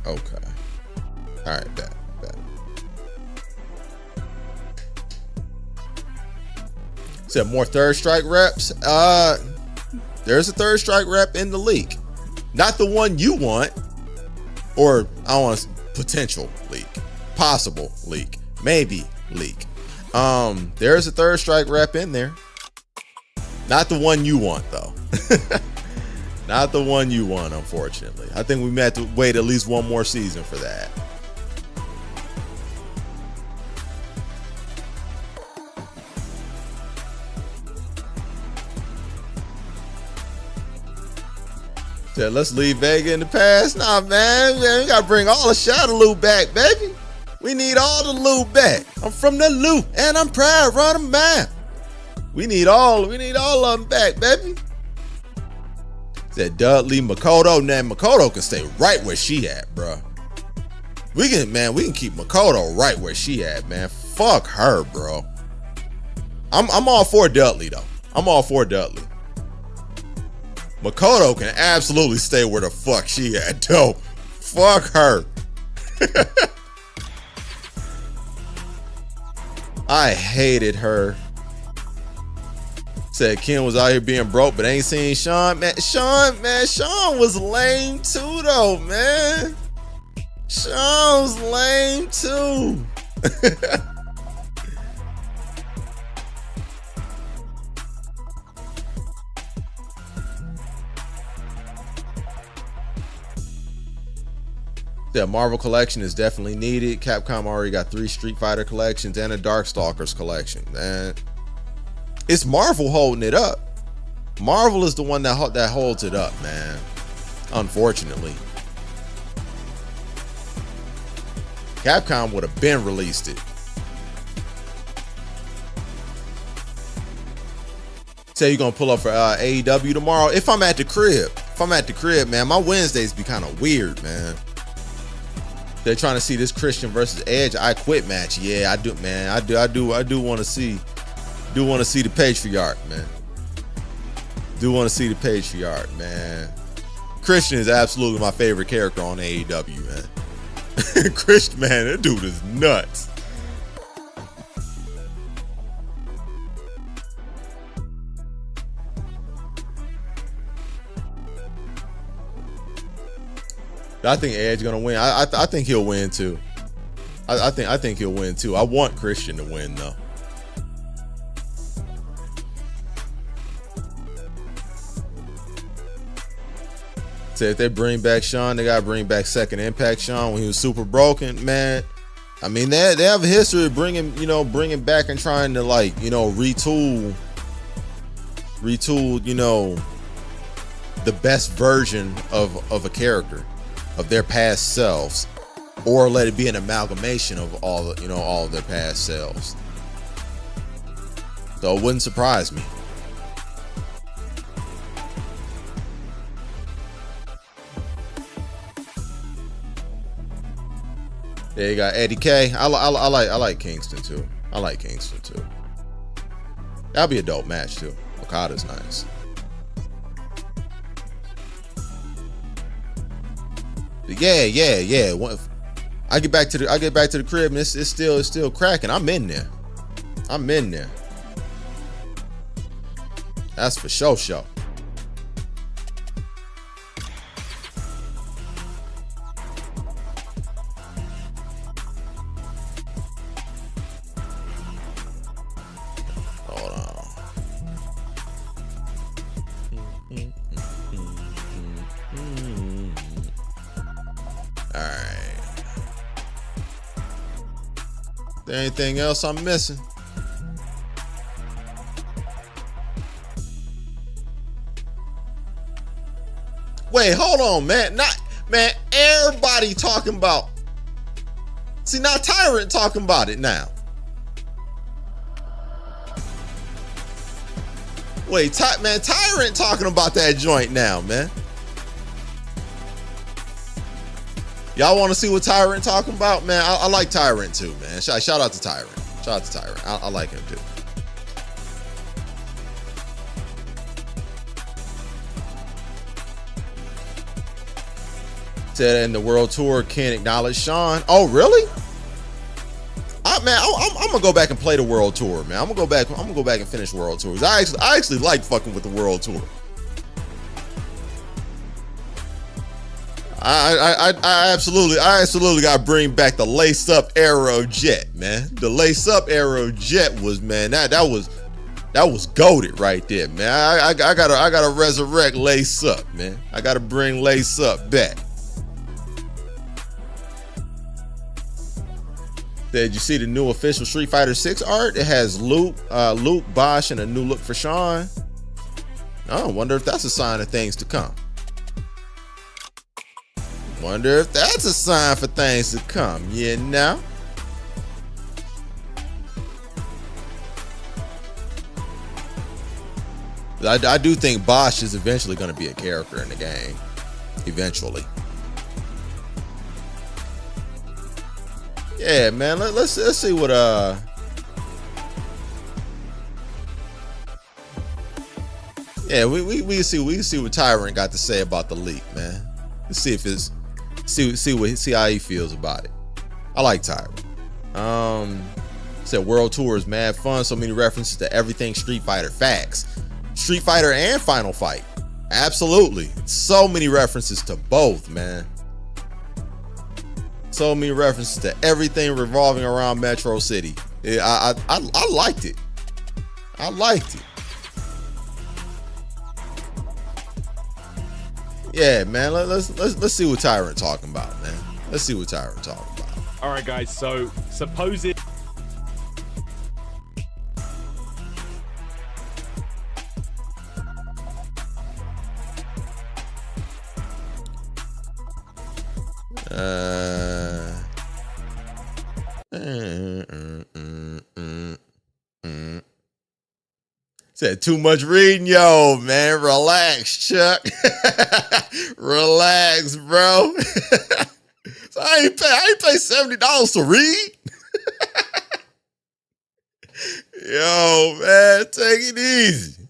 Okay. All right, bet. Said more Third Strike reps. There's a Third Strike rep in the leak. Not the one you want, or I don't want potential leak, possible leak, maybe leak. There's a Third Strike rep in there. Not the one you want, though. Not the one you want, unfortunately. I think we may have to wait at least one more season for that. So let's leave Vega in the past. Nah, man, we gotta bring all the Shadowloo back, baby. We need all the loot back. I'm from the loot, and I'm proud. Run them back. We need all of them back, baby. Said Dudley, Makoto. Now Makoto can stay right where she at, bro. We can keep Makoto right where she at, man. Fuck her, bro. I'm all for Dudley though. I'm all for Dudley. Makoto can absolutely stay where the fuck she at, though. Fuck her. I hated her. Said Ken was out here being broke, but ain't seen Sean. Man, Sean was lame too, though, man. Sean was lame too. The Marvel collection is definitely needed. Capcom already got 3 Street Fighter collections and a Darkstalkers collection. Man, it's Marvel holding it up. Marvel is the one that holds it up, man. Unfortunately, Capcom would have been released it. Say you're gonna pull up for AEW tomorrow. If I'm at the crib, man, my Wednesdays be kind of weird, man. They're trying to see this Christian versus Edge I Quit match. Yeah, I do, man. I do want to see. Do want to see the patriarch, man. Do want to see the patriarch, man. Christian is absolutely my favorite character on AEW, man. Christian, man, that dude is nuts. I think Edge gonna win. I think he'll win too. I think he'll win too. I want Christian to win though. So if they bring back Sean, they gotta bring back Second Impact Sean when he was super broken, man. I mean, they have a history of bringing back and trying to, like, retool, the best version of a character, of their past selves, or let it be an amalgamation of all of their past selves. So it wouldn't surprise me. There you got Eddie K. I like Kingston too. I like Kingston too. That'll be a dope match too. Okada's nice. Yeah. I get back to the crib and it's still cracking. I'm in there. That's for sure. Hold on. All right. There anything else I'm missing? Wait, hold on, man. Everybody talking about. See, now Tyrant talking about it now. Wait, Tyrant talking about that joint now, man. Y'all want to see what Tyrant talking about, man? I like Tyrant too, man. Shout out to Tyrant. I like him too. Said in the World Tour can't acknowledge Sean. Oh, really? I'm gonna go back and play the World Tour, man. I'm gonna go back and finish World Tours. I actually like fucking with the World Tour. I absolutely gotta bring back the lace up era of Jet, man. The lace up era of Jet was, man, that was goated right there, man. I gotta resurrect lace up, man. I gotta bring lace up back. Did you see the new official Street Fighter 6 art? It has Luke, Bosch, and a new look for Sean. I wonder if that's a sign of things to come. Wonder if that's a sign for things to come, you know? I do think Bosch is eventually going to be a character in the game. Eventually. Yeah, man. Let's see what yeah, we see what Tyrant got to say about the leak, man. Let's see if See how he feels about it. I like Tyrant. Said World Tour is mad fun. So many references to everything Street Fighter. Facts. Street Fighter and Final Fight. Absolutely. So many references to both, man. So many references to everything revolving around Metro City. I liked it. I liked it. Yeah, man. Let's see what Tyrant talking about, man. Let's see what Tyrant talking about. All right, guys. So suppose it. Said too much reading, yo, man. Relax, Chuck. Relax, bro. So I ain't pay $70 to read. Yo, man, take it easy.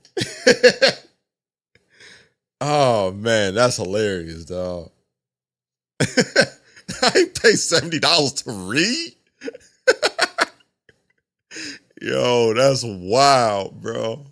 Oh man, that's hilarious, dog. I ain't pay $70 to read. Yo, that's wild, bro.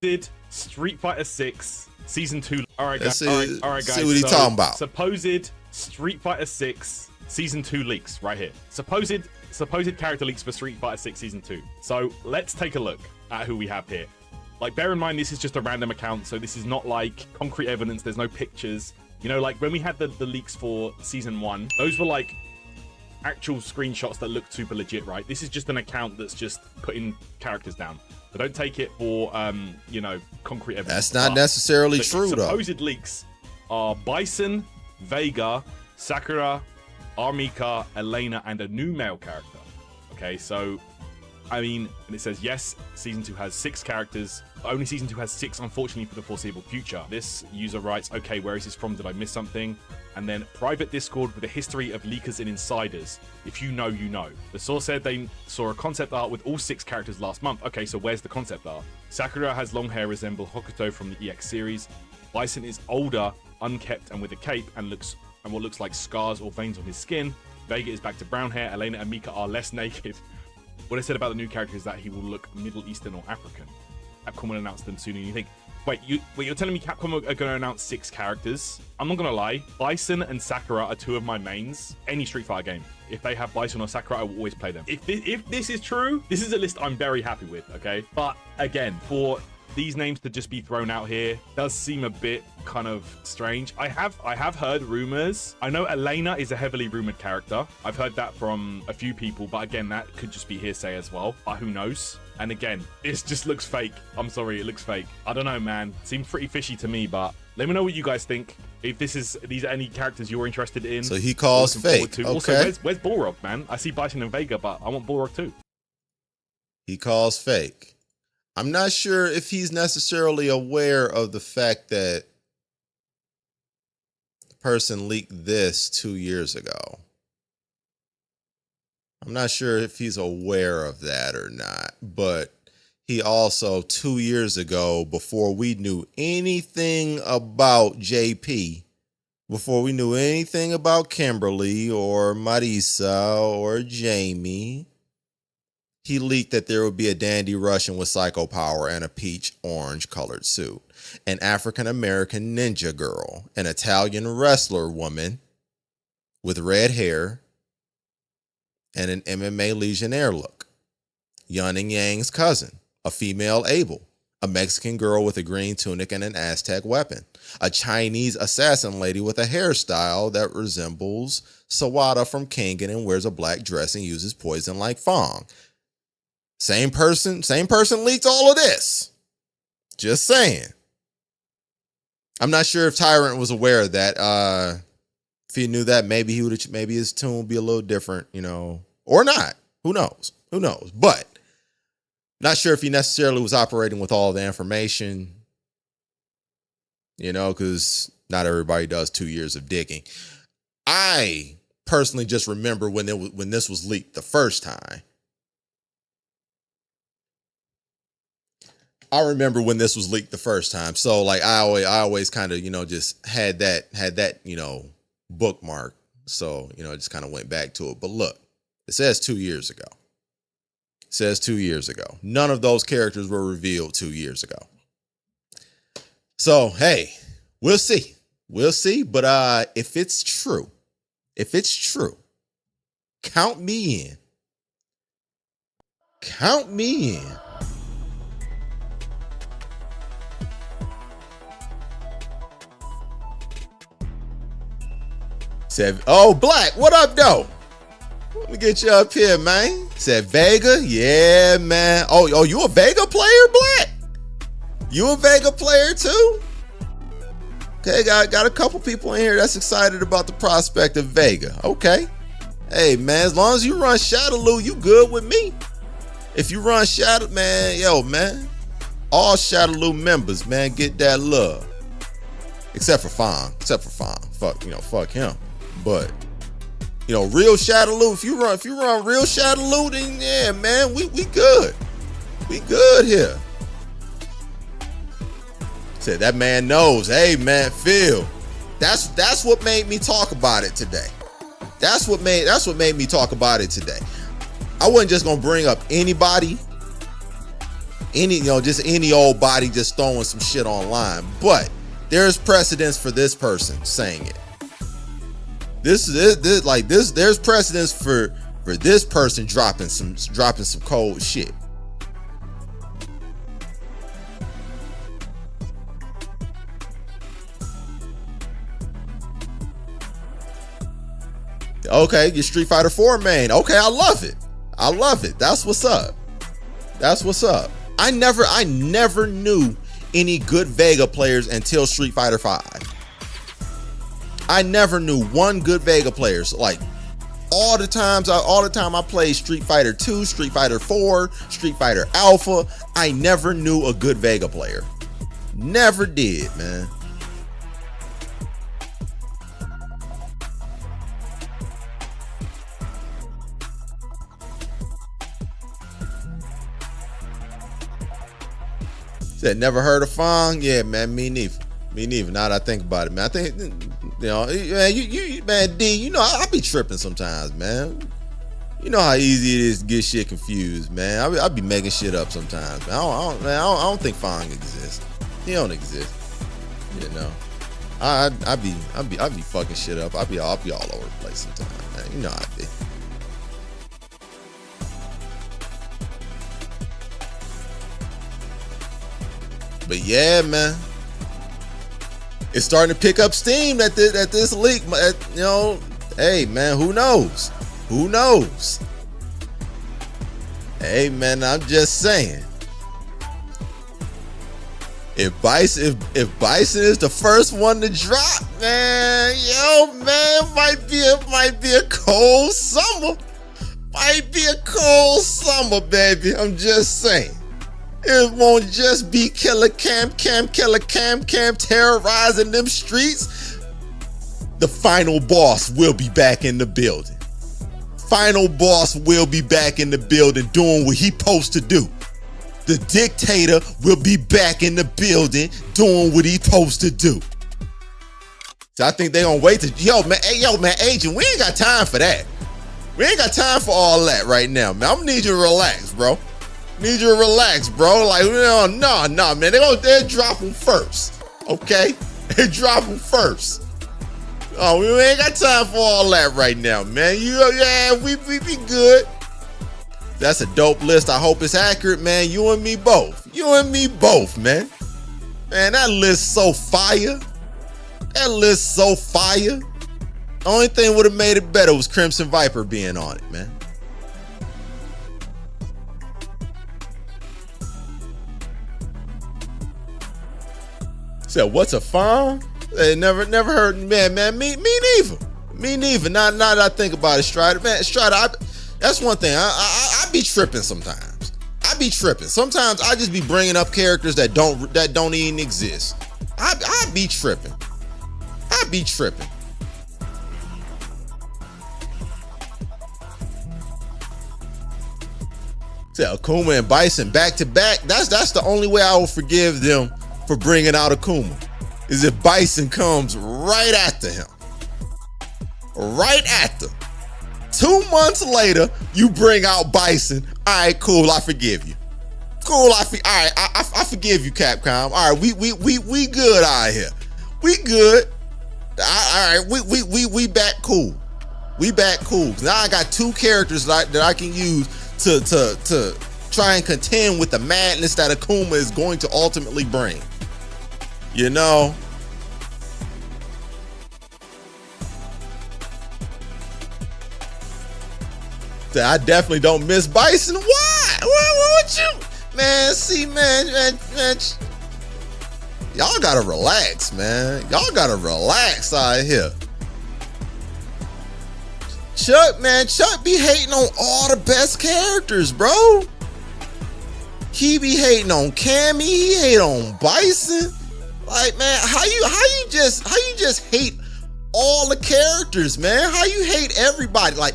Did Street Fighter 6 Season 2. All right, guys. See, All right, guys. see what he's talking about. Supposed Street Fighter 6 Season 2 leaks right here. Supposed character leaks for Street Fighter 6 Season 2. So let's take a look at who we have here. Like, bear in mind, this is just a random account, so this is not like concrete evidence. There's no pictures. You know, like when we had the leaks for Season 1, those were like actual screenshots that looked super legit, right? This is just an account that's just putting characters down. So don't take it for, you know, concrete evidence. That's not necessarily true, though. Supposed leaks are Bison, Vega, Sakura, Armika, Elena, and a new male character. Okay, so, I mean, and it says, yes, Season 2 has 6 characters. Only Season 2 has 6, unfortunately, for the foreseeable future. This user writes, okay, where is this from? Did I miss something? And then private Discord with a history of leakers and insiders. If you know, you know. The source said they saw a concept art with all 6 characters last month. Okay, so where's the concept art? Sakura has long hair, resemble Hokuto from the EX series. Bison is older, unkept, and with a cape, and what looks like scars or veins on his skin. Vega is back to brown hair. Elena and Mika are less naked. What I said about the new character is that he will look Middle Eastern or African. Capcom will announce them soon, and you think, wait, you're telling me Capcom are going to announce 6 characters? I'm not going to lie. Bison and Sakura are 2 of my mains. Any Street Fighter game, if they have Bison or Sakura, I will always play them. If this is true, this is a list I'm very happy with, okay? But again, for these names to just be thrown out here does seem a bit kind of strange. I have heard rumors. I know Elena is a heavily rumored character. I've heard that from a few people, but again, that could just be hearsay as well. But who knows? And again, this just looks fake. I'm sorry, it looks fake. I don't know, man. Seems pretty fishy to me, but let me know what you guys think. If these are any characters you're interested in. So he calls fake. Okay. Also, where's Balrog, man? I see Bison and Vega, but I want Balrog too. He calls fake. I'm not sure if he's necessarily aware of the fact that the person leaked this 2 years ago. I'm not sure if he's aware of that or not, but he also 2 years ago, before we knew anything about JP, before we knew anything about Kimberly or Marisa or Jamie, he leaked that there would be a dandy Russian with psycho power and a peach orange colored suit, an African-American ninja girl, an Italian wrestler woman with red hair, and an MMA Legionnaire look, Yun and Yang's cousin, a female Abel, a Mexican girl with a green tunic and an Aztec weapon, a Chinese assassin lady with a hairstyle that resembles Sawada from Kengan and wears a black dress and uses poison like Fong. Same person leaked all of this. Just saying. I'm not sure if Tyrant was aware of that. If he knew that, maybe his tune would be a little different, you know, or not. Who knows? But not sure if he necessarily was operating with all the information, you know, because not everybody does 2 years of digging. I personally just remember when this was leaked the first time. I remember when this was leaked the first time. So like I always kind of, just had that, bookmark. So, I just kind of went back to it. But look, it says 2 years ago. It says 2 years ago. None of those characters were revealed 2 years ago. So, hey, we'll see. We'll see. But if it's true, count me in. Count me in. Said, oh, Black, what up, though? Let me get you up here, man. Said Vega, yeah, man. Oh, you a Vega player, Black? You a Vega player too? Okay, got a couple people in here that's excited about the prospect of Vega. Okay. Hey, man, as long as you run Shadowloo, you good with me. If you run Shadow, man, yo, man, all Shadowloo members, man, get that love. Except for Fong. Fuck him. But real Shadowloo, if you run real Shadowloo, then yeah, man, we good. We good here. Said that man knows. Hey, man, Phil. That's what made me talk about it today. That's what made me talk about it today. I wasn't just gonna bring up anybody, just any old body just throwing some shit online, but there's precedence for this person saying it. There's precedence for this person dropping some cold shit. Okay, your Street Fighter 4 main. Okay, I love it. That's what's up. I never knew any good Vega players until Street Fighter 5. I never knew one good Vega player. So like all the time I played Street Fighter 2, Street Fighter 4, Street Fighter Alpha, I never knew a good Vega player. Never did, man. Said never heard of Fong? Yeah, man, me neither. Now that I think about it, man. I think man, D, I be tripping sometimes, man. You know how easy it is to get shit confused, man. I be making shit up sometimes. Man. I don't think Fong exists. He don't exist. I be fucking shit up. I'll be all over the place sometimes, man. You know how I be. But yeah, man, it's starting to pick up steam at this leak. Hey, man, who knows? Hey, man, I'm just saying. If Bison is the first one to drop, man, might be a cold summer. Might be a cold summer, baby. I'm just saying. It won't just be Killer Cam terrorizing them streets. The final boss will be back in the building. Final boss will be back in the building doing what he supposed to do. The dictator will be back in the building doing what he supposed to do. So I think they gonna wait to, Agent, we ain't got time for that. We ain't got time for all that right now, man. I'm gonna need you to relax, bro. Like, no, man. They'll drop them first. Okay? They drop them first. Oh, we ain't got time for all that right now, man. We be good. That's a dope list. I hope it's accurate, man. You and me both, man. Man, that list so fire. The only thing would have made it better was Crimson Viper being on it, man. Said, what's a farm? They never heard, man. Me neither. Now that I think about it, Strider, man, that's one thing. I be tripping sometimes. Sometimes I just be bringing up characters that don't even exist. I be tripping. Say Akuma and Bison back to back. That's the only way I will forgive them for bringing out Akuma, is if Bison comes right after him. Right after. 2 months later, you bring out Bison. All right, cool. I forgive you. Cool. All right, I forgive you, Capcom. All right, we good out here. We good. All right, we back cool. We back cool. Now I got 2 characters that I can use to try and contend with the madness that Akuma is going to ultimately bring. You know? I definitely don't miss Bison. Why? What you? Man, see, man. Y'all gotta relax, man. Y'all gotta relax out here. Chuck be hating on all the best characters, bro. He be hating on Cammy, he hate on Bison. Like, man, how you just hate all the characters, man? How you hate everybody? Like,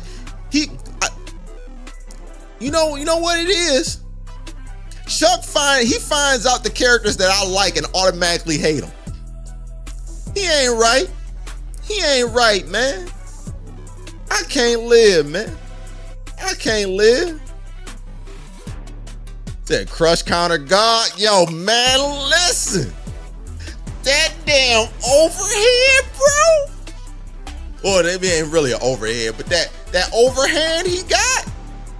you know what it is? Chuck finds out the characters that I like and automatically hate them. He ain't right. He ain't right, man. I can't live, man. I can't live. Said crush counter God. Yo, man, listen. That damn overhead, bro. Or maybe ain't really an overhead, but that overhand he got,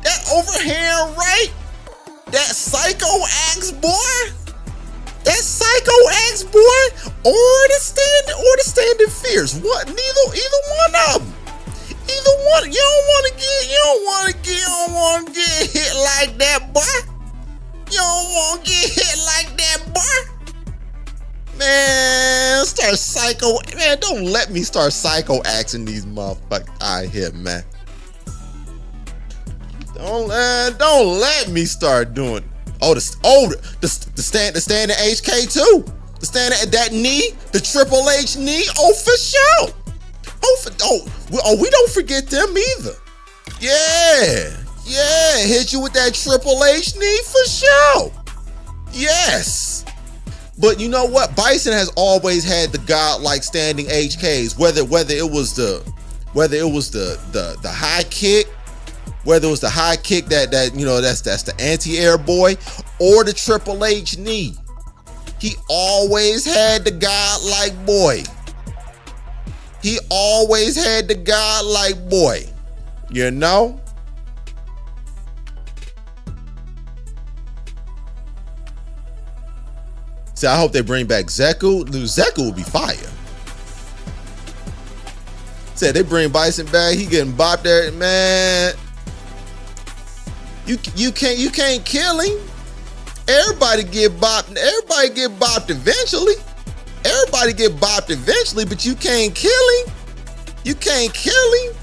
that overhand right, that psycho axe boy, that psycho axe boy, or the standing fierce. What? Either one of them. Either one. You don't want to get hit like that, boy. You don't want to get hit like that, boy. Man, don't let me start psycho axing these motherfuckers out here, man. Don't let me start doing. The standing HK too. The standing that knee, the Triple H knee. Oh, for sure. We don't forget them either. Yeah, hit you with that Triple H knee for sure. Yes. But you know what? Bison has always had the godlike standing HKs, whether it was the high kick, whether it was the high kick that you know that's the anti-air boy, or the Triple H knee. He always had the godlike boy. He always had the godlike boy. You know? See, I hope they bring back Zeku. Zeku will be fire. Said they bring Bison back. He getting bopped there, man. You can't kill him. Everybody get bopped. Everybody get bopped eventually. Everybody get bopped eventually, but you can't kill him. You can't kill him.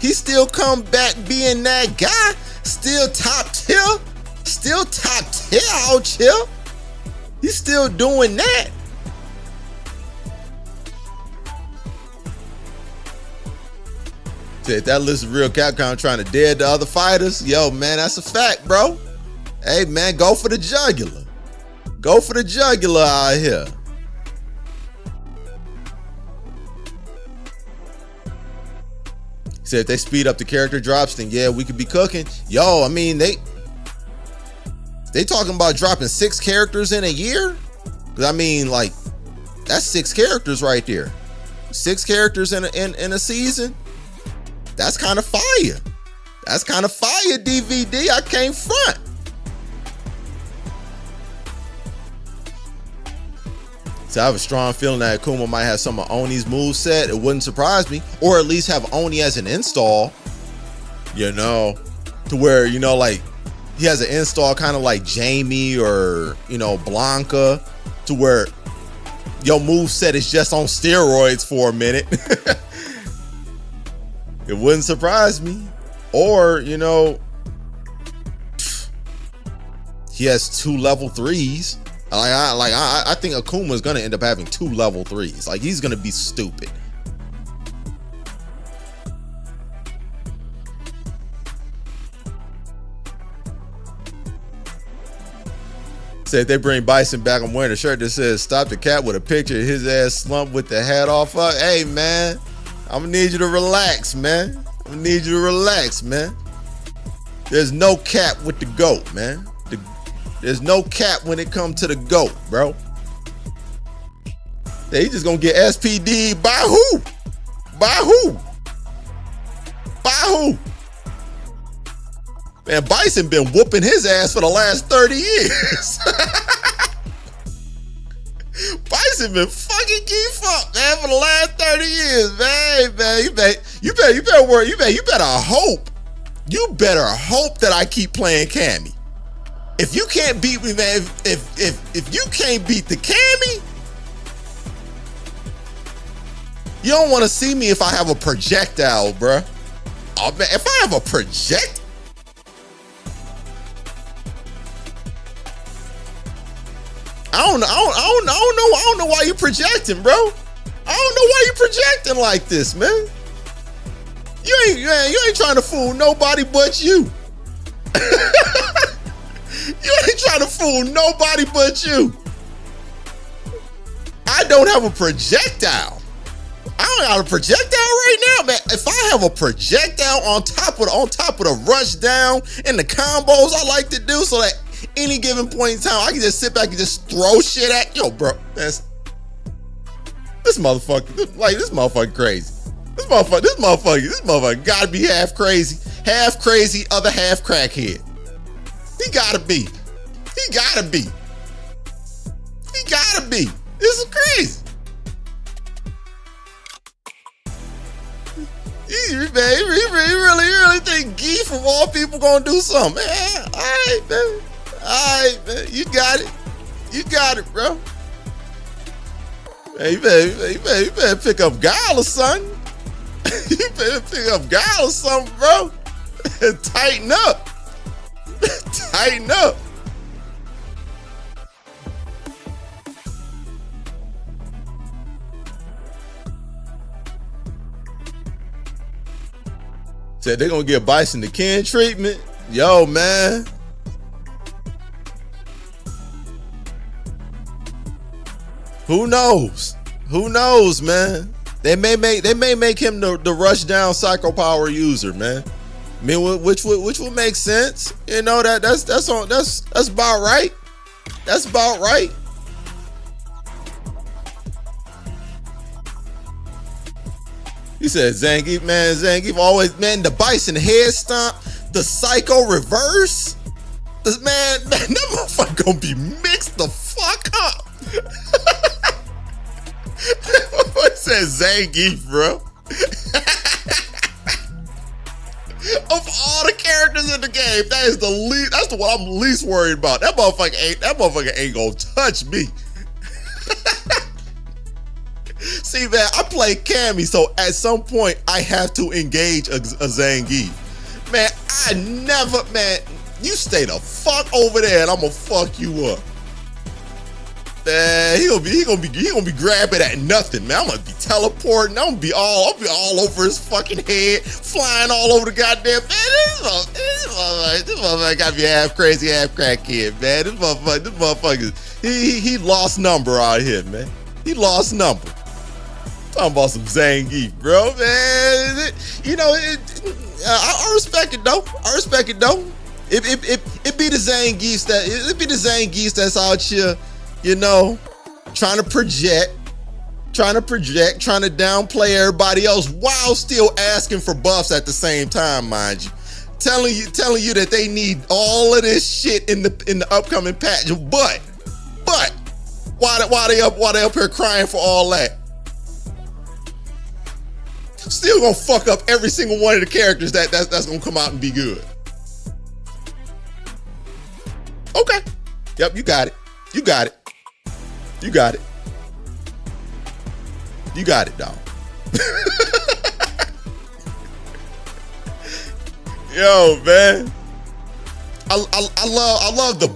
He still come back being that guy. Still top tier. Still top tier out here. He's still doing that. If that list is real Capcom trying to dead the other fighters, yo, man, that's a fact, bro. Hey, man, go for the jugular. Go for the jugular out here. Say if they speed up the character drops, then yeah, we could be cooking. Yo, I mean, they talking about dropping 6 characters in a year? I mean, like, that's 6 characters right there. 6 characters in a season. That's kind of fire. That's kind of fire, DVD. I can't front. So I have a strong feeling that Akuma might have some of Oni's moveset. It wouldn't surprise me. Or at least have Oni as an install. You know, to where, you know, like, he has an install kind of like Jamie or, you know, Blanca, to where your moveset is just on steroids for a minute. It wouldn't surprise me. Or, you know, he has 2 level 3s. I think Akuma is gonna end up having 2 level 3s. Like, he's gonna be stupid. Said they bring Bison back. I'm wearing a shirt that says "Stop the Cat" with a picture of his ass slumped with the hat off. Hey man, I'm gonna need you to relax, man. I'm gonna need you to relax, man. There's no cap with the GOAT, man. There's no cap when it comes to the GOAT, bro. They just gonna get SPD by who? By who? By who? Man, Bison been whooping his ass for the last 30 years. Bison been fucking Geef up, man, for the last 30 years, man. Man, you better worry. You better hope. You better hope that I keep playing Cammy. If you can't beat me, man, if you can't beat the Cammy, you don't want to see me if I have a projectile, bruh. Oh, man, if I have a project, I don't know why you projecting, bro. I don't know why you projecting like this, man. You ain't trying to fool nobody but you. You ain't trying to fool nobody but you. I don't have a projectile. I don't have a projectile right now, man. If I have a projectile on top of the rush down and the combos I like to do, so that any given point in time I can just sit back and just throw shit at yo, bro. This motherfucker crazy. This motherfucker gotta be half crazy, other half crackhead. He gotta be. This is crazy. You really think Geef from all people gonna do something? Man, all right, man. You got it, bro. Man, you better pick up Guile or something. You better pick up Guile or something, bro. Tighten up. Tighten up. Said they're gonna give Bison the Ken treatment. Yo, man. Who knows? Who knows, man? They may make him the rush down psycho power user, man. I mean, which would make sense. You know, that's about right. That's about right. He said Zangief always, man, the Bison head stomp, the psycho reverse. Man, that motherfucker gonna be mixed the fuck up. What said Zangief, bro? Of all the characters in the game, that is the least. That's the one I'm least worried about. That motherfucker ain't gonna touch me. See, man, I play Cammy, so at some point I have to engage a Zangief. Man, you stay the fuck over there and I'm gonna fuck you up. Man, he gonna be grabbing at nothing, man. I'm gonna be teleporting. I'll be all over his fucking head, flying all over the goddamn man. This motherfucker gotta be half crazy, half crackhead, man. This motherfucker, he lost number out here, man. He lost number. Talking about some Zangief, bro, man. You know, I respect it though. It be the Zangiefs that's out here, you know, trying to project, trying to downplay everybody else while still asking for buffs at the same time, mind you. Telling you that they need all of this shit in the upcoming patch, but why they up here crying for all that? Still gonna fuck up every single one of the characters that's gonna come out and be good. Okay. Yep, you got it. You got it, dog. Yo, man. I love the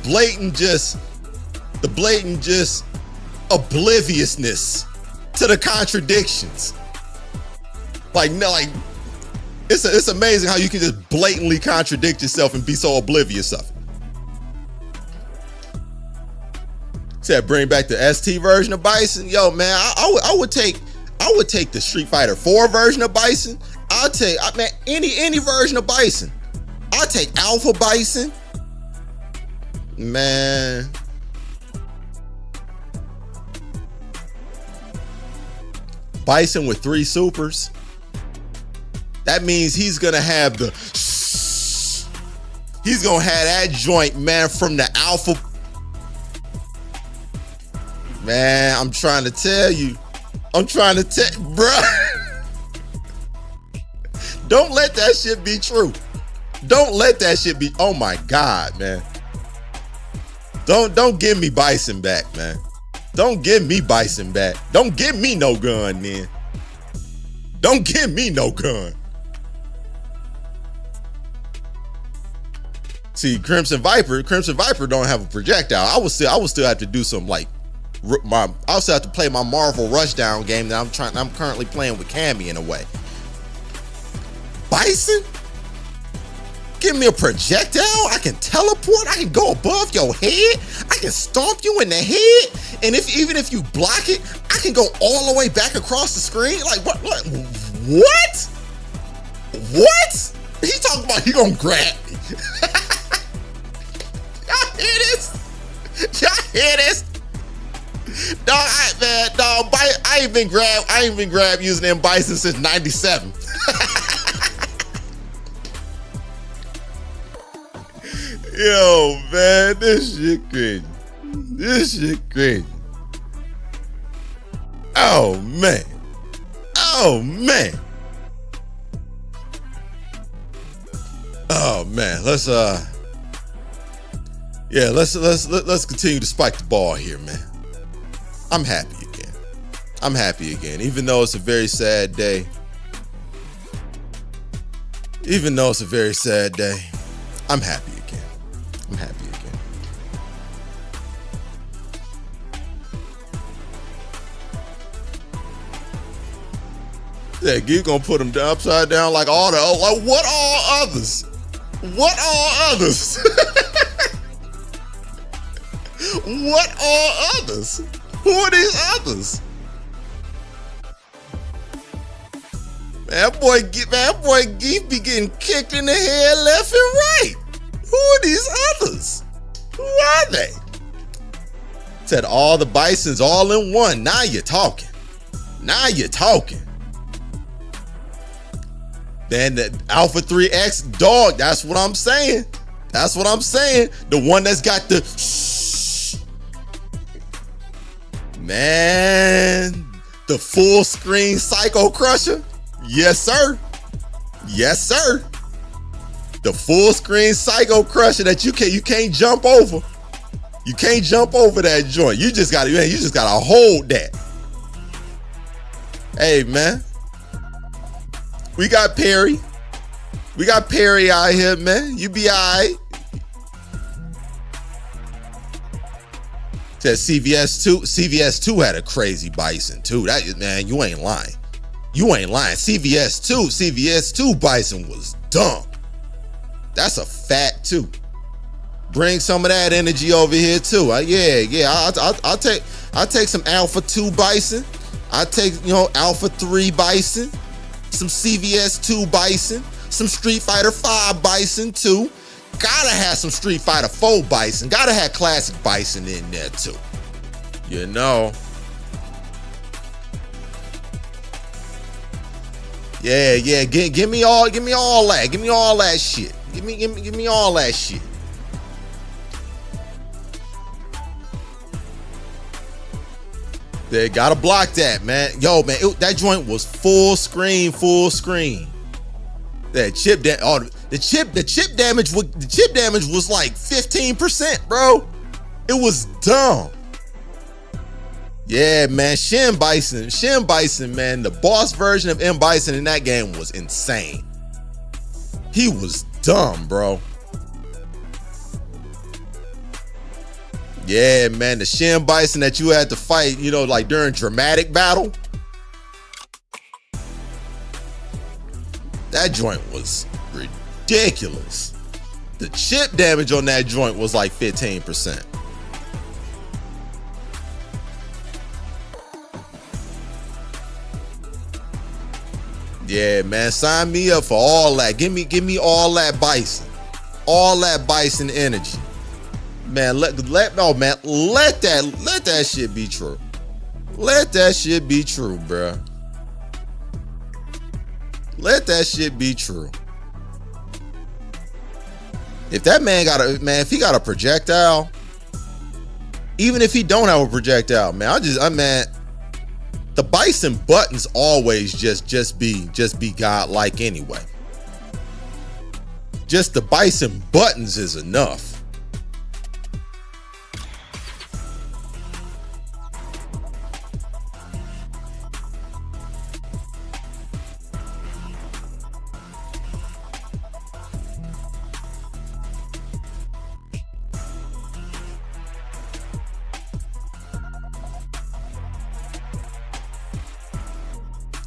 blatant just obliviousness to the contradictions. It's amazing how you can just blatantly contradict yourself and be so oblivious of it. Said bring back the ST version of Bison. Yo, man, I would take the Street Fighter 4 version of Bison. I'll take, man, any version of Bison. I'll take Alpha Bison. Man. Bison with 3 supers. That means he's gonna have the, he's gonna have that joint, man, from the Alpha. Man, I'm trying to tell you. Bruh. Don't let that shit be true. Don't let that shit be, oh my God, man. Don't give me Bison back, man. Don't give me Bison back. Don't give me no gun, then. Don't give me no gun. See, Crimson Viper don't have a projectile. I would still have to do some like I also have to play my Marvel Rushdown game that I'm currently playing with Cammy in a way. Bison? Give me a projectile? I can teleport? I can go above your head? I can stomp you in the head? And even if you block it, I can go all the way back across the screen? Like what? What? He talking about he gonna grab me. Y'all hear this? Y'all hear this? Dog, I ain't been grabbed using them Bison since '97. Yo, man, this shit crazy. This shit crazy. Oh man. Oh man. Oh man. Let's continue to spike the ball here, man. I'm happy again. I'm happy again, even though it's a very sad day. Even though it's a very sad day, I'm happy again. I'm happy again. Yeah, you gonna put them upside down like all the, like what all others? What all others? What all others? Who are these others? Man, that boy Geef be getting kicked in the head left and right. Who are these others? Who are they? Said all the Bisons all in one. Now you're talking. Now you're talking. Then the Alpha 3X dog, that's what I'm saying. That's what I'm saying. The one that's got the man, the full screen Psycho Crusher. Yes, sir. Yes, sir. The full screen Psycho Crusher that you can't jump over. You can't jump over that joint. You just gotta hold that. Hey man. We got Perry. We got Perry out here, man. You be alright. Said CVS 2 had a crazy Bison too. That, man, you ain't lying. You ain't lying. CVS 2 Bison was dumb. That's a fact too. Bring some of that energy over here too. Yeah. I'll take some Alpha 2 Bison. I'll take, Alpha 3 Bison, some CVS 2 Bison, some Street Fighter 5 Bison too. Gotta have some Street Fighter 4 Bison. Gotta have classic Bison in there too. Yeah. Give me all that. Give me all that shit. Give me all that shit. They gotta block that, man. Yo, man, that joint was full screen. That chip the chip damage was like 15%, bro. It was dumb. Yeah, man, Shin Bison, man. The boss version of M Bison in that game was insane. He was dumb, bro. Yeah, man, the Shin Bison that you had to fight, like during dramatic battle. That joint was ridiculous. The chip damage on that joint was like 15%. Yeah, man, sign me up for all that. Give me all that bison. All that bison energy. Man, let that shit be true. Let that shit be true, bruh. Let that shit be true. If that man if he got a projectile, even if he don't have a projectile, man, the bison buttons always just be godlike anyway. Just the bison buttons is enough.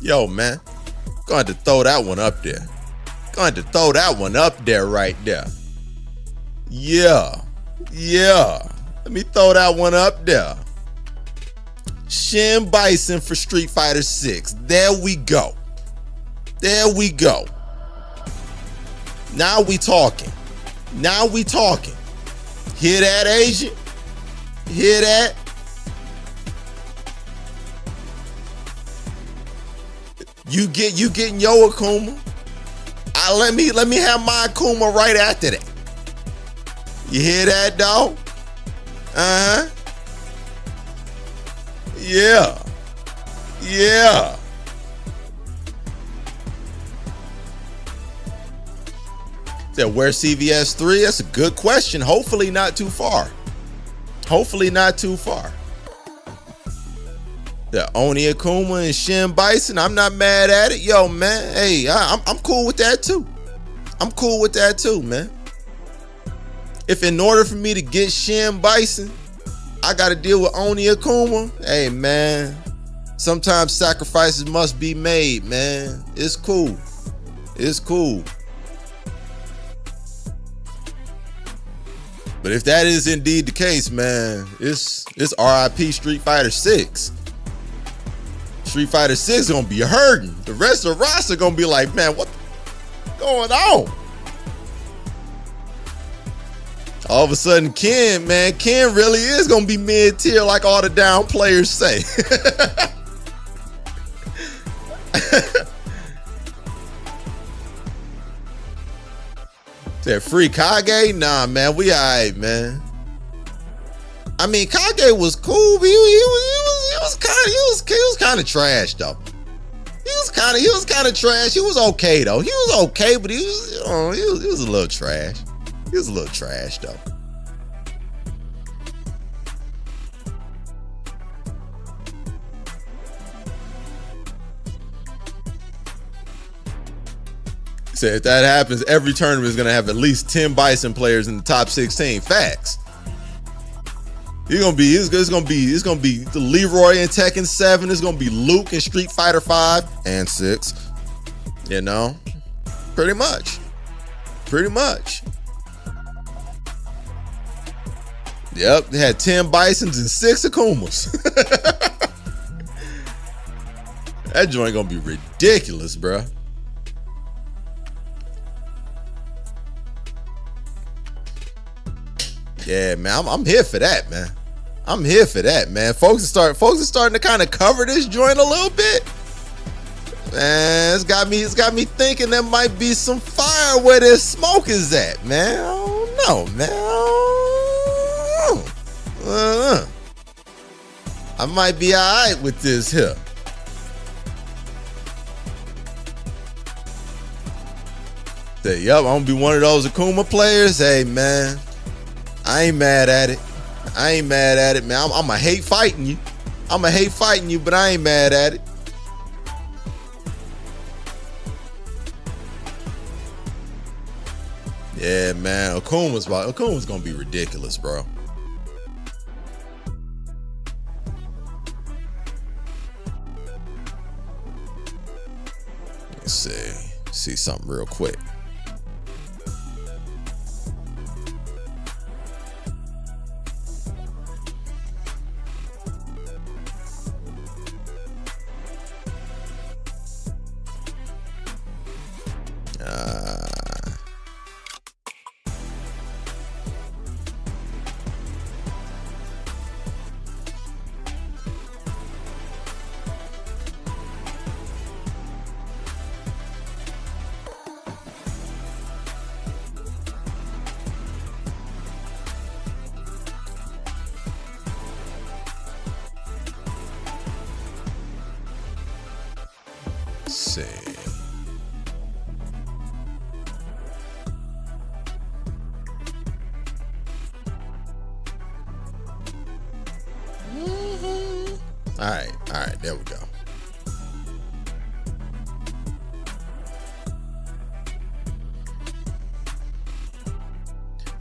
Yo, man, going to throw that one up there. Going to throw that one up there right there. Yeah. Let me throw that one up there. Shin Bison for Street Fighter 6. There we go. There we go. Now we talking. Now we talking. Hear that, Asian? Hear that? You getting your Akuma. Let me have my Akuma right after that. You hear that, dog? Uh-huh. Yeah. Said, where's CVS 3? That's a good question. Hopefully not too far. Hopefully not too far. The Oni Akuma and Shin Bison, I'm not mad at it. Yo, man, hey, I'm cool with that too. I'm cool with that too, man. If in order for me to get Shin Bison, I got to deal with Oni Akuma, hey, man, sometimes sacrifices must be made, man. It's cool. It's cool. But if that is indeed the case, man, it's RIP Street Fighter 6. Street Fighter 6 is gonna be hurting. The rest of the roster gonna be like, man, what's going on? All of a sudden, Ken really is gonna be mid-tier like all the down players say. That free Kage? Nah, man, we alright, man. I mean, Kage was cool, but he was kind of trash though. He was kind of trash. He was okay though. He was okay, but he was a little trash. He was a little trash though. So if that happens, every tournament is gonna have at least 10 Bison players in the top 16. Facts. It's gonna be the Leroy in Tekken 7. It's gonna be Luke in Street Fighter 5 and 6. You know, pretty much. Yep, they had 10 Bisons and 6 Akumas. That joint gonna be ridiculous, bruh. Yeah, man, I'm here for that, man. I'm here for that, man. Folks are starting to kind of cover this joint a little bit. Man, it's got me thinking there might be some fire where this smoke is at, man. I don't know, man. I might be alright with this here. Say, yup, I'm gonna be one of those Akuma players. Hey, man, I ain't mad at it. Man. I'ma hate fighting you. But I ain't mad at it. Yeah, man, Akuma's gonna be ridiculous, bro. Let's see something real quick. see. All right, there we go.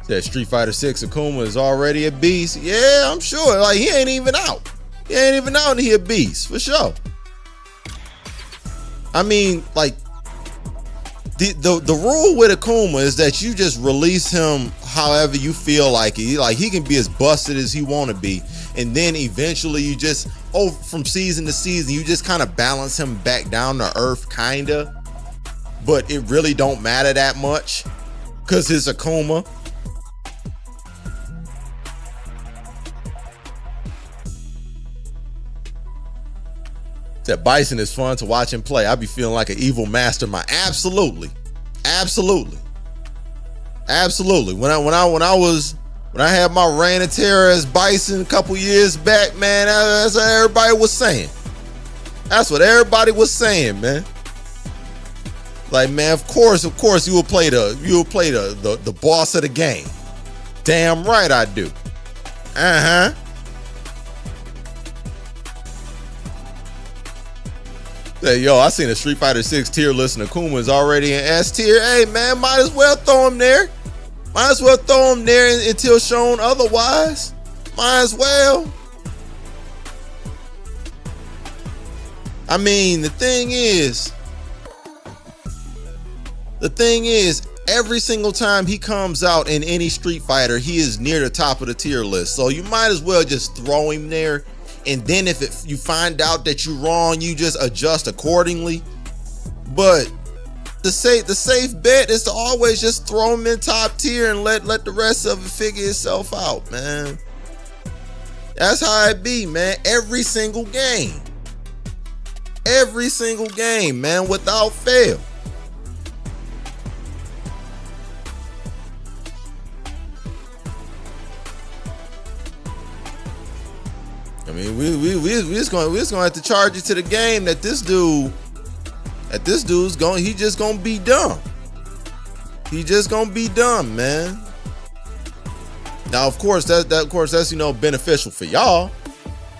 Said Street Fighter 6 Akuma is already a beast. Yeah, I'm sure. Like, he ain't even out. He ain't even out and he a beast, for sure. I mean, like, the rule with Akuma is that you just release him however you feel like it. Like, he can be as busted as he want to be. And then eventually you just, from season to season, you just kind of balance him back down to earth, kind of. But it really don't matter that much because it's Akuma. That Bison is fun to watch him play. I be feeling like an evil mastermind. Absolutely, absolutely, absolutely. When I had my reign of terror as Bison a couple years back, man, that's what everybody was saying. That's what everybody was saying, man. Like, man, of course, you will play the boss of the game. Damn right I do. Say, yo, I seen a Street Fighter 6 tier list and Akuma is already in S tier. Hey, man, might as well throw him there. Might as well throw him there until shown otherwise. Might as well. I mean, the thing is, every single time he comes out in any Street Fighter, he is near the top of the tier list. So you might as well just throw him there. And then if you find out that you're wrong, you just adjust accordingly. But the safe bet is to always just throw him in top tier and let the rest of it figure itself out, man. That's how it be, man. Every single game. Every single game, man, without fail. I mean, we just gonna have to charge it to the game that this dude's going. He just gonna be dumb. He just gonna be dumb, man. Now, of course, that's beneficial for y'all.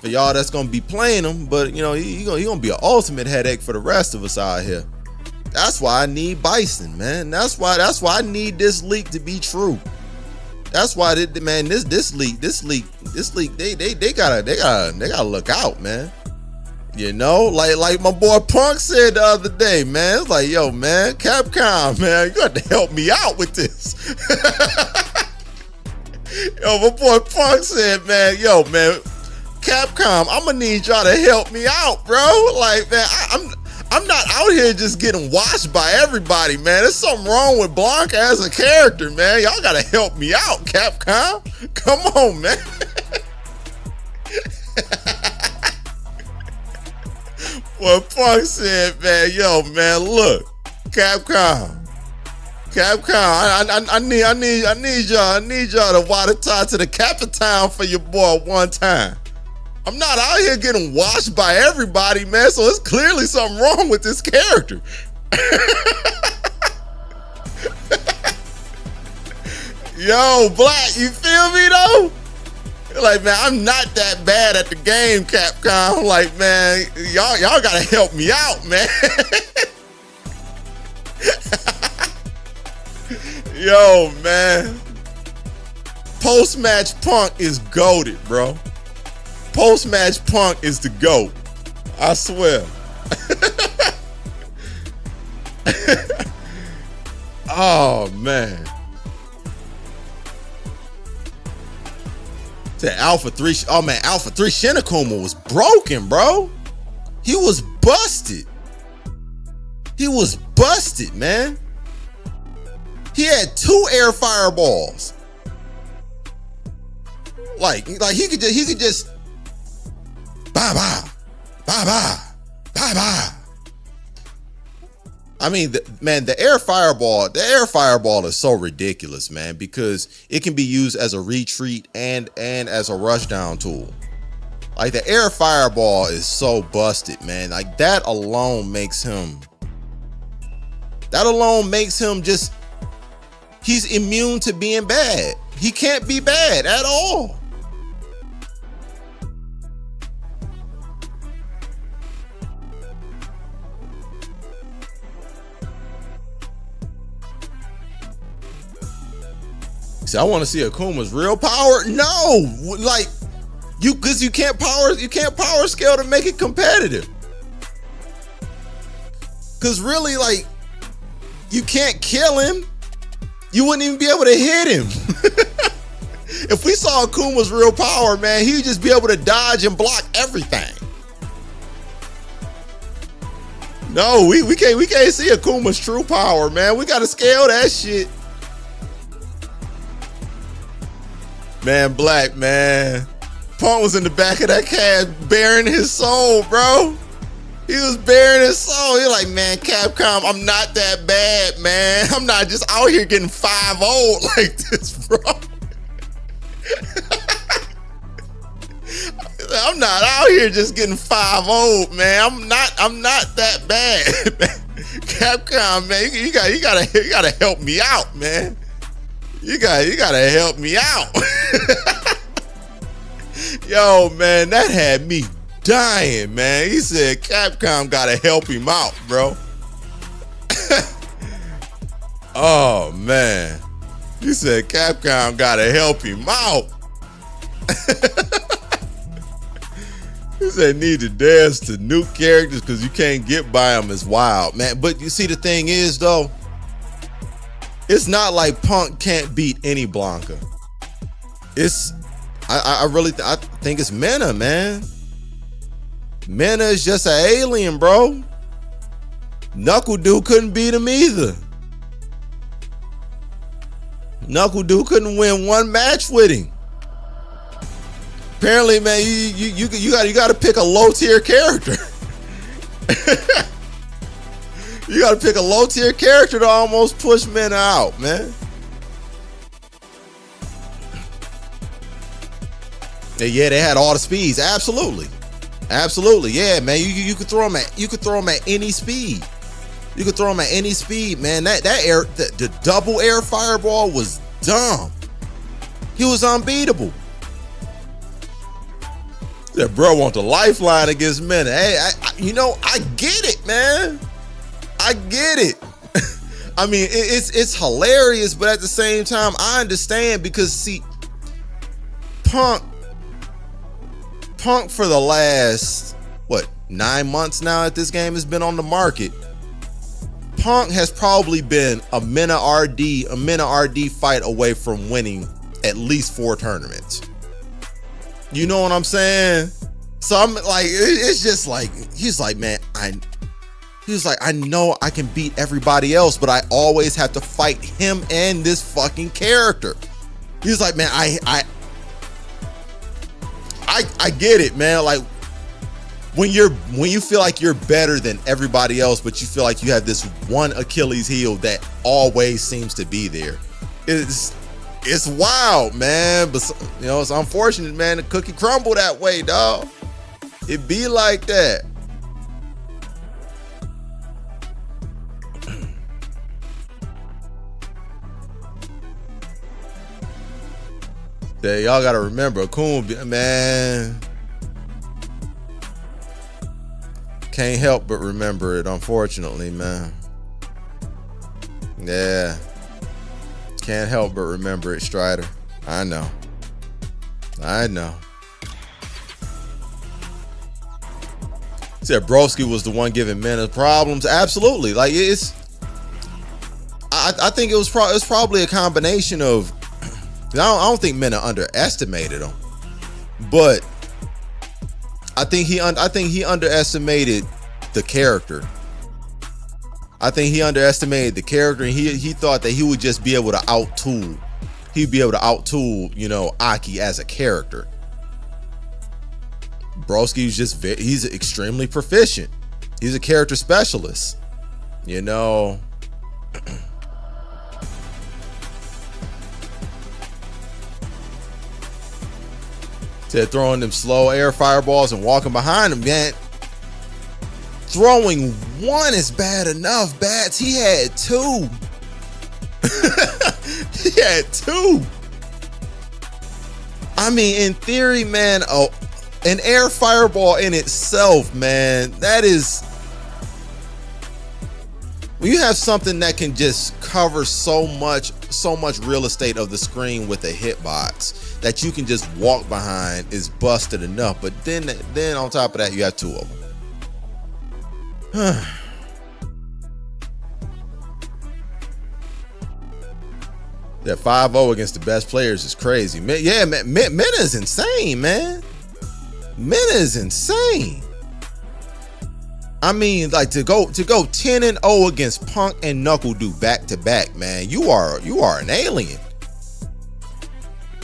For y'all that's gonna be playing him, but he gonna be an ultimate headache for the rest of us out here. That's why I need Bison, man. That's why I need this leak to be true. That's why this leak, they gotta look out, man. Like my boy Punk said the other day, man. It's like, yo, man, Capcom, man, you got to help me out with this. Yo, my boy Punk said, man, yo, man, Capcom, I'm gonna need y'all to help me out, bro. Like, man, I'm not out here just getting watched by everybody, man. There's something wrong with Blanca as a character, man. Y'all gotta help me out, Capcom. Come on, man. Well, Punk said, man, yo, man, look, Capcom, I need y'all to water tie to the Capitown for your boy one time. I'm not out here getting watched by everybody, man, so it's clearly something wrong with this character. Yo, Black, you feel me though? Like, man, I'm not that bad at the game, Capcom. Like, man, y'all gotta help me out, man. Yo, man. Post-match Punk is goated, bro. Post-match Punk is the GOAT. I swear. Oh, man. That Alpha 3, oh man, Alpha 3 Shinakuma was broken, bro. He was busted. He was busted, man. He had 2 air fireballs. Like he could just bye bye, bye bye, bye bye. I mean, the air fireball is so ridiculous, man, because it can be used as a retreat and as a rushdown tool. Like, the air fireball is so busted, man. Like, that alone makes him That alone makes him just, he's immune to being bad. He can't be bad at all. See, I want to see Akuma's real power. No, like because you can't power scale to make it competitive. Because really, like, you can't kill him. You wouldn't even be able to hit him. If we saw Akuma's real power, man, he'd just be able to dodge and block everything. No, we can't see Akuma's true power, man. We gotta scale that shit. Man, Black, man. Punk was in the back of that cab bearing his soul, bro. He was bearing his soul. He like, man, Capcom, I'm not that bad, man. I'm not just out here getting 5-0 like this, bro. I'm not out here just getting 5-0, man. I'm not that bad. Capcom, man, you gotta help me out, man. You gotta help me out. Yo, man, that had me dying, man. He said Capcom gotta help him out, bro. Oh, man. He said Capcom gotta help him out. He said need to dance to new characters because you can't get by them as wild, man. But you see, the thing is, though, it's not like Punk can't beat any Blanca. It's I think it's Mena, man. Mena is just an alien, bro. Knuckle Dude couldn't beat him either. Knuckle Dude couldn't win one match with him. Apparently, man, you got to pick a low tier character. You got to pick a low tier character to almost push Mena out, man. Yeah, they had all the speeds. Absolutely. Yeah, man. You could throw them at any speed. You could throw them at any speed, man. The double air fireball was dumb. He was unbeatable. That bro want the lifeline against Mena. Hey, I get it, man. I get it. I mean, it's hilarious, but at the same time, I understand because see, Punk for the last 9 months now that this game has been on the market, Punk has probably been a Mena RD fight away from winning at least 4 tournaments. You know what I'm saying? So I'm like, it's just like, he's like, man, I know I can beat everybody else, but I always have to fight him and this fucking character. He's like, man, I get it, man. Like when you feel like you're better than everybody else, but you feel like you have this one Achilles heel that always seems to be there. It's wild, man. But it's unfortunate, man. The cookie crumble that way, dog. It be like that. Yeah, y'all gotta remember, Akuma, man, can't help but remember it, unfortunately, man. Yeah, can't help but remember it, Strider. I know. Said Broski was the one giving Mena problems. Absolutely, like I think it was probably a combination of. I don't think Mena underestimated him, but I think he underestimated the character. I think he underestimated the character, and he thought that he would just be able to out-tool. He'd be able to out-tool, Aki as a character. Broski's he's extremely proficient. He's a character specialist, Said throwing them slow air fireballs and walking behind them, man. Throwing one is bad enough, Bats. He had two. He had two. I mean, in theory, man, an air fireball in itself, man, that is... When you have something that can just cover so much real estate of the screen with a hitbox that you can just walk behind is busted enough. But then on top of that, you have two of them. That 5-0 against the best players is crazy. Yeah, man, Mena is insane, man. Mena is insane. I mean, like to go 10-0 against Punk and Knuckle Dude back to back, man. You are an alien.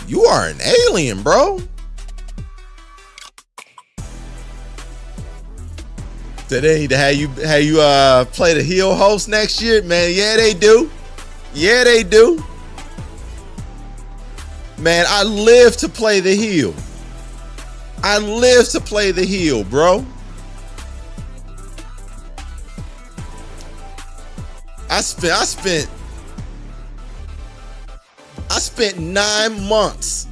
You are an alien, bro. Do they need to have you play the heel host next year, man? Yeah, they do. Yeah, they do. Man, I live to play the heel. I live to play the heel, bro. I spent 9 months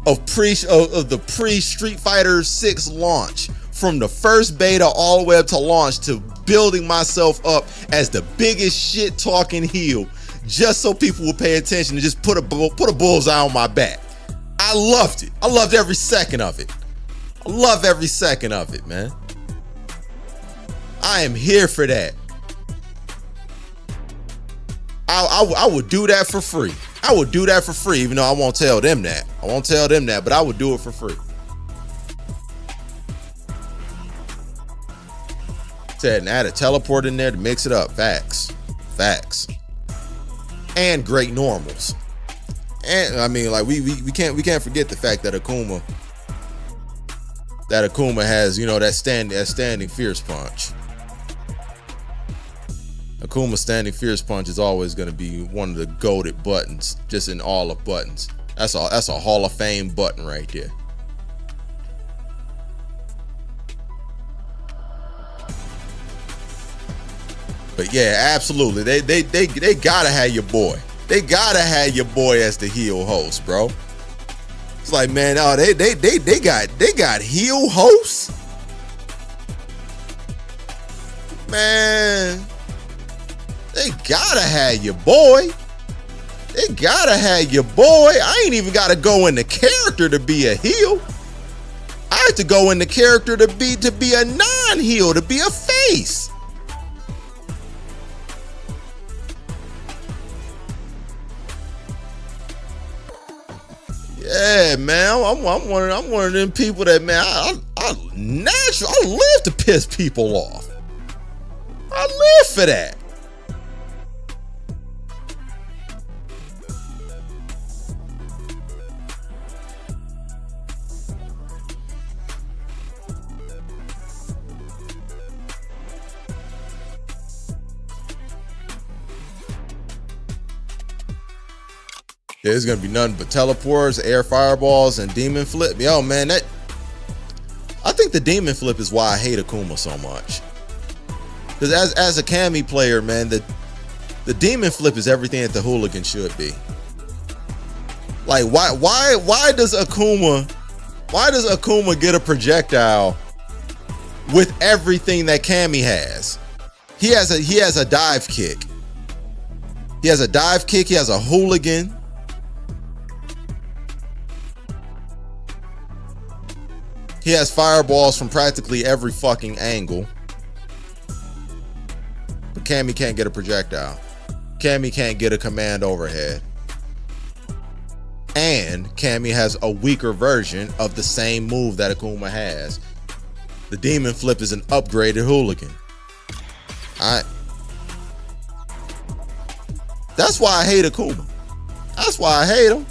of the pre Street Fighter 6 launch, from the first beta all the way up to launch, to building myself up as the biggest shit talking heel, just so people will pay attention and just put a bullseye on my back. I loved it. I loved every second of it. I love every second of it, man. I am here for that. I would do that for free. I would do that for free, even though I won't tell them that. I won't tell them that, but I would do it for free. Said, and add a teleport in there to mix it up. Facts. Facts. And great normals. And I mean, like we can't forget the fact that Akuma has, you know, that standing fierce punch. Akuma's standing fierce punch is always going to be one of the goated buttons, just in all of buttons. That's a Hall of Fame button right there. But yeah, absolutely. They gotta have your boy. They gotta have your boy as the heel host, bro. It's like, man, oh, they got heel hosts? Man, they gotta have your boy. They gotta have your boy. I ain't even gotta go into character to be a heel. I have to go into character to be a non-heel, to be a face. Yeah, man, I'm one of them people that, man, I live to piss people off. I live for that. There's gonna be nothing but teleports, air fireballs, and demon flip. Yo, man, I think the demon flip is why I hate Akuma so much. Because as a Kami player, man, the demon flip is everything that the hooligan should be. Like, why does Akuma get a projectile with everything that Kami has? He has a dive kick. He has a dive kick. He has a hooligan. He has fireballs from practically every fucking angle. But Kami can't get a projectile. Kami can't get a command overhead. And Kami has a weaker version of the same move that Akuma has. The demon flip is an upgraded hooligan. That's why I hate Akuma. That's why I hate him.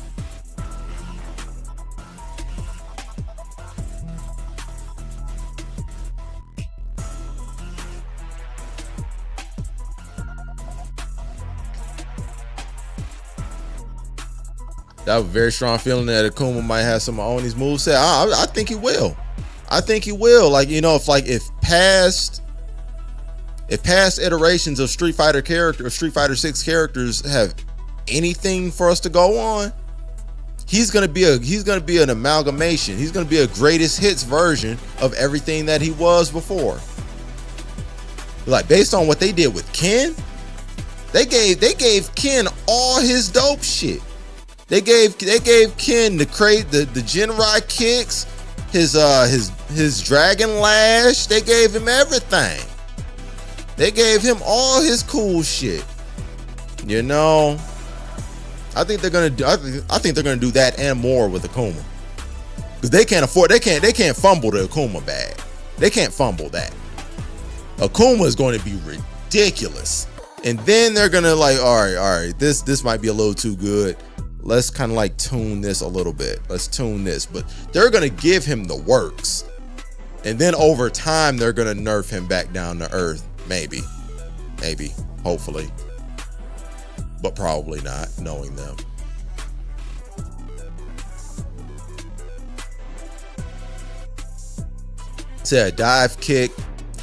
I have a very strong feeling that Akuma might have some of Oni's moveset. I think he will. I think he will. Like, you know, if past if past iterations of Street Fighter Street Fighter 6 characters have anything for us to go on, he's gonna be an amalgamation. He's gonna be a greatest hits version of everything that he was before. Like, based on what they did with Ken, they gave Ken all his dope shit. They gave Ken the Genrai kicks, his Dragon Lash. They gave him everything. They gave him all his cool shit. You know, I think they're gonna do. I think they're gonna do that and more with Akuma, because they can't fumble the Akuma bag. They can't fumble that. Akuma is going to be ridiculous, and then they're gonna like, all right, this might be a little too good. Let's kind of like tune this a little bit. Let's tune this, but they're gonna give him the works, and then over time they're gonna nerf him back down to earth. Maybe, hopefully, but probably not, knowing them. Said dive kick,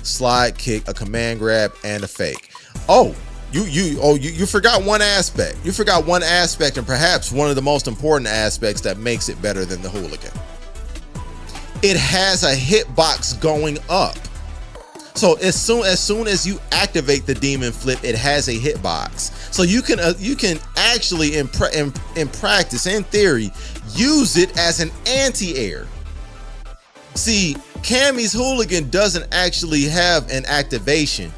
slide kick, a command grab, and a fake. Oh, you forgot one aspect. You forgot one aspect, and perhaps one of the most important aspects that makes it better than the hooligan. It has a hitbox going up. So as soon as you activate the demon flip, it has a hitbox. So you can actually in practice, in theory, use it as an anti-air. See, Cammy's hooligan doesn't actually have an activation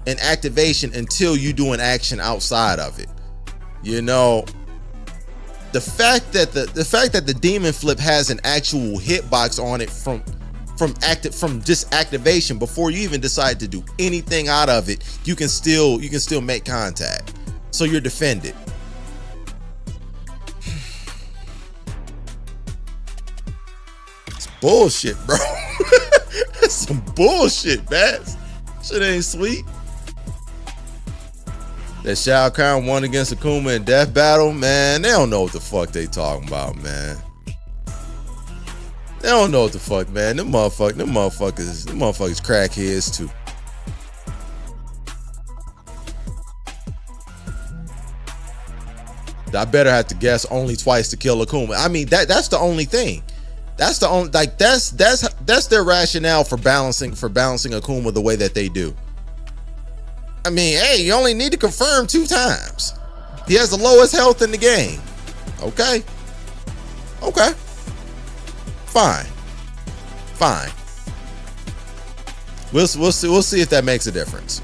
until you do an action outside of it. You know, the fact that the demon flip has an actual hitbox on it from just activation before you even decide to do anything out of it, you can still make contact, so you're defended. It's bullshit, bro. That's some bullshit, man. Shit ain't sweet. That Shao Kahn won against Akuma in Death Battle, man, they don't know what the fuck they talking about, man. They don't know what the fuck, man. Them motherfuckers crackheads too. I better have to guess only twice to kill Akuma. I mean, that's the only thing. That's the only, like, that's their rationale for balancing Akuma the way that they do. I mean, hey, you only need to confirm 2 times. He has the lowest health in the game. Okay. Fine. We'll see if that makes a difference.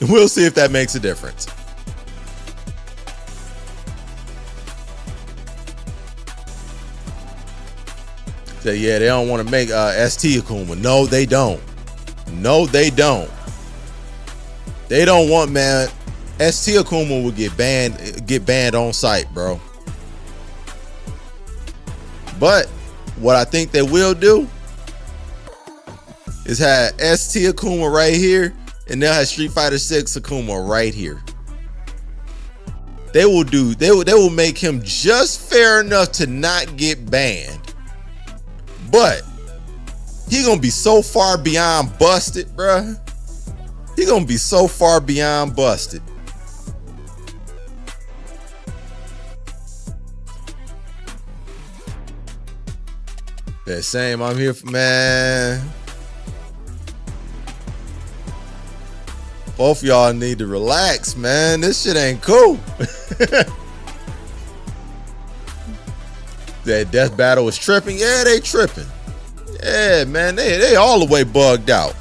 We'll see if that makes a difference. So yeah, they don't want to make ST Akuma. No, they don't. They don't want, man. ST Akuma will get banned on site, bro. But what I think they will do is have ST Akuma right here, and they'll have Street Fighter 6 Akuma right here. They will make him just fair enough to not get banned. But he gonna be so far beyond busted, bruh. He gonna be so far beyond busted. That same, I'm here for, man. Both of y'all need to relax, man. This shit ain't cool. That death battle was tripping. Yeah, they tripping. Yeah, man, they all the way bugged out.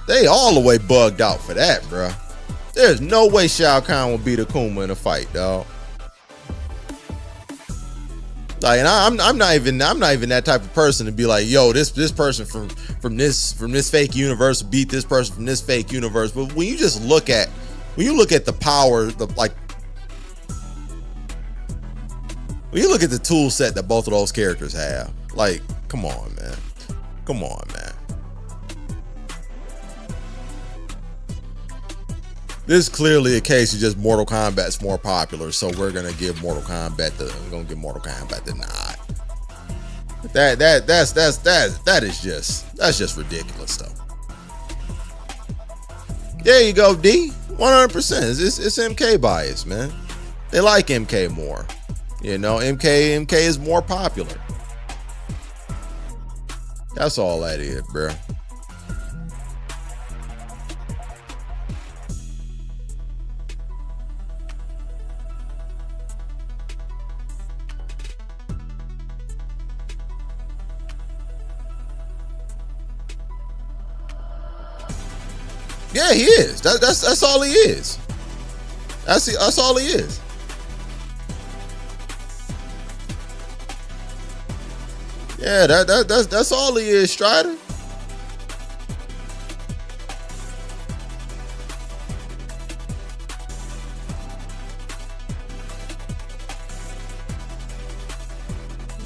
They all the way bugged out for that, bro. There's no way Shao Kahn will beat Akuma in a fight, dog. Like, and I'm not even that type of person to be like, yo, this person from this fake universe beat this person from this fake universe. But when you just look at the power, when you look at the tool set that both of those characters have, like, come on, man. This is clearly a case of just Mortal Kombat's more popular, so we're gonna give Mortal Kombat the nod. That's just ridiculous stuff. There you go, D. 100%. It's MK bias, man. They like MK more. You know, MK is more popular. That's all that is, bro. Yeah, he is. That's all he is. That's all he is. Yeah, that's all he is, Strider.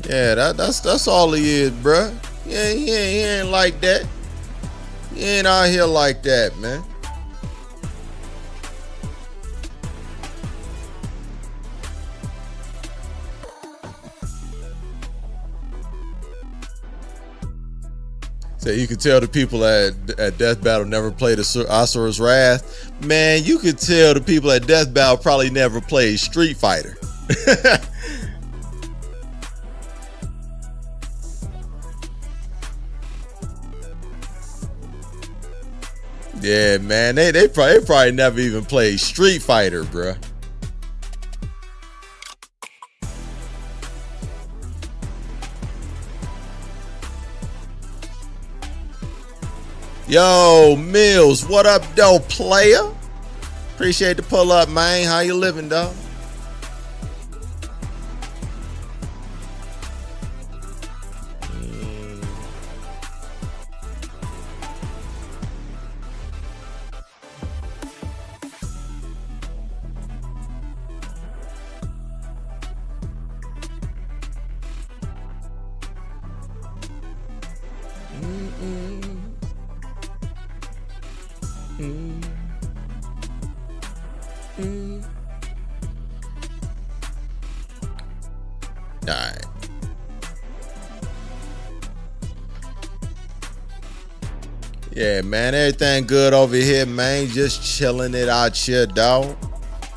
Yeah, that's all he is, bruh. Yeah, he ain't like that. He ain't out here like that, man. So you could tell the people at Death Battle never played Asura's Wrath. Man, you could tell the people at Death Battle probably never played Street Fighter. Yeah, man, they probably never even played Street Fighter, bruh. Yo, Mills, what up, though, player? Appreciate the pull up, man. How you living, dog? Alright. Yeah, man, everything good over here, man. Just chilling it out here, dog.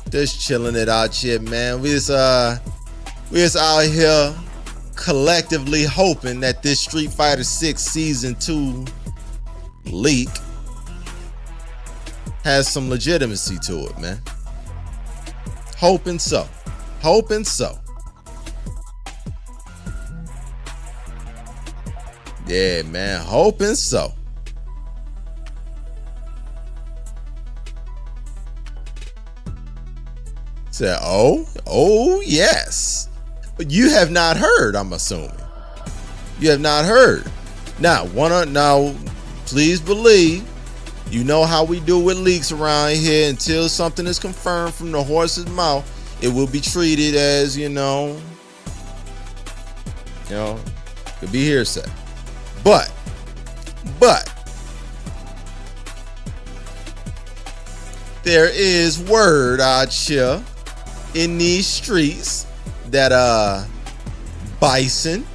Just chilling it out here, man. We just out here collectively hoping that this Street Fighter 6 Season 2 leak has some legitimacy to it, man. Hoping so. Hoping so. Yeah, man, hoping so. Said, oh yes. But you have not heard, I'm assuming. You have not heard. Now, please believe, you know how we do with leaks around here. Until something is confirmed from the horse's mouth, it will be treated as, you know, could be hearsay. But there is word out here in these streets that Bison,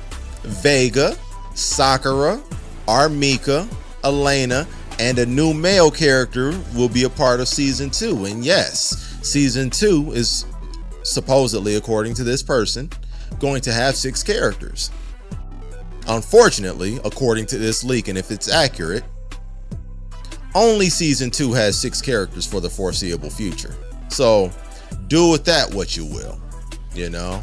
Vega, Sakura, Armika, Elena, and a new male character will be a part of Season 2. And yes, Season 2 is supposedly, according to this person, going to have 6 characters. Unfortunately, according to this leak, and if it's accurate, only Season 2 has 6 characters for the foreseeable future. So do with that what you will, you know.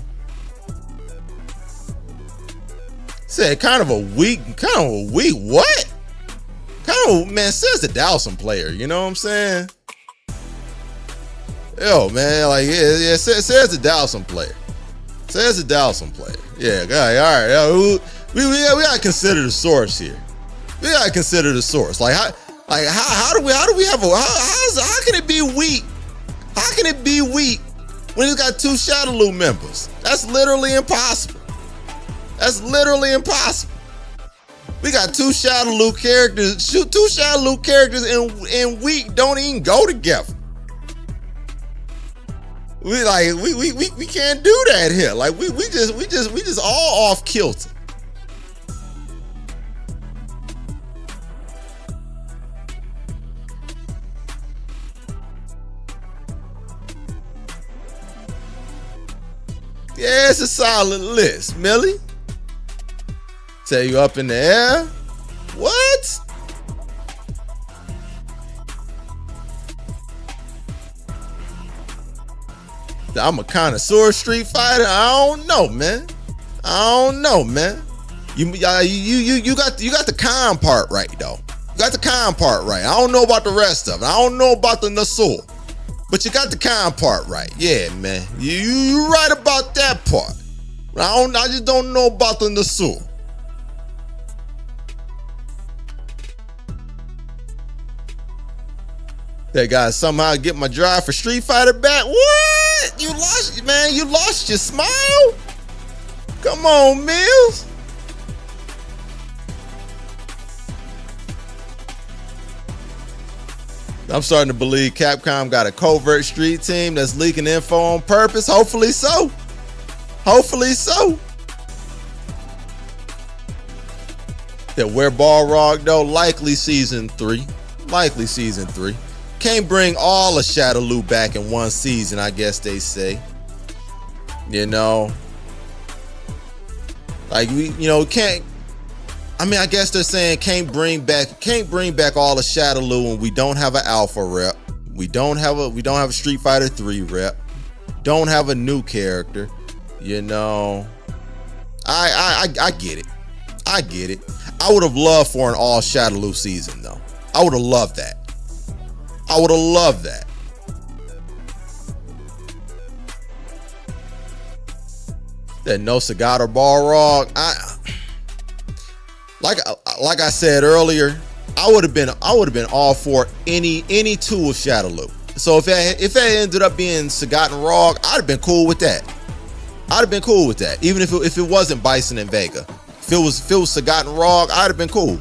Said kind of a weak what? Kind of, man, says the Dowson player, you know what I'm saying? Yo, man, like, yeah, says the Dowson player. Says the Dowson player. Yeah, all right. We gotta consider the source here. We gotta consider the source. Like how can it be weak? How can it be weak when it's got 2 Shadowloo members? That's literally impossible. That's literally impossible. We got 2 Shadowloo characters. 2 Shadowloo characters in weak don't even go together. We can't do that here. Like we just all off kilter. Yeah, it's a solid list, Millie. Tell you up in the air. What? I'm a connoisseur Street Fighter. I don't know, man. You got the con part right though. You got the con part right. I don't know about the rest of it. I don't know about the Nassau. But you got the con part right. Yeah, man. You right about that part. I just don't know about the Nassau. That guy somehow get my drive for Street Fighter back. What? You lost, man. You lost your smile? Come on, Mills. I'm starting to believe Capcom got a covert street team that's leaking info on purpose. Hopefully so. Hopefully so. That where Balrog though, likely season 3. Likely season 3. Can't bring all of Shadaloo back in one season, I guess they say. You know. Like can't. I mean, I guess they're saying can't bring back all of Shadaloo, and we don't have an alpha rep. We don't have a Street Fighter 3 rep. Don't have a new character. You know. I get it. I get it. I would have loved for an all Shadaloo season though. I would have loved that. I would have loved that. That no Sagat or Balrog. Like I said earlier, I would have been all for any two of Shadaloo. So if it ended up being Sagat and Rog, I'd have been cool with that. I'd have been cool with that. Even if it wasn't Bison and Vega. If it was Sagat and Rog, I'd have been cool.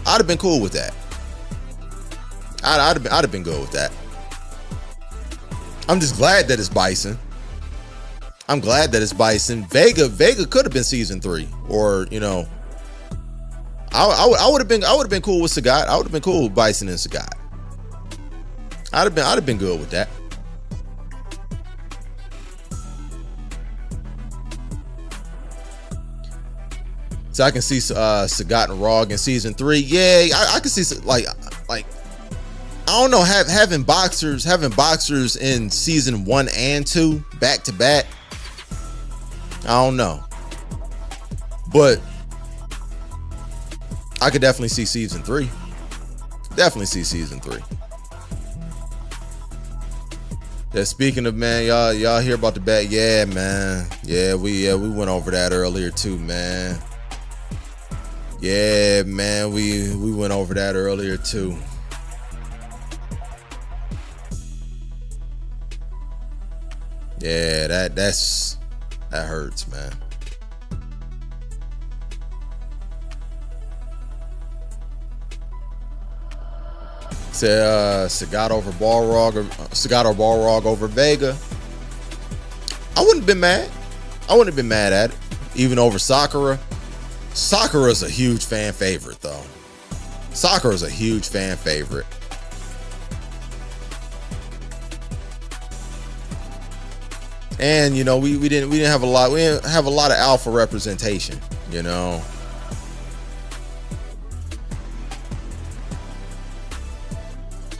I'd have been cool with that. I'd have been good with that. I'm just glad that it's Bison. I'm glad that it's Bison. Vega could have been season 3, or I would have been cool with Sagat. I would have been cool with Bison and Sagat. I'd have been good with that. So I can see Sagat and Rog in season 3. Yeah, I can see like I don't know, having boxers in season 1 and 2 back to back. I don't know, but I could definitely see season 3. Definitely see season 3. Yeah, speaking of, man, y'all hear about the bat? Yeah, man. Yeah, we went over that earlier too, man. Yeah, man, we went over that earlier too. Yeah, that hurts, man. Say Sagat over Balrog, or Sagat or Balrog over Vega. I wouldn't have been mad. I wouldn't have been mad at it. Even over Sakura. Sakura's a huge fan favorite though. Sakura's a huge fan favorite. And we didn't have a lot of alpha representation,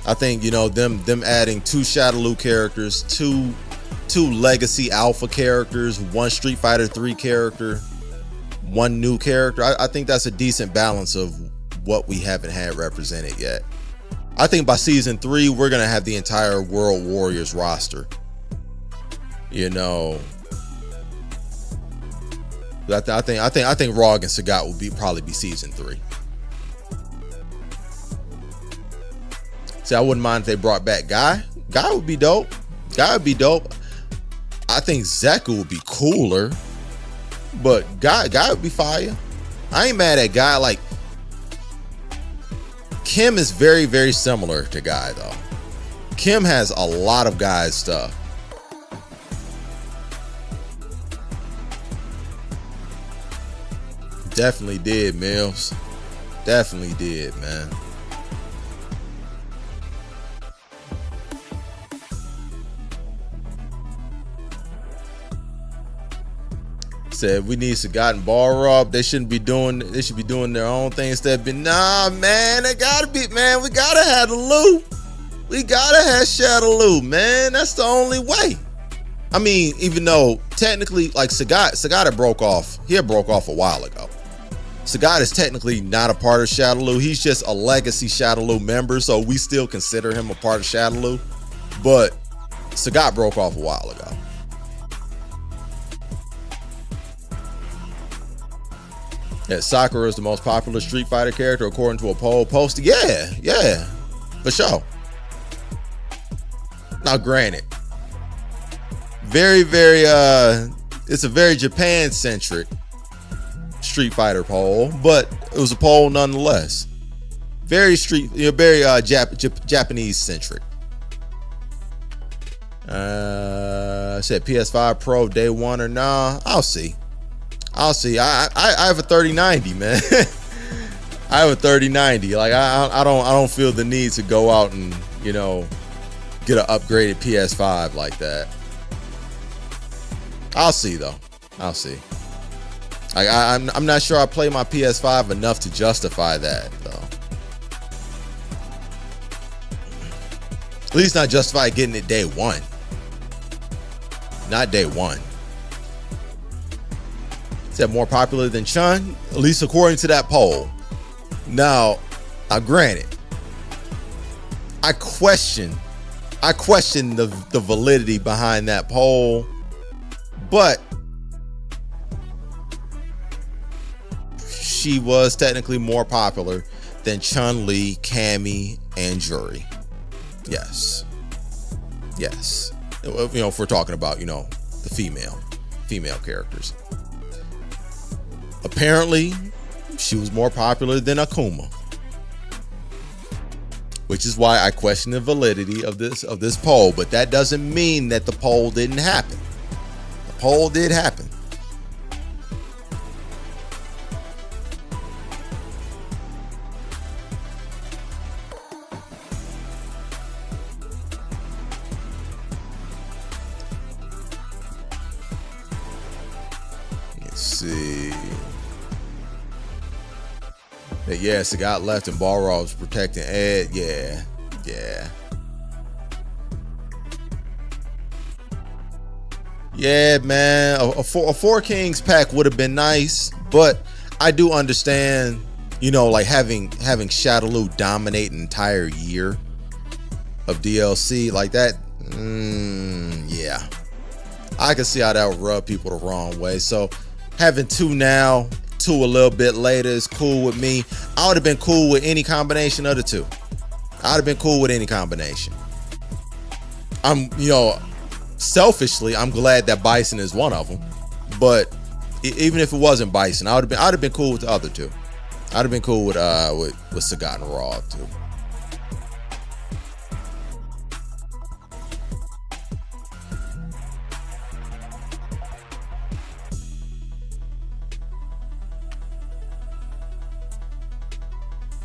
I think them adding 2 Shadaloo characters, two legacy alpha characters, 1 Street Fighter 3 character, 1 new character. I think that's a decent balance of what we haven't had represented yet. I think by season 3 we're gonna have the entire World Warriors roster. I think Rog and Sagat will probably be season 3. See, I wouldn't mind if they brought back Guy. Guy would be dope. Guy would be dope. I think Zeku would be cooler, but Guy would be fire. I ain't mad at Guy. Like, Kim is very, very similar to Guy though. Kim has a lot of Guy's stuff. Definitely did, Mills. Definitely did, man. Said we need Sagat and Balrog. They shouldn't be doing. They should be doing their own thing instead of being. Nah, man, they gotta be. Man, we gotta have the loot. We gotta have Shadaloo, man. That's the only way. I mean, even though technically, like Sagat had broke off. He had broke off a while ago. Sagat is technically not a part of Shadaloo. He's just a legacy Shadaloo member, so we still consider him a part of Shadaloo. But Sagat broke off a while ago. Yeah, Sakura is the most popular Street Fighter character according to a poll posted. Yeah, for sure. Now, granted, it's a very Japan-centric Street Fighter poll, but it was a poll nonetheless. Very Japanese-centric. Said PS5 Pro day one or nah? I'll see. I have a 3090, man. I have a 3090. Like I don't feel the need to go out and, you know, get an upgraded PS5 like that. I'll see though. I'll see. I'm not sure I play my PS5 enough to justify that though. At least not justify getting it day one. Not day one. Is that more popular than Chun? At least according to that poll. Now, granted, I question the validity behind that poll, but she was technically more popular than Chun-Li, Cammy, and Juri. Yes. You know, if we're talking about, you know, the female characters. Apparently, she was more popular than Akuma, which is why I question the validity of this poll. But that doesn't mean that the poll didn't happen. The poll did happen. Let's see. Yeah, Sagat left and Balrog was protecting Ed. Yeah. Yeah, man. A Four Kings pack would have been nice, but I do understand, you know, like having Shadaloo dominate an entire year of DLC like that. Yeah, I can see how that would rub people the wrong way. So having two now, two a little bit later is cool with me. I would have been cool with any combination of the two. I'd have been cool with any combination. You know, selfishly, I'm glad that Bison is one of them. But even if it wasn't Bison, I'd have been cool with the other two. I'd have been cool with Sagat and Raw too.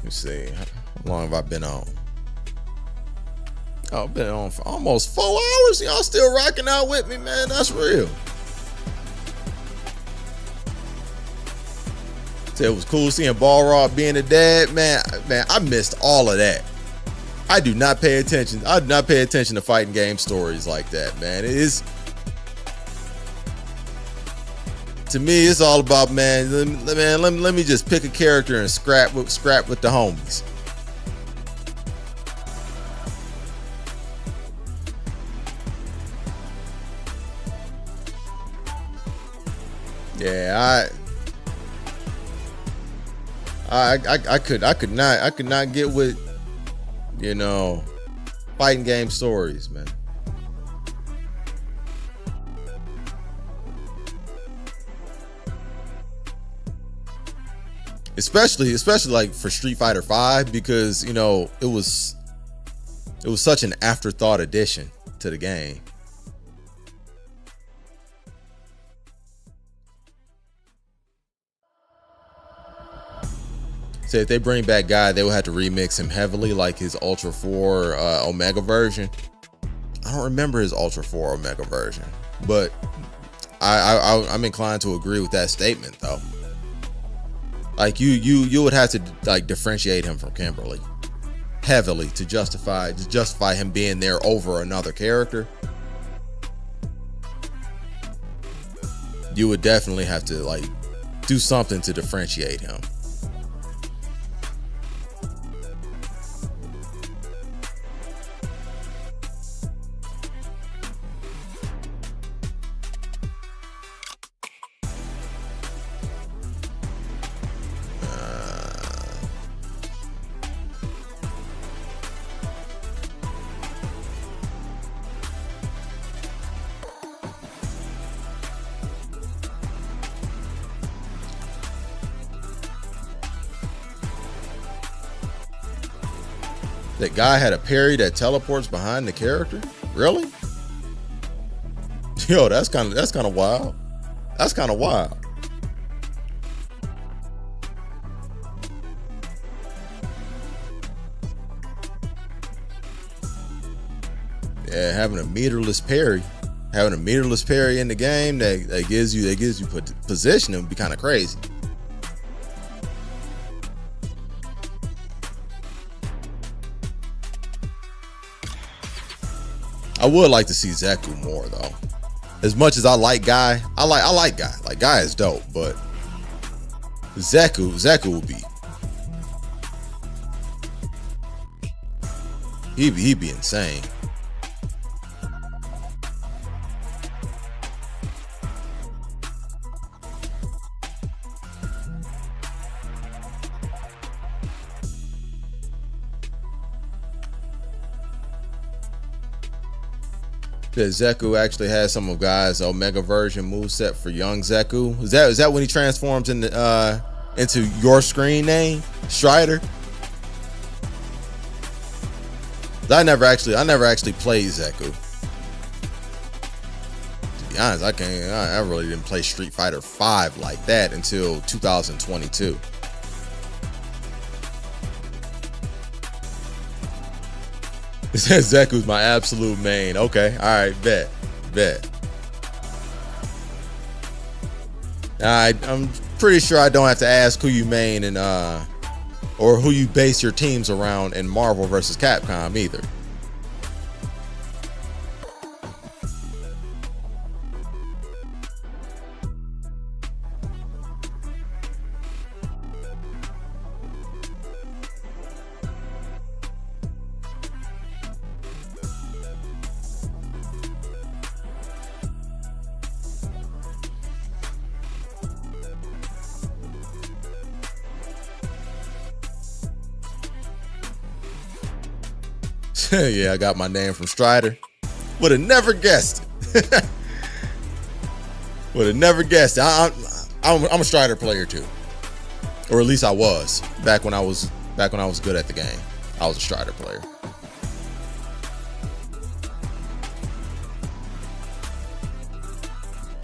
Let's see, how long have I been on? Oh, I've been on for almost 4 hours. Y'all still rocking out with me, man. That's real. So it was cool seeing Balrog being a dad, man. I missed all of that. I do not pay attention. I do not pay attention to fighting game stories like that, man. It is. To me, it's all about, man. Let me just pick a character and scrap with the homies. Yeah, I could not get with, you know, fighting game stories, man. Especially like for Street Fighter V, because, you know, it was such an afterthought addition to the game. So if they bring back Guy, they will have to remix him heavily, like his Ultra 4 Omega version. I don't remember his Ultra 4 Omega version, but I'm inclined to agree with that statement though. Like you would have to like differentiate him from Kimberly heavily to justify him being there over another character. You would definitely have to like do something to differentiate him. That guy had a parry that teleports behind the character? Really? Yo, that's kind of wild. That's kind of wild. Yeah, having a meterless parry in the game that gives you position would be kind of crazy. I would like to see Zeku more though. As much as I like Guy, I like Guy. Like Guy is dope, but Zeku would be. He'd be insane. That Zeku actually has some of Guy's Omega version moveset for young Zeku. Is that when he transforms into your screen name, Strider? I never actually played Zeku. To be honest, I really didn't play Street Fighter V like that until 2022. It says Zeku's my absolute main. Okay, all right, bet. I'm pretty sure I don't have to ask who you main and or who you base your teams around in Marvel vs. Capcom either. Yeah, I got my name from Strider. Would have never guessed it. Would have never guessed it. I'm a Strider player too, or at least I was back when I was good at the game. I was a Strider player.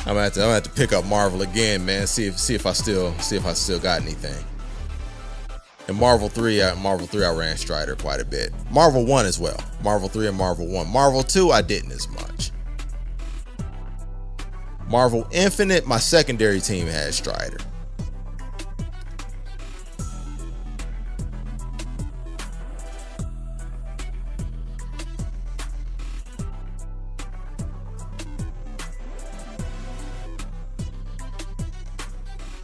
I'm gonna have to pick up Marvel again, man. See if I still got anything. In Marvel 3, I ran Strider quite a bit. Marvel 1 as well. Marvel 3 and Marvel 1. Marvel 2, I didn't as much. Marvel Infinite, my secondary team had Strider.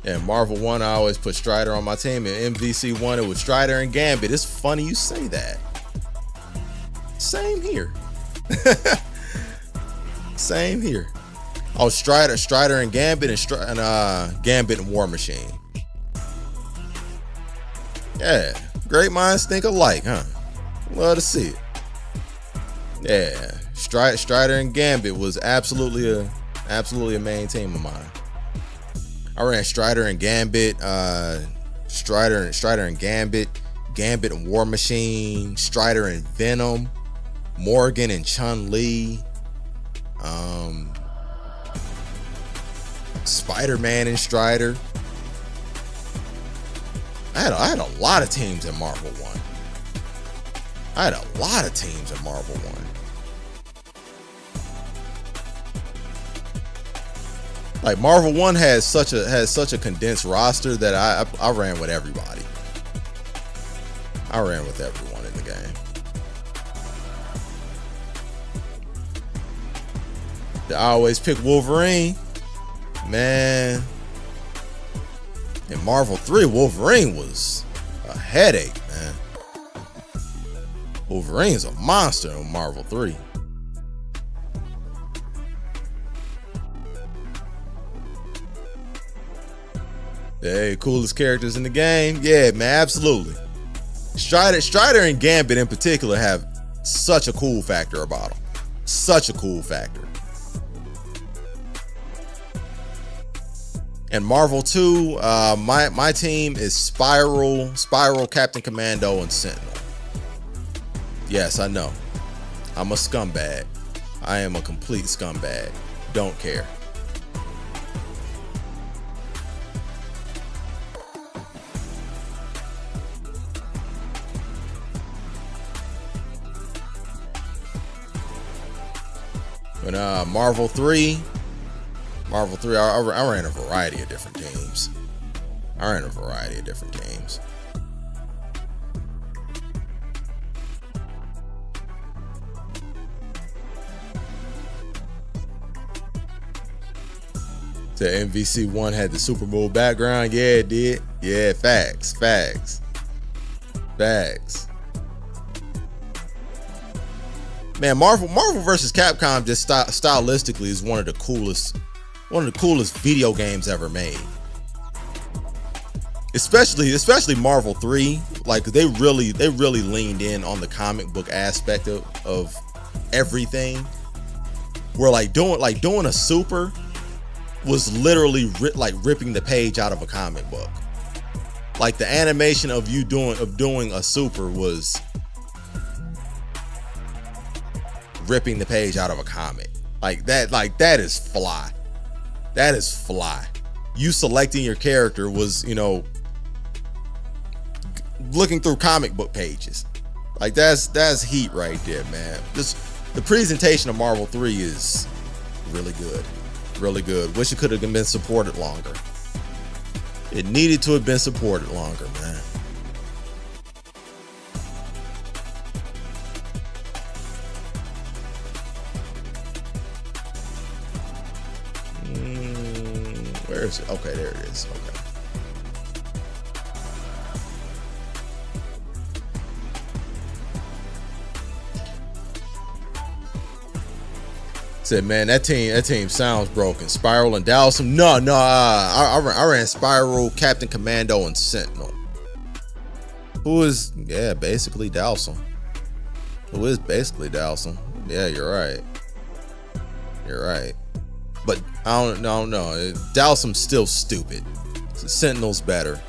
And Marvel 1, I always put Strider on my team. And MVC 1, it was Strider and Gambit. It's funny you say that. Same here. Same here. Oh, Strider and Gambit and Gambit and War Machine. Yeah, great minds think alike, huh? Love to see it. Yeah, Strider and Gambit was absolutely a main team of mine. I ran Strider and Gambit, Strider and Gambit, Gambit and War Machine, Strider and Venom, Morgan and Chun-Li, Spider-Man and Strider. I had a lot of teams in Marvel 1. Like Marvel 1 has such a condensed roster that I ran with everybody. I ran with everyone in the game. I always pick Wolverine, man. In Marvel 3, Wolverine was a headache, man. Wolverine's a monster in Marvel 3. Hey, coolest characters in the game. Yeah, man, absolutely. Strider and Gambit in particular have such a cool factor about them. Such a cool factor. And Marvel 2, my team is Spiral, Captain Commando, and Sentinel. Yes, I know. I'm a scumbag. I am a complete scumbag. Don't care. But Marvel 3, I ran a variety of different teams. The MVC1 had the Super Bowl background. Yeah, it did. Yeah, facts. Man, Marvel versus Capcom just stylistically is one of the coolest video games ever made. Especially Marvel 3, like they really leaned in on the comic book aspect of everything. Where like doing a super was literally ripping the page out of a comic book. Like the animation of doing a super was ripping the page out of a comic. Like that is fly. That is fly. You selecting your character was, looking through comic book pages. Like that's heat right there, man. The presentation of Marvel 3 is really good. Really good. Wish it could have been supported longer. It needed to have been supported longer, man. Where is it? Okay, there it is. Okay. Said, man, that team sounds broken. Spiral and Dhalsim. No, I ran Spiral, Captain Commando, and Sentinel. Who is basically Dhalsim. Yeah, you're right. But I don't know. Dhalsim's still stupid. So Sentinel's better.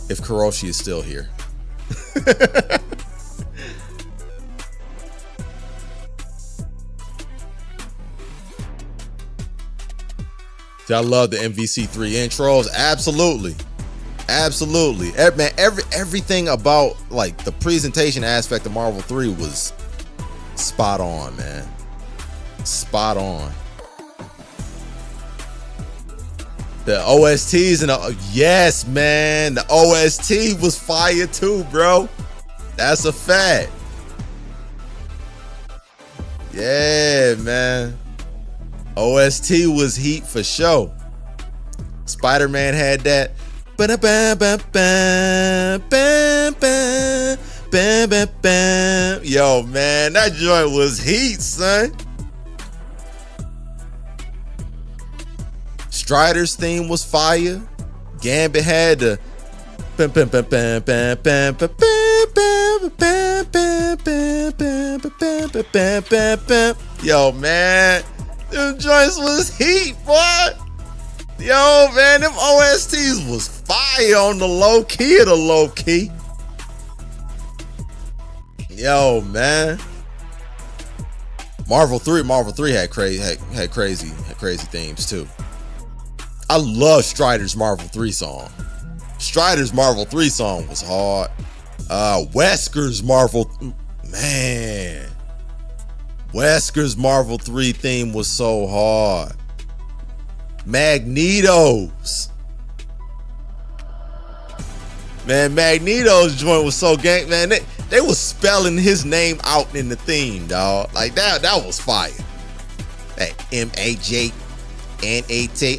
If Kuroshi is still here. I love the MVC3 intros. Absolutely. Man, everything about like the presentation aspect of Marvel 3 was spot on, man. Spot on. The OSTs and yes, man, the OST was fire too, bro. That's a fact. Yeah, man. OST was heat for sure. Spider-Man had that. Yo, man, that joint was heat, son. Strider's theme was fire. Gambit had the yo, man, them joints was heat, boy. Yo, man, them OSTs was fire on the low key of the low key. Yo, man. Marvel 3 had crazy themes too. I love Strider's Marvel 3 song. Strider's Marvel 3 song was hard. Wesker's Marvel, man. Wesker's Marvel 3 theme was so hard. Magneto's. Man, Magneto's joint was so gang, man. They was spelling his name out in the theme, dog. Like that was fire. Hey, MAJNAT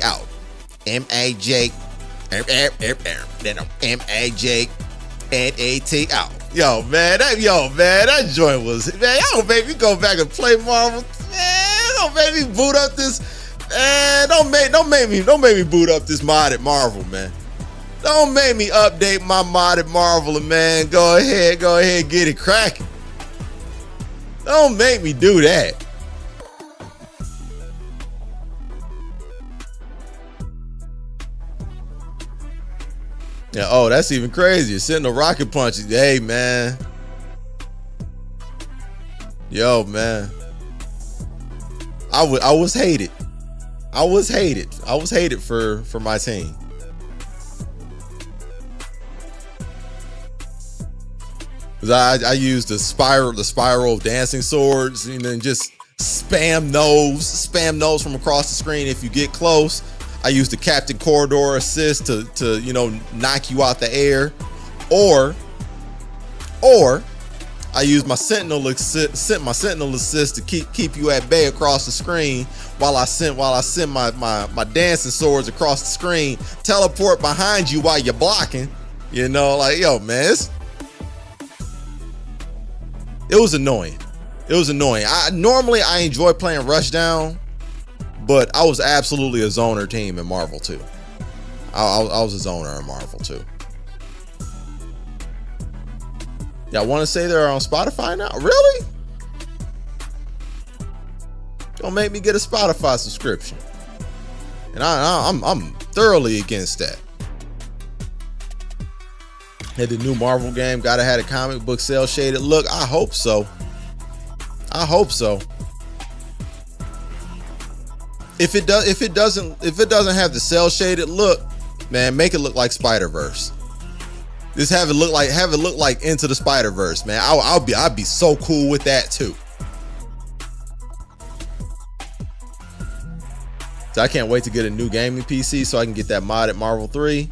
out. MAJ then MAJNAT out. Yo, man, that joint was, man, y'all gonna make me go back and play Marvel. Man, don't make me boot up this. Man, don't make me boot up this modded Marvel, man. Don't make me update my modded Marvel, man. Go ahead, get it cracking. Don't make me do that. Yeah, oh, that's even crazier. Sending a rocket punch. Hey, man. Yo, man. I was hated. I was hated for my team. I used the spiral dancing swords, and then just spam nose from across the screen if you get close. I used the Captain Corridor assist to knock you out the air, or I used my Sentinel assist to keep you at bay across the screen while I sent my dancing swords across the screen, teleport behind you while you're blocking. Like, yo, man, it was annoying. Normally I enjoy playing Rushdown, but I was absolutely a zoner team in Marvel 2. I was a zoner in Marvel 2. Y'all want to say they're on Spotify now? Really? Don't make me get a Spotify subscription. And I'm thoroughly against that. Had the new Marvel game, gotta have a comic book cell shaded look. I hope so. If it doesn't have the cell shaded look, man, make it look like Spider-Verse. Just have it look like Into the Spider-Verse, man. I'd be so cool with that too. So I can't wait to get a new gaming PC so I can get that modded Marvel 3.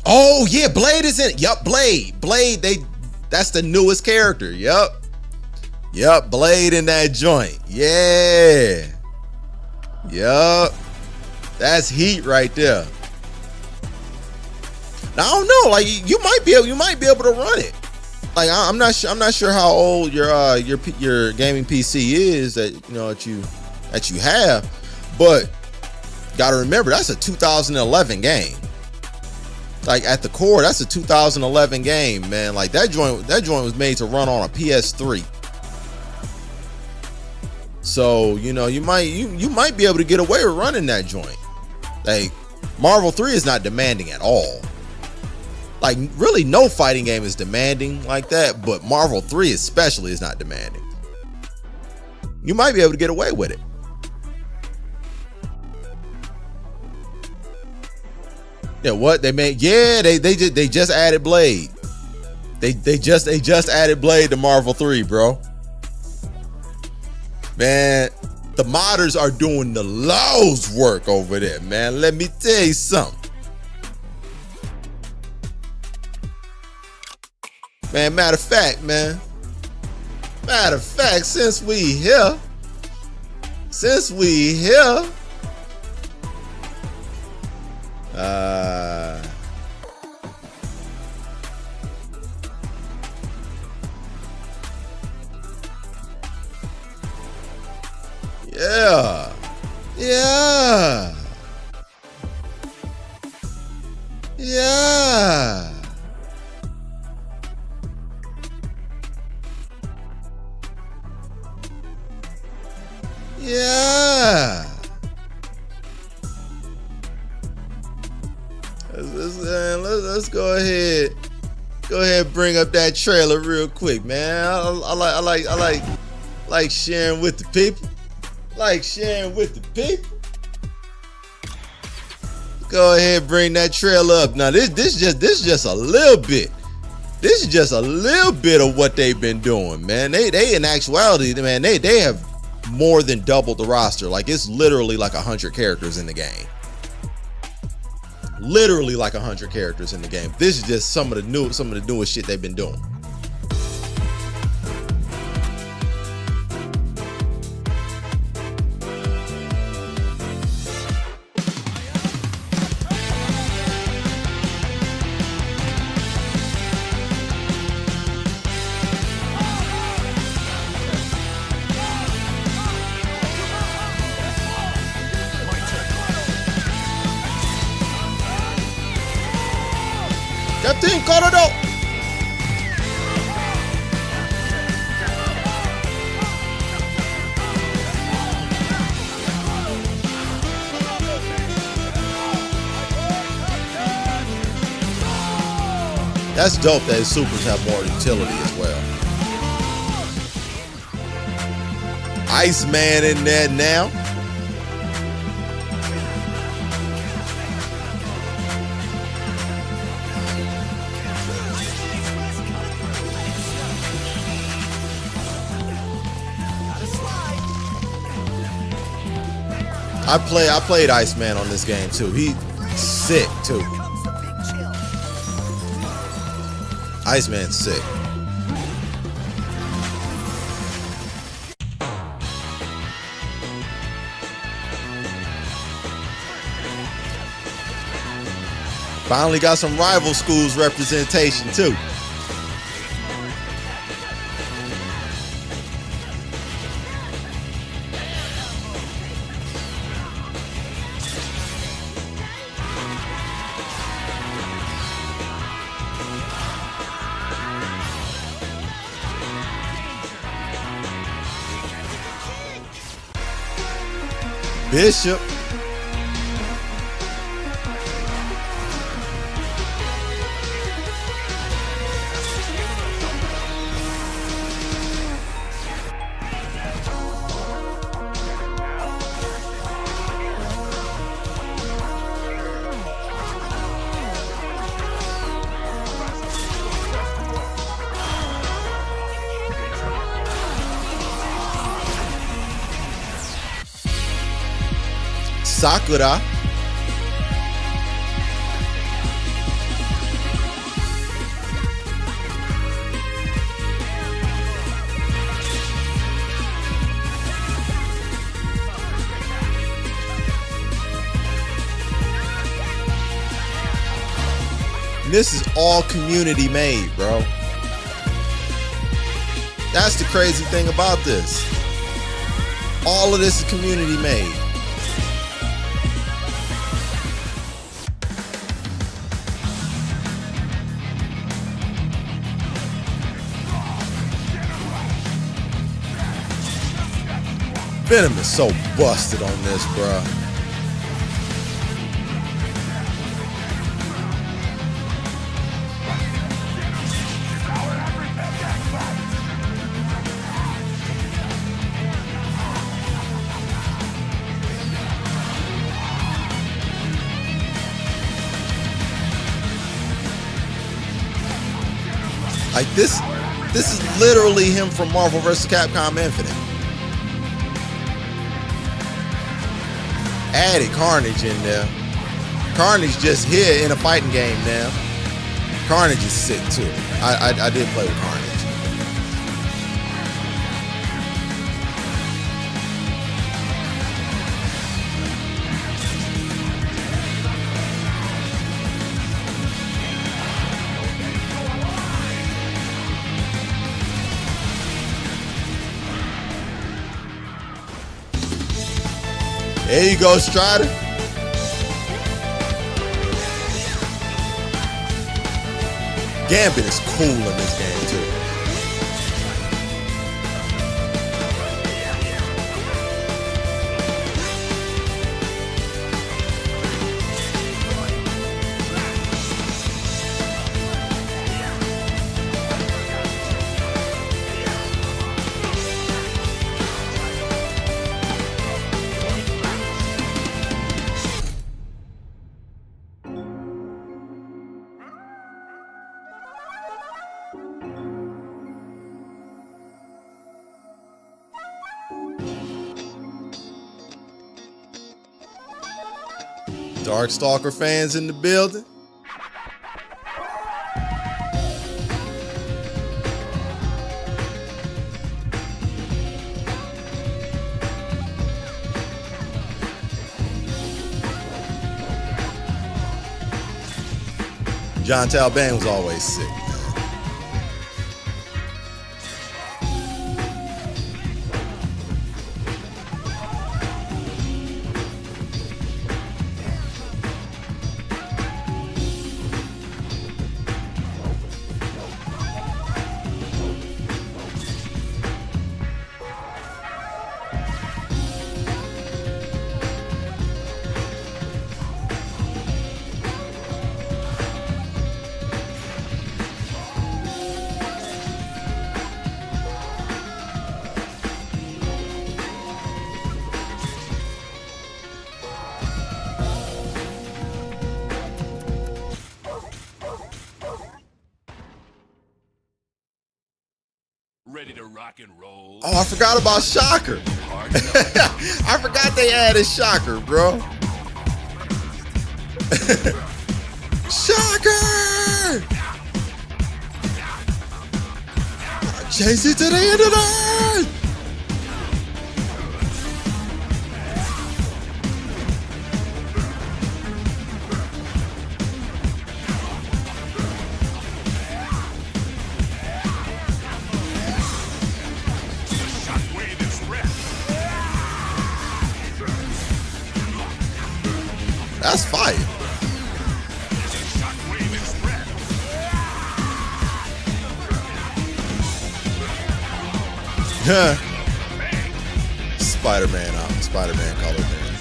Oh yeah, Blade is in it. Yup, Blade. That's the newest character. Yup, Blade in that joint. Yeah. Yup. That's heat right there. Now, I don't know, like you might be able to run it. Like I'm not sure how old your gaming PC is that you have, but gotta remember that's a 2011 game. Like at the core, that's a 2011 game, man. Like that joint was made to run on a PS3. So you might be able to get away with running that joint. Like Marvel 3 is not demanding at all. Like really, no fighting game is demanding like that, but Marvel 3 especially is not demanding. You might be able to get away with it. Yeah, what they made? Yeah, they just added Blade. They just added Blade to Marvel 3, bro. Man, the modders are doing the Lord's work over there, man. Let me tell you something. Man, matter of fact, since we here, Let's go ahead and bring up that trailer real quick, man. I like sharing with the people. Go ahead and bring that trailer up. Now this just a little bit. This is just a little bit of what they've been doing, man. They in actuality, man, they have more than double the roster. Like, it's literally like 100 characters in the game. Literally like 100 characters in the game. This is just some of the newest shit they've been doing. Captain Corridor. That's dope that his supers have more utility as well. Iceman in there now. I played Iceman on this game too. He's sick too. Iceman's sick. Finally got some rival schools representation too. Bishop. Sakura. This is all community made, bro. That's the crazy thing about this. All of this is community made. Venom is so busted on this, bruh. Like this is literally him from Marvel vs. Capcom Infinite. Added Carnage in there. Carnage just here in a fighting game now. Carnage is sick too. I did play with Carnage. There you go, Strider. Gambit is cool in this game too. Darkstalker fans in the building. John Talbán was always sick. Ready to rock and roll. Oh, I forgot about Shocker. I forgot they added Shocker, bro. Shocker! Chase it to the end of the earth! That's fire. Spider-Man out. Spider-Man color man.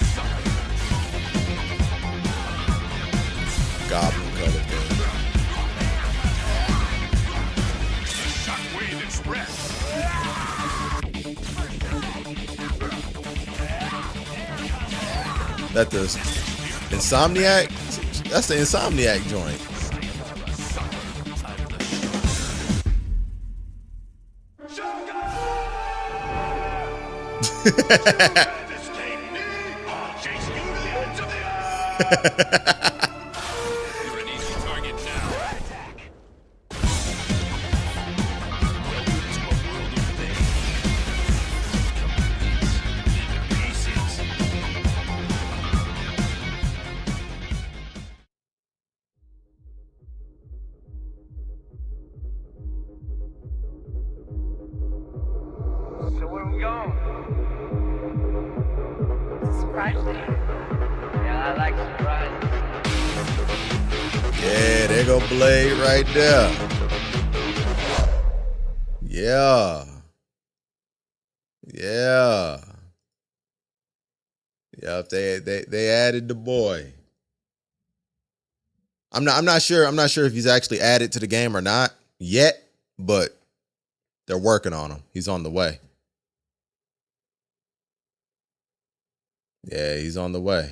Goblin color man. That the Insomniac? That's the Insomniac joint. You're an easy target now. Welcome to a world of pain. Pieces. So where we going? Surprising. Yeah, I like surprises. Yeah, there go Blade right there. Yeah. Yeah. Yep, they added the boy. I'm not sure if he's actually added to the game or not yet, but they're working on him. He's on the way. Yeah, he's on the way.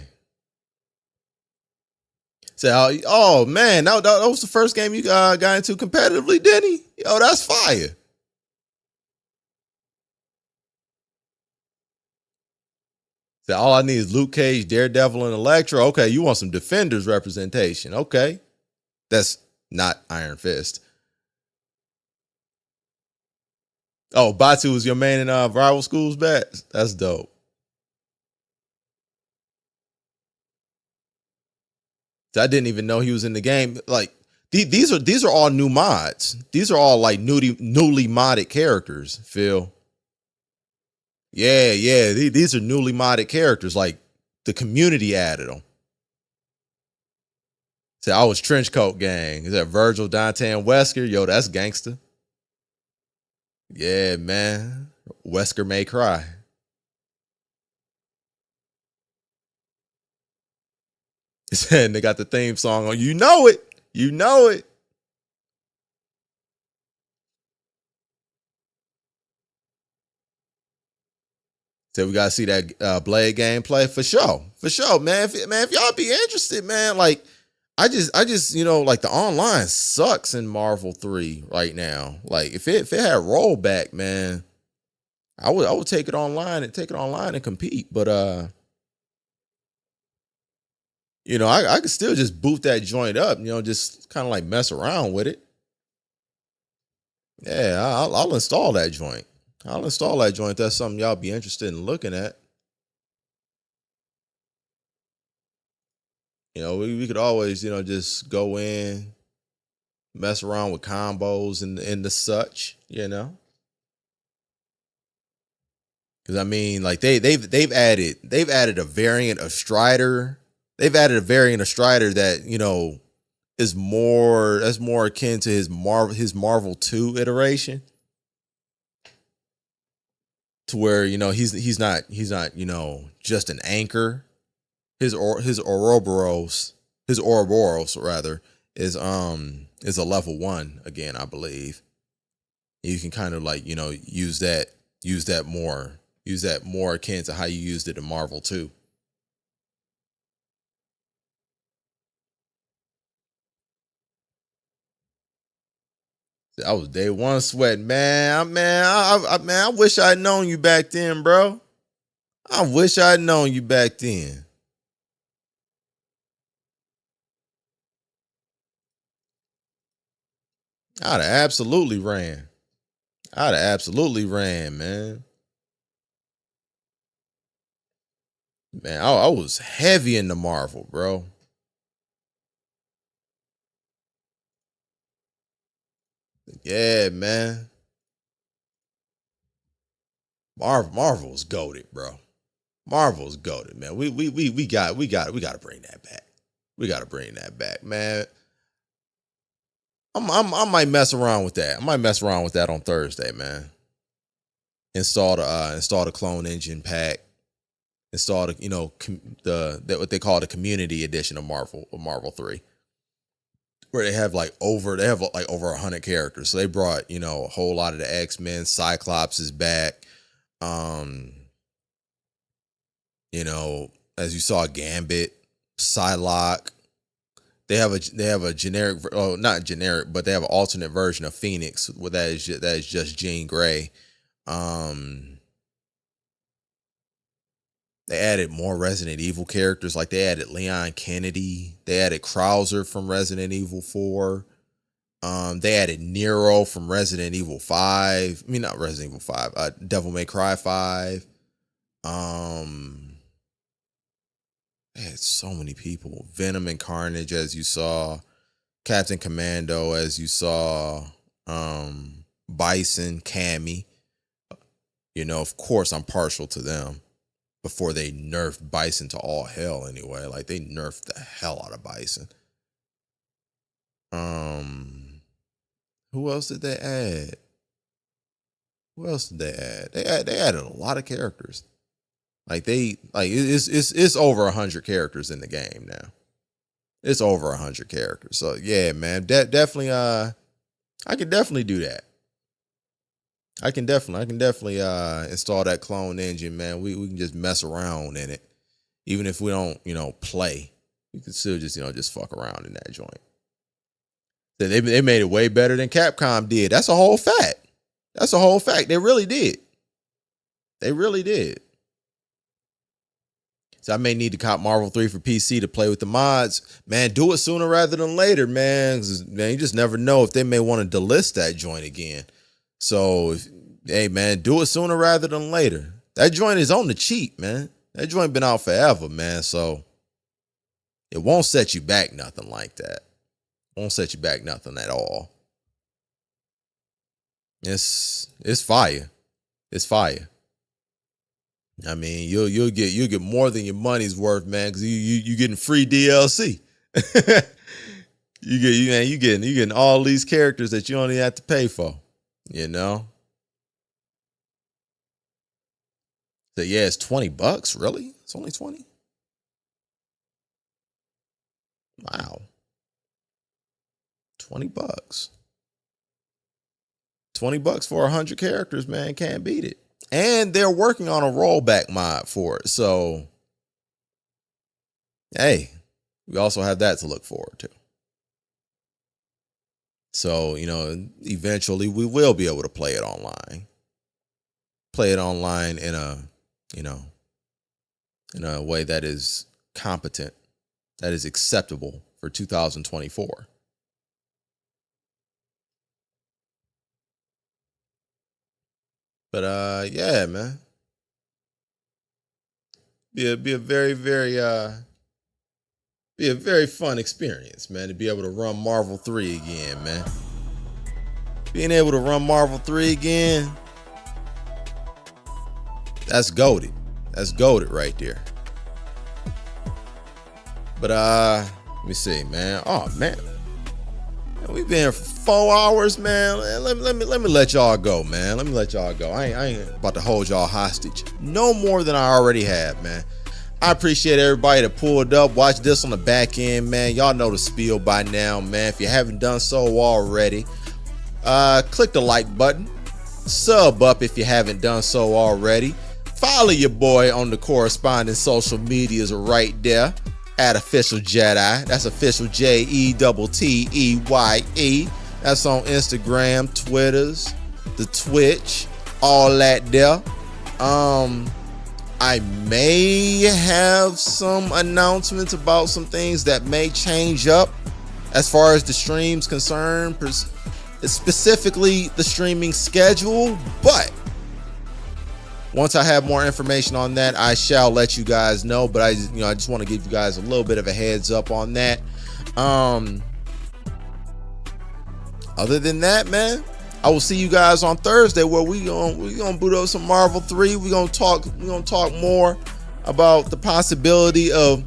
So, oh man, that was the first game you got into competitively, didn't he? Yo, that's fire. So all I need is Luke Cage, Daredevil, and Electro. Okay, you want some Defenders representation. Okay. That's not Iron Fist. Oh, Batu was your man in Rival Schools back? That's dope. I didn't even know he was in the game. Like these are all new mods. These are all like newly modded characters, Phil. Yeah. These are newly modded characters. Like the community added them. So I was Trenchcoat Gang. Is that Virgil, Dante, and Wesker? Yo, that's gangster. Yeah, man. Wesker may cry. And they got the theme song on. You know it. You know it. So we gotta see that Blade gameplay for sure. For sure, man. If y'all be interested, man, like I just, you know, like the online sucks in Marvel 3 right now. Like if it had rollback, man, I would take it online and compete. But you know, I could still just boot that joint up, you know, just kind of like mess around with it. Yeah, I'll install that joint. I'll install that joint. That's something y'all be interested in looking at. You know, we could always, you know, just go in, mess around with combos and the such, you know. Because I mean, like they've added a variant of Strider. They've added a variant of Strider that, you know, is more akin to his Marvel 2 iteration. To where, you know, he's not, you know, just an anchor. His Ouroboros rather is a level 1 again, I believe. You can kind of like, you know, use that more akin to how you used it in Marvel 2. I was day one sweating, man. I wish I'd known you back then, bro. I wish I'd known you back then. I'd have absolutely ran. Man. Man, I was heavy into Marvel, bro. Yeah, man. Marvel's goated, bro. Marvel's goated, man. We got to bring that back. We got to bring that back, man. I might mess around with that. I might mess around with that on Thursday, man. Install the clone engine pack. Install the, you know, the what they call the community edition of Marvel 3. Where they have like over 100 characters. So they brought, you know, a whole lot of the X-Men. Cyclops is back. You know, as you saw, Gambit, Psylocke. They have a generic, not generic, but they have an alternate version of Phoenix. Where that is just Jean Grey. They added more Resident Evil characters. Like they added Leon Kennedy. They added Krauser from Resident Evil 4. They added Nero from Resident Evil 5. I mean, not Resident Evil 5. Devil May Cry 5. They had so many people. Venom and Carnage, as you saw. Captain Commando, as you saw. Bison, Cammy. You know, of course, I'm partial to them. Before they nerfed Bison to all hell anyway. Like, they nerfed the hell out of Bison. Who else did they add? They added a lot of characters. Like, it's over 100 characters in the game now. It's over 100 characters. So, yeah, man. Definitely, I could definitely do that. I can definitely install that clone engine, man. We can just mess around in it. Even if we don't, you know, play. We can still just, you know, just fuck around in that joint. They made it way better than Capcom did. That's a whole fact. They really did. So I may need to cop Marvel 3 for PC to play with the mods. Man, do it sooner rather than later, man. 'Cause, man, you just never know if they may want to delist that joint again. So, hey, man, do it sooner rather than later. That joint is on the cheap, man. That joint been out forever, man. So, it won't set you back nothing like that. Won't set you back nothing at all. It's fire. It's fire. I mean, you'll get more than your money's worth, man, because you getting free DLC. you getting all these characters that you only have to pay for. You know? So yeah, it's $20. Really? It's only 20? Wow. $20. $20 for 100 characters, man. Can't beat it. And they're working on a rollback mod for it. So, hey, we also have that to look forward to. So, you know, eventually we will be able to play it online. Play it online in a, you know, in a way that is competent that is acceptable for 2024. But yeah, man. Be a very fun experience, man, to be able to run Marvel 3 again, man. Being able to run Marvel 3 again, that's goated. That's goated right there. But let me see, man. Oh man, we've been here for 4 hours, man. Let me let y'all go, man. Let me let y'all go. I ain't about to hold y'all hostage no more than I already have, man. I appreciate everybody that pulled up, watch this on the back end, man. Y'all know the spiel by now, man. If you haven't done so already, click the like button, sub up if you haven't done so already. Follow your boy on the corresponding social medias right there at Official Jedi. That's Official JeTteye. That's on Instagram, Twitters, the Twitch, all that there. I may have some announcements about some things that may change up as far as the stream's concerned, specifically the streaming schedule, but once I have more information on that, I shall let you guys know. But I just want to give you guys a little bit of a heads up on that. Other than that, man, I will see you guys on Thursday where we gonna boot up some Marvel 3. We're gonna talk more about the possibility of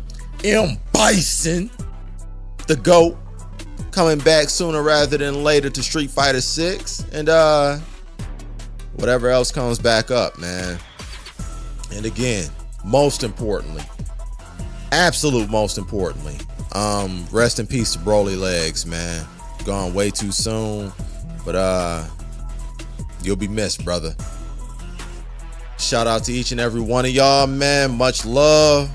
Bison, the GOAT, coming back sooner rather than later to Street Fighter 6. And whatever else comes back up, man. And again, most importantly, absolute most importantly, rest in peace to Broly Legs, man. Gone way too soon, but you'll be missed, brother. Shout out to each and every one of y'all, man. Much love.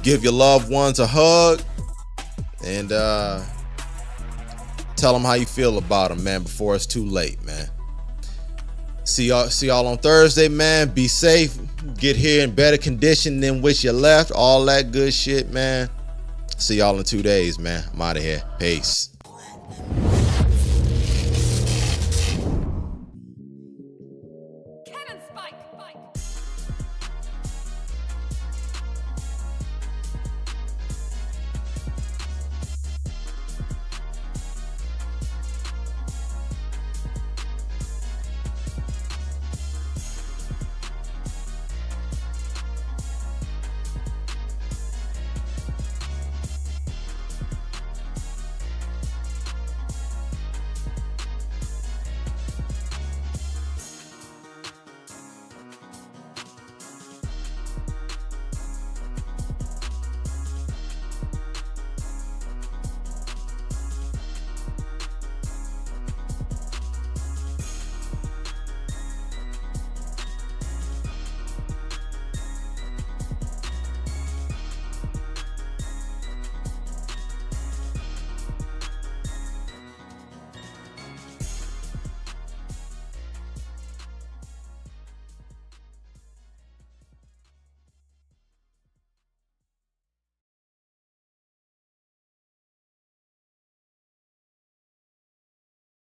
Give your loved ones a hug, and tell them how you feel about them, man, before it's too late, man. See y'all on Thursday, man. Be safe. Get here in better condition than which you left. All that good shit, man. See y'all in 2 days, man. I'm out of here. Peace.